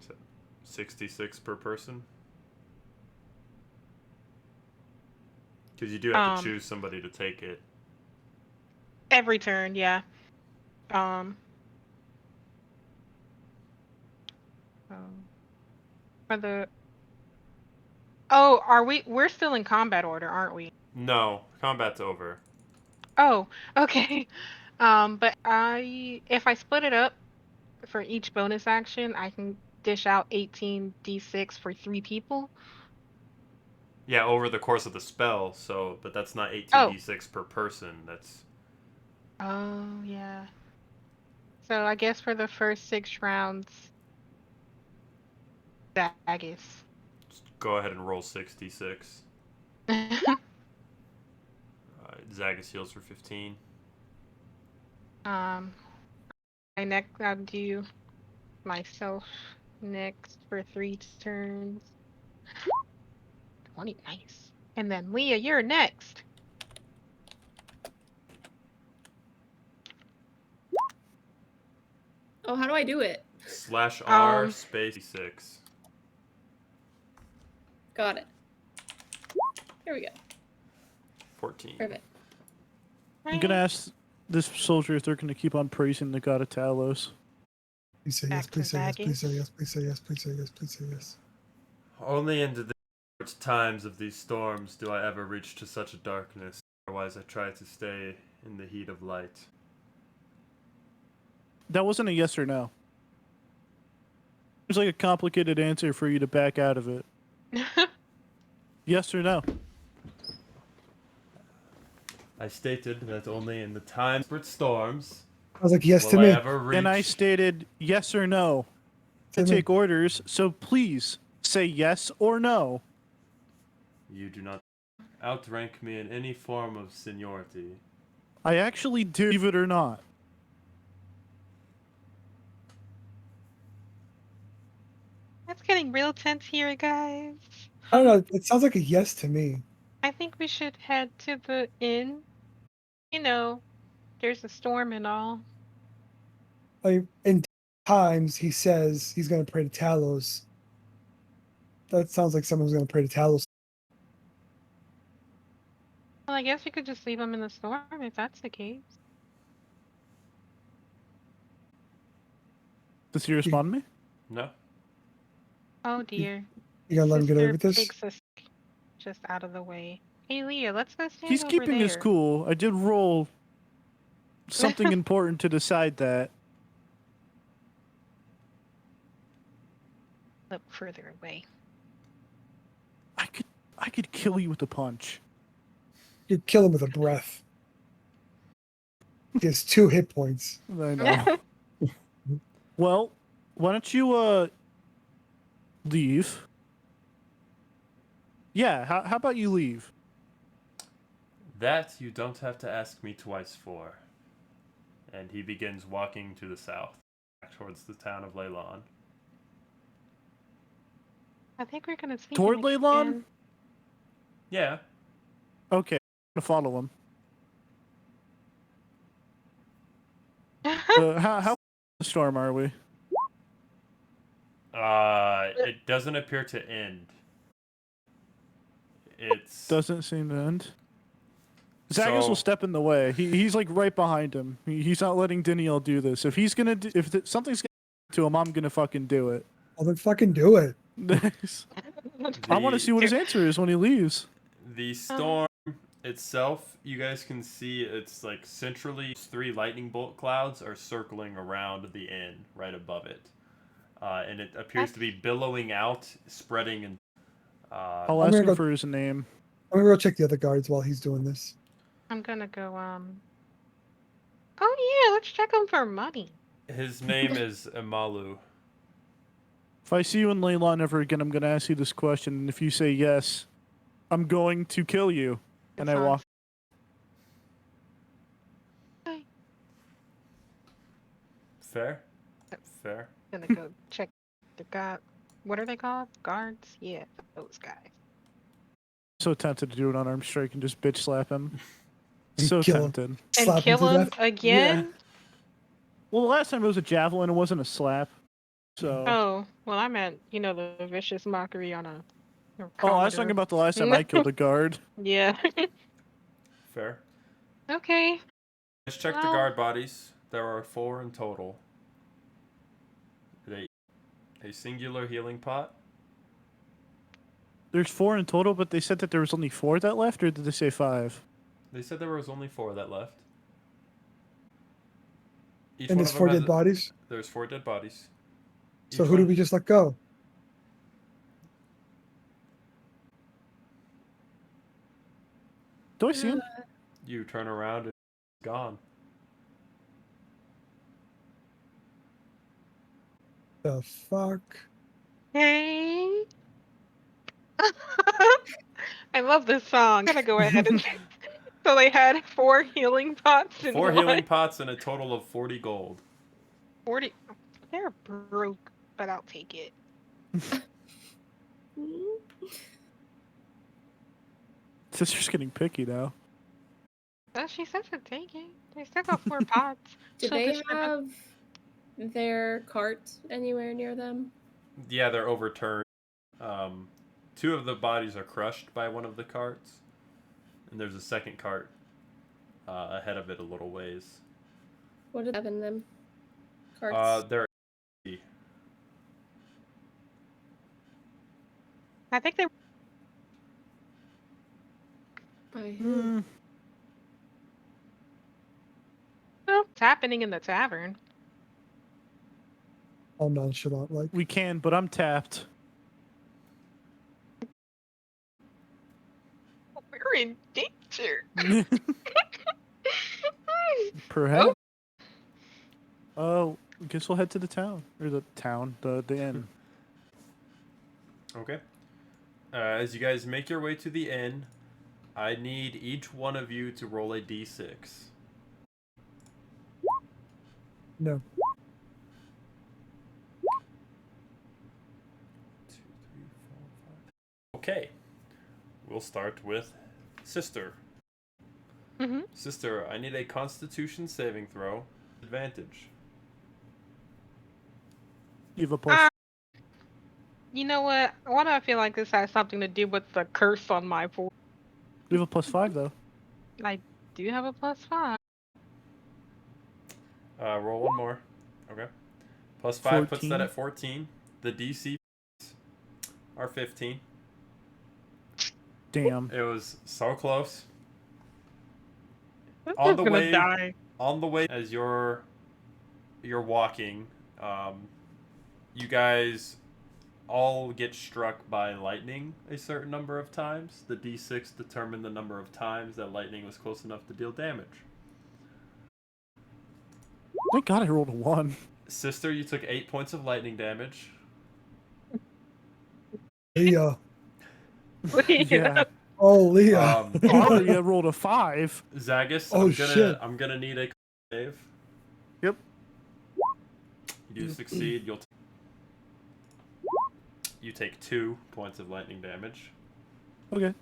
So 66 per person? Because you do have to choose somebody to take it. Every turn, yeah. For the... Oh, we're still in combat order, aren't we? No, combat's over. Oh, okay. But if I split it up for each bonus action, I can dish out 18d6 for 3 people. Yeah, over the course of the spell, but that's not 18d6 per person. That's... Oh, yeah. So I guess for the first 6 rounds, Zagus. Go ahead and roll 66. Zagus heals for 15. I'll do myself next for 3 turns. 20, nice. And then Leah, you're next. Oh, how do I do it? /R space 6. Got it. Here we go. 14. Perfect. I'm gonna ask this soldier if they're gonna keep on praising the god of Talos. Please say yes, please say yes, please say yes, please say yes, please say yes, please say yes. Only in the times of these storms do I ever reach to such a darkness. Otherwise, I try to stay in the heat of light. That wasn't a yes or no. There's like a complicated answer for you to back out of it. Yes or no? I stated that only in the times of storms. I was like, yes to will I me. ever reach... And I stated yes or no to take orders, so please say yes or no. You do not outrank me in any form of seniority. I actually do, believe it or not. It's getting real tense here, guys. I don't know. It sounds like a yes to me. I think we should head to the inn. You know, there's a storm and all. Like, in times, he says he's going to pray to Talos. That sounds like someone's going to pray to Talos. Well, I guess we could just leave him in the storm if that's the case. Does he respond to me? No. Oh dear. You gonna let him get away with this? Takes us just out of the way. Hey Leah, let's go stand He's over keeping his there. cool. I did roll something important to decide that. Look further away. I could kill you with a punch. You'd kill him with a breath. He has 2 hit points. I know. Well, why don't you leave? Yeah, how about you leave? That you don't have to ask me twice for. And he begins walking to the south, back towards the town of Leylon. I think we're gonna see Toward him Leylon? again. Yeah. Okay, I'm gonna follow him. How the storm are we? It doesn't appear to end. It's Doesn't seem to end. Zagas So- will step in the way. He's like right behind him. He's not letting Danielle do this. If he's gonna something's gonna happen to him, I'm gonna fucking do it. Well, then fucking do it. I want to see what his answer is when he leaves. The storm itself, you guys can see it's like centrally 3 lightning bolt clouds are circling around the inn right above it. And it appears to be billowing out, spreading, and I'll ask him for his name. I'm gonna go check the other guards while he's doing this. I'm gonna go oh yeah, let's check him for money. his name is Amalu. If I see you in Leylon ever again, I'm gonna ask you this question, and if you say yes, I'm going to kill you. And I walk. Fair? Fair. Gonna go check the guard. What are they called? Guards? Yeah, those guys. So tempted to do an unarmed strike and just bitch slap him. So kill him. tempted. And kill him again? Yeah. Well, the last time it was a javelin, it wasn't a slap. So. Oh, well, I meant, you know, the vicious mockery on a. Oh, I was talking about the last time I killed a guard. Yeah. Fair. Okay. Let's check the guard bodies. There are 4 in total. A singular healing pot. There's 4 in total, but they said that there was only 4 that left, or did they say 5? They said there was only 4 that left. Each And one there's of them 4 has dead bodies? There's 4 dead bodies. So who did we just let go? Do I see him? You turn around and he's gone. The fuck? Hey. I love this song. I'm gonna go ahead and. So they had 4 healing pots and 4 healing pots and a total of 40 gold. 40. They're broke, but I'll take it. Sister's getting picky now. Well, she says to take it. They still got 4 pots. Do She'll they distribute- have their cart anywhere near them? Yeah, they're overturned. 2 of the bodies are crushed by one of the carts. And there's a second cart ahead of it a little ways. What do they have in them? Carts? They're I think they. By who? Well, it's happening in the tavern. All nonchalant like. We can, but I'm tapped. We're in danger. Perhaps. Oh, I guess we'll head to the town. Or the inn. Okay. As you guys make your way to the inn, I need each one of you to roll a d6. No. 2, 3, 4, 5. Okay. We'll start with Sister. Sister, I need a Constitution saving throw. Advantage. You have a plus. You know what? Why do I feel like this has something to do with the curse on my board? You have a +5 though. I do have a +5. Roll one more. Okay. +5 puts that at 14. The DC are 15. Damn. It was so close. I'm On the gonna way, die. as you're walking, you guys all get struck by lightning a certain number of times. The D6 determined the number of times that lightning was close enough to deal damage. Thank God I rolled a 1. Sister, you took 8 points of lightning damage. Leah. Yeah. Oh, Leah. Aria rolled a 5. Zagus, Oh, shit. I'm gonna need a save. Yep. You do succeed. You take 2 points of lightning damage. Okay.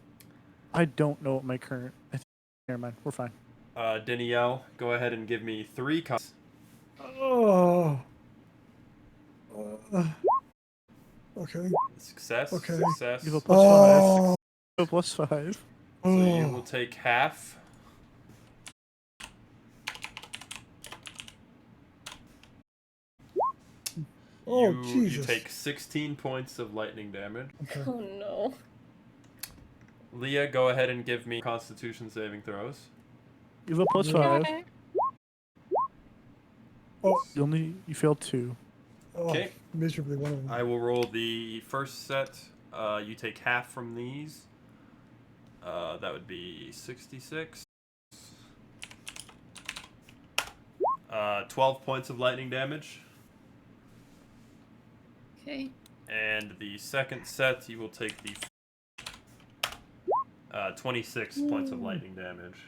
I don't know what my current. Never mind. We're fine. Danielle, go ahead and give me 3 cons. Oh. Okay. Success. Okay. Success. You have a +5. You have a +5. So you will take half. Oh, you Jesus. take 16 points of lightning damage. Okay. Oh no. Leah, go ahead and give me Constitution saving throws. You have a +5. Oh. You failed 2. Okay. Miserably one of them. I will roll the first set. You take half from these. That would be 66. 12 points of lightning damage. Okay. And the second set, you will take the 26 points of lightning damage.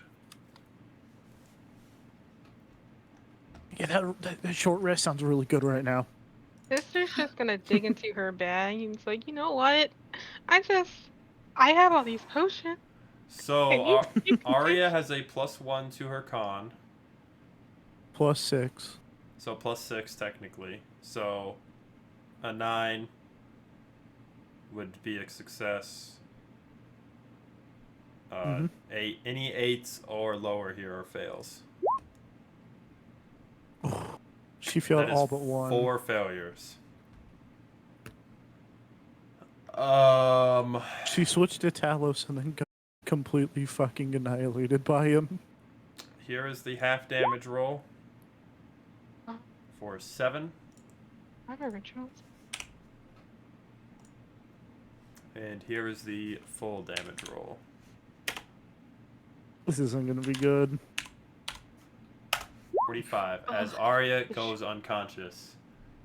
Yeah, that short rest sounds really good right now. Sister's just gonna dig into her bag and it's like, you know what? I have all these potions. So Aria has a +1 to her con. +6. So +6 technically. So a 9 would be a success. Any 8s or lower here are fails. She failed That is all but 1. 4 failures. She switched to Talos and then got completely fucking annihilated by him. Here is the half damage roll for 7. I have originals. And here is the full damage roll. This isn't gonna be good. 45. As Arya goes unconscious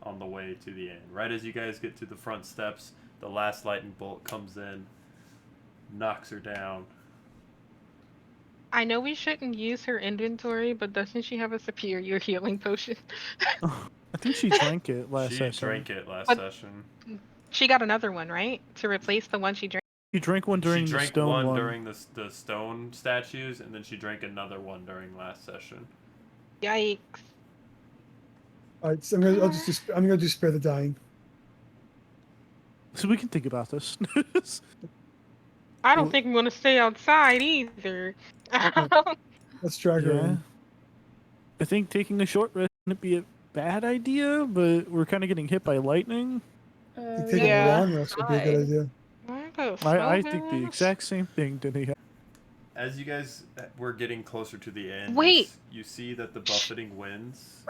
on the way to the inn. Right as you guys get to the front steps, the last lightning bolt comes in, knocks her down. I know we shouldn't use her inventory, but doesn't she have a superior healing potion? I think she drank it last session. She drank it last But- session. She got another one, right? To replace the one she drank. She drank one during She the drank stone one. during the stone statues, and then she drank another one during last session. Yikes. All right, so I'm gonna do spare the dying. So we can think about this. I don't think I'm gonna stay outside either. Let's drag her in. I think taking a short rest wouldn't be a bad idea, but we're kind of getting hit by lightning. Taking a long rest would be a good idea. I think the exact same thing, didn't he? As you guys were getting closer to the end, Wait. you see that the buffeting winds.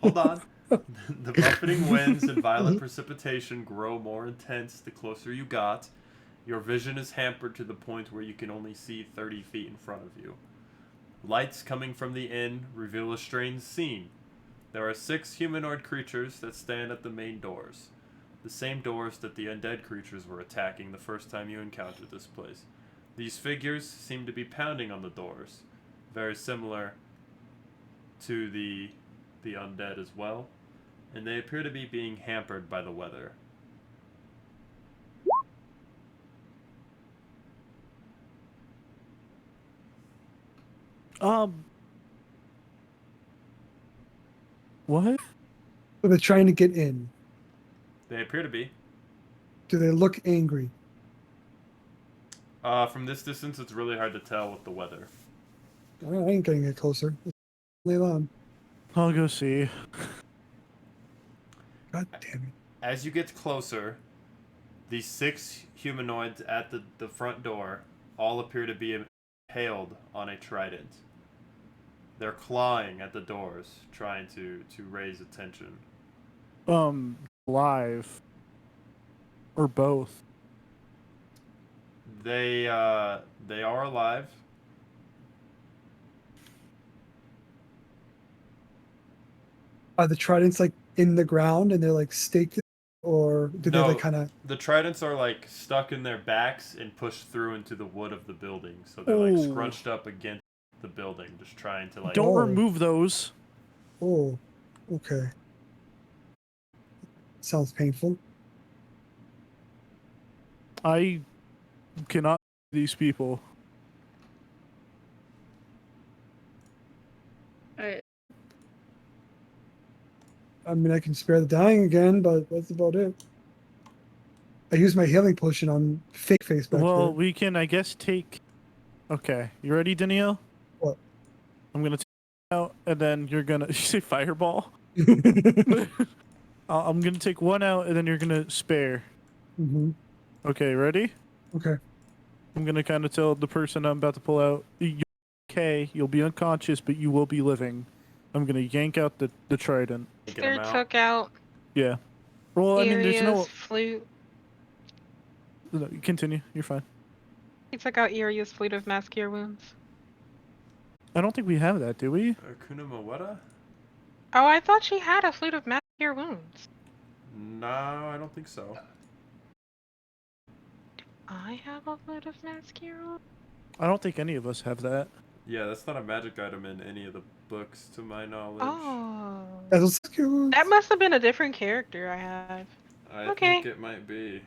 Hold on. The buffeting winds and violent precipitation grow more intense the closer you got. Your vision is hampered to the point where you can only see 30 feet in front of you. Lights coming from the inn reveal a strange scene. There are 6 humanoid creatures that stand at the main doors. The same doors that the undead creatures were attacking the first time you encountered this place. These figures seem to be pounding on the doors, very similar to the undead as well, and they appear to be being hampered by the weather. What? So they're trying to get in. They appear to be. Do they look angry? From this distance, it's really hard to tell with the weather. I ain't gonna get closer. Lay it on. I'll go see. God damn it. As you get closer, these 6 humanoids at the front door all appear to be impaled on a trident. They're clawing at the doors, trying to raise attention. Live. Or both. They are alive. Are the tridents like in the ground and they're like staked, or do they like kind of? The tridents are like stuck in their backs and pushed through into the wood of the building, so they're like scrunched up against the building, just trying to like. Don't remove those. Oh, okay. Sounds painful. I cannot these people. Alright. I mean, I can spare the dying again, but that's about it. I use my healing potion on fake face back Well, there. we can, I guess, take. Okay, you ready, Danielle? What? I'm gonna take out, and then you're gonna. You say fireball? I'm gonna take one out, and then you're gonna spare. Mm-hmm. Okay, ready? Okay. I'm gonna kind of tell the person I'm about to pull out. Okay, you'll be unconscious, but you will be living. I'm gonna yank out the trident. Sister took out Yeah. Well, I mean, there's no. flute. No, continue. You're fine. He took out Iria's flute of mass cure wounds. I don't think we have that, do we? Akuna Maweta? Oh, I thought she had a flute of mass cure wounds. No, I don't think so. I have a flute of mass cure wounds? I don't think any of us have that. Yeah, that's not a magic item in any of the books, to my knowledge. Oh. That must have been a different character I have. I Okay. think it might be.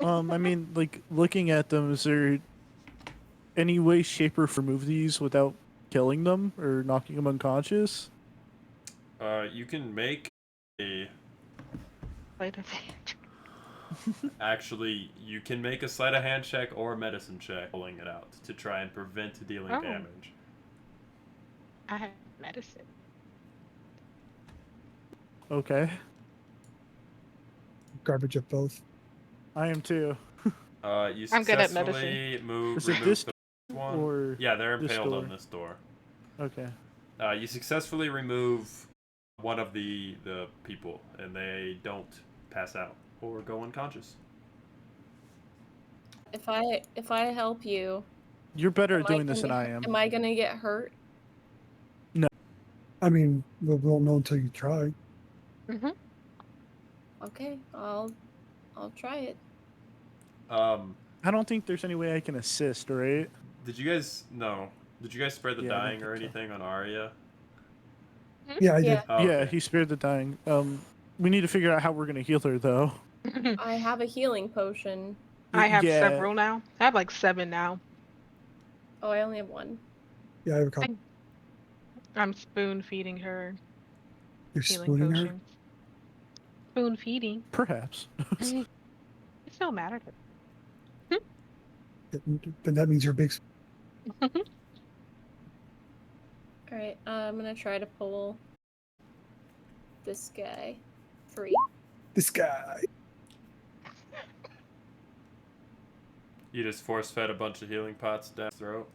I mean, like, looking at them, is there any way, shape, or form remove these without killing them or knocking them unconscious? You can make a. Sleight of hand. Actually, you can make a sleight of hand check or a medicine check, pulling it out to try and prevent dealing Oh. damage. I have medicine. Okay. Garbage at both. I am too. You I'm good at successfully medicine. Is it remove this the one. or Yeah, they're this impaled door? on this door. Okay. You successfully remove one of the people, and they don't pass out or go unconscious. If I help you, You're better am at doing gonna this than get- I am. Am I gonna get hurt? I mean, we won't know until you try. Mhm. Okay, I'll try it. I don't think there's any way I can assist, right? Did you guys spare the Yeah, I don't dying or think so. anything on Arya? Yeah, I did. Yeah. Oh, Yeah, okay. he spared the dying. We need to figure out how we're gonna heal her, though. I have a healing potion. I have Yeah. several now. I have like 7 now. Oh, I only have one. Yeah, I have a couple. I'm spoon feeding her You're healing spooning her? potions. Spoon feeding. Perhaps. It still matters. Then that means you're big. Alright, I'm gonna try to pull this guy free. This guy. You just force-fed a bunch of healing pots down his throat.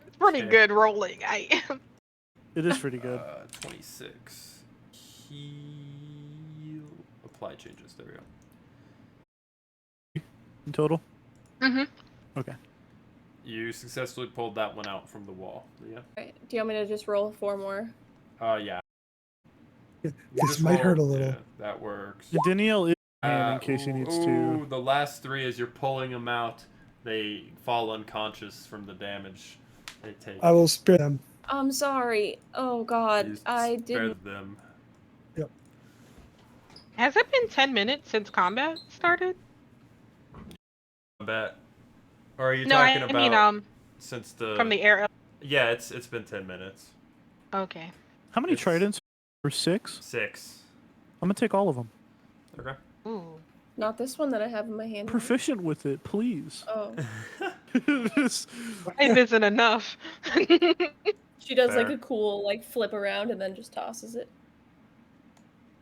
It's pretty Okay. good rolling. It is pretty good. 26. Heal. Apply changes. There we go. In total? Mm-hmm. Okay. You successfully pulled that one out from the wall. Yeah. Right. Do you want me to just roll 4 more? Yeah. This Just might hurt a roll- little. Yeah, that works. Danielle is hand in case he needs to. The last 3, as you're pulling them out, they fall unconscious from the damage they take. I will spare them. I'm sorry. Oh God, You I spare didn't. them. Has it been 10 minutes since combat started? Bet. Or are you No, talking I about mean, since the from the air. Yeah, it's been 10 minutes. Okay. How many tridents? For 6? 6. I'm gonna take all of them. Okay. Ooh. Not this one that I have in my hand. Proficient with it, please. Oh. It isn't enough. She does like Fair. a cool like flip around and then just tosses it.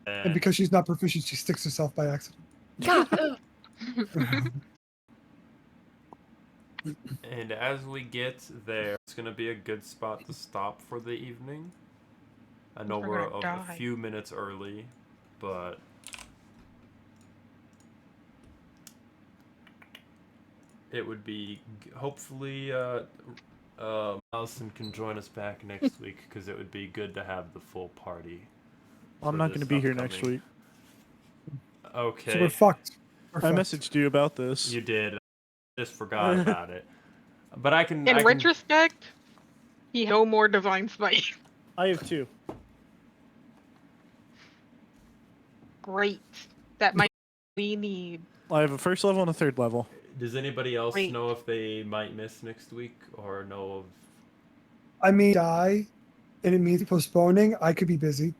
And because she's not proficient, she sticks herself by accident. God. And as we get there, it's gonna be a good spot to stop for the evening. I know We're we're gonna a die. few minutes early, but it would be hopefully Allison can join us back next week because it would be good to have the full party. I'm for not this gonna be here next upcoming- week. Okay. So we're fucked. I messaged you about this. You did. I just forgot about it. But I can. In I can retrospect, he no more divine smite. I have 2. Great. That might we need. I have a 1st level and a 3rd level. Does anybody else Great. know if they might miss next week or know of? I may die, and it means postponing. I could be busy.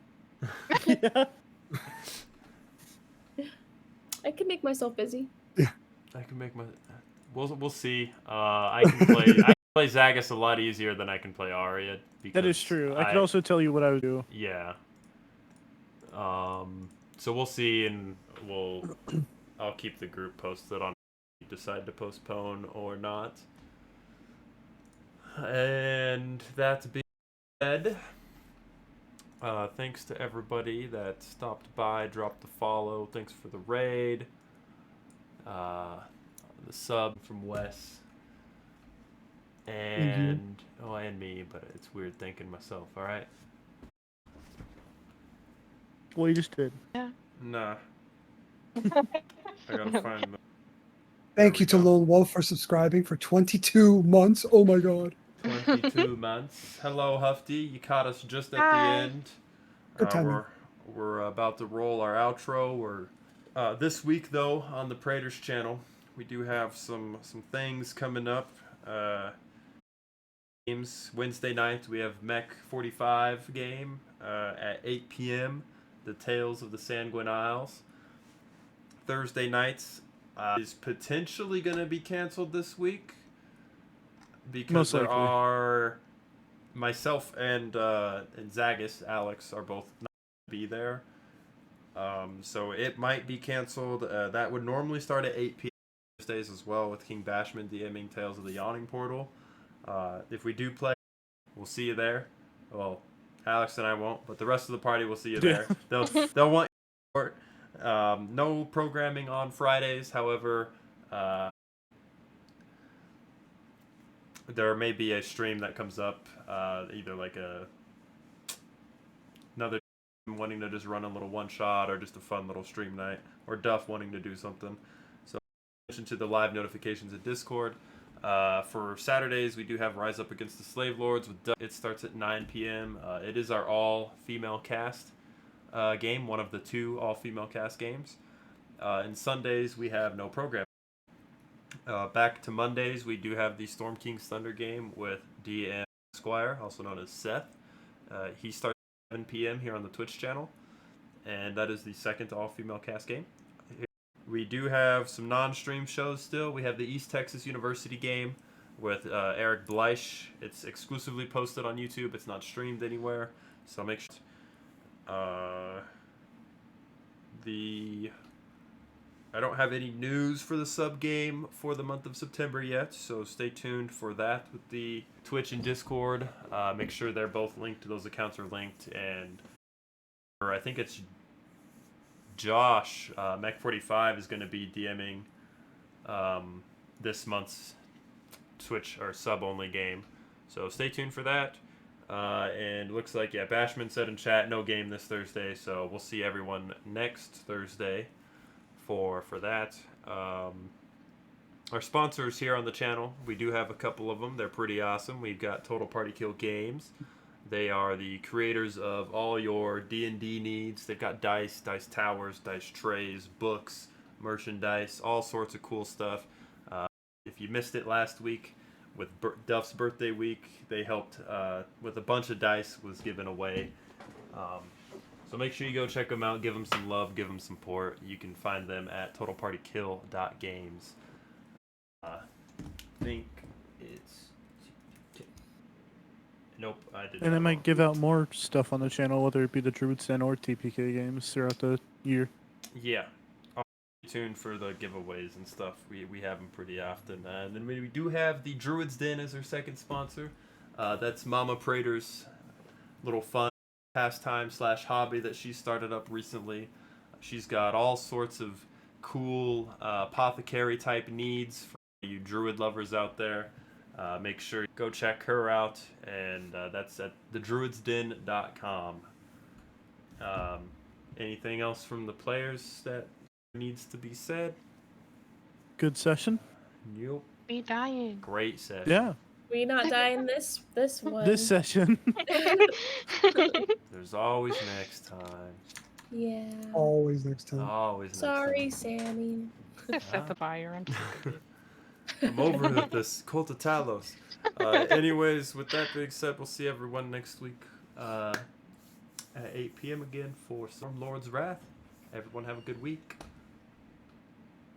I can make myself busy. I can make my. We'll see. I can play. I can play Zagus a lot easier than I can play Arya. That is true. I could also tell you what I would do. Yeah. So we'll see, and I'll keep the group posted on if we decide to postpone or not. And that being said, thanks to everybody that stopped by, dropped the follow. Thanks for the raid. The sub from Wes. And me, but it's weird thanking myself, alright? Well, you just did. Yeah. Nah. I gotta find the Thank you to Lone Wolf for subscribing for 22 months. Oh my god. 22 months. Hello, Hufty. You caught us just at Hi. the end. Good timing. We're about to roll our outro. We're this week though on the Praetors channel. We do have some things coming up. Games Wednesday night. We have Mech 45 game at 8 p.m. The Tales of the Sanguine Isles. Thursday nights is potentially going to be canceled this week because Most there likely. are myself and Zagus, Alex, are both not going to be there. So it might be canceled. That would normally start at 8 p.m. Thursdays as well with King Bashman DMing Tales of the Yawning Portal. If we do play, we'll see you there. Well, Alex and I won't, but the rest of the party will see you there. They'll want your support. No programming on Fridays, however, there may be a stream that comes up, either like another wanting to just run a little one shot or just a fun little stream night, or Duff wanting to do something. So attention to the live notifications at Discord. For Saturdays, we do have Rise Up Against the Slave Lords with Duff. It starts at 9 p.m. It is our all-female cast game, one of the 2 all-female cast games. And Sundays, we have no program. Back to Mondays, we do have the Storm King's Thunder game with DM Squire, also known as Seth. He starts at 7 p.m. here on the Twitch channel, and that is the second all-female cast game. We do have some non-stream shows still. We have the East Texas University game with Eric Bleich. It's exclusively posted on YouTube. It's not streamed anywhere, so make sure. I don't have any news for the sub game for the month of September yet, so stay tuned for that with the Twitch and Discord. Make sure they're both linked. Those accounts are linked, and I think it's Josh Mech45 is going to be DMing this month's Twitch or sub only game, so stay tuned for that. And looks like, yeah, Bashman said in chat, no game this Thursday, so we'll see everyone next Thursday for that. Our sponsors here on the channel, we do have a couple of them. They're pretty awesome. We've got Total Party Kill Games. They are the creators of all your D&D needs. They've got dice towers, dice trays, books, merchandise, all sorts of cool stuff. If you missed it last week, with Duff's birthday week, they helped with a bunch of dice was given away. So make sure you go check them out, give them some love, give them support. You can find them at totalpartykill.games. I think it's... Nope, I didn't. And I might give out more stuff on the channel, whether it be the Druid's Den or TPK games throughout the year. Yeah. Stay tuned for the giveaways and stuff. We have them pretty often. And then we do have the Druid's Den as our second sponsor. That's Mama Prater's little fun pastime / hobby that she started up recently. She's got all sorts of cool apothecary type needs for you druid lovers out there. Make sure you go check her out, and that's at thedruidsden.com. Anything else from the players that needs to be said? Good session. Yep. Be dying. Great session. Yeah. We not dying this one. This session. There's always next time. Yeah. Always next time. Always next Sorry, Sammy. Just set the fire. I'm sorry. I'm over with this Cult of Talos. Anyways, with that being said, we'll see everyone next week at 8 p.m. again for Stormlord's Wrath. Everyone have a good week.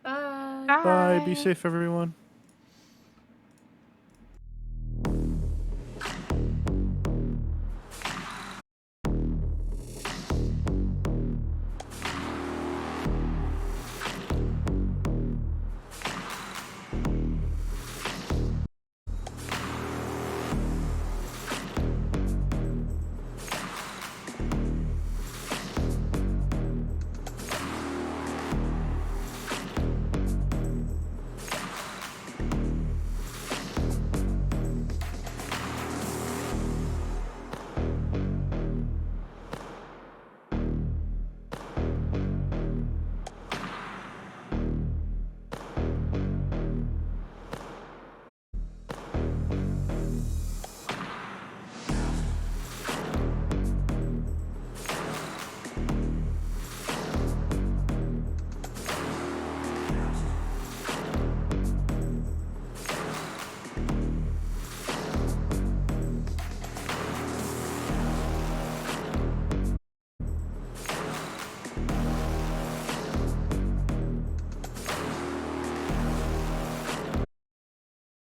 Bye. Bye. Be safe, everyone.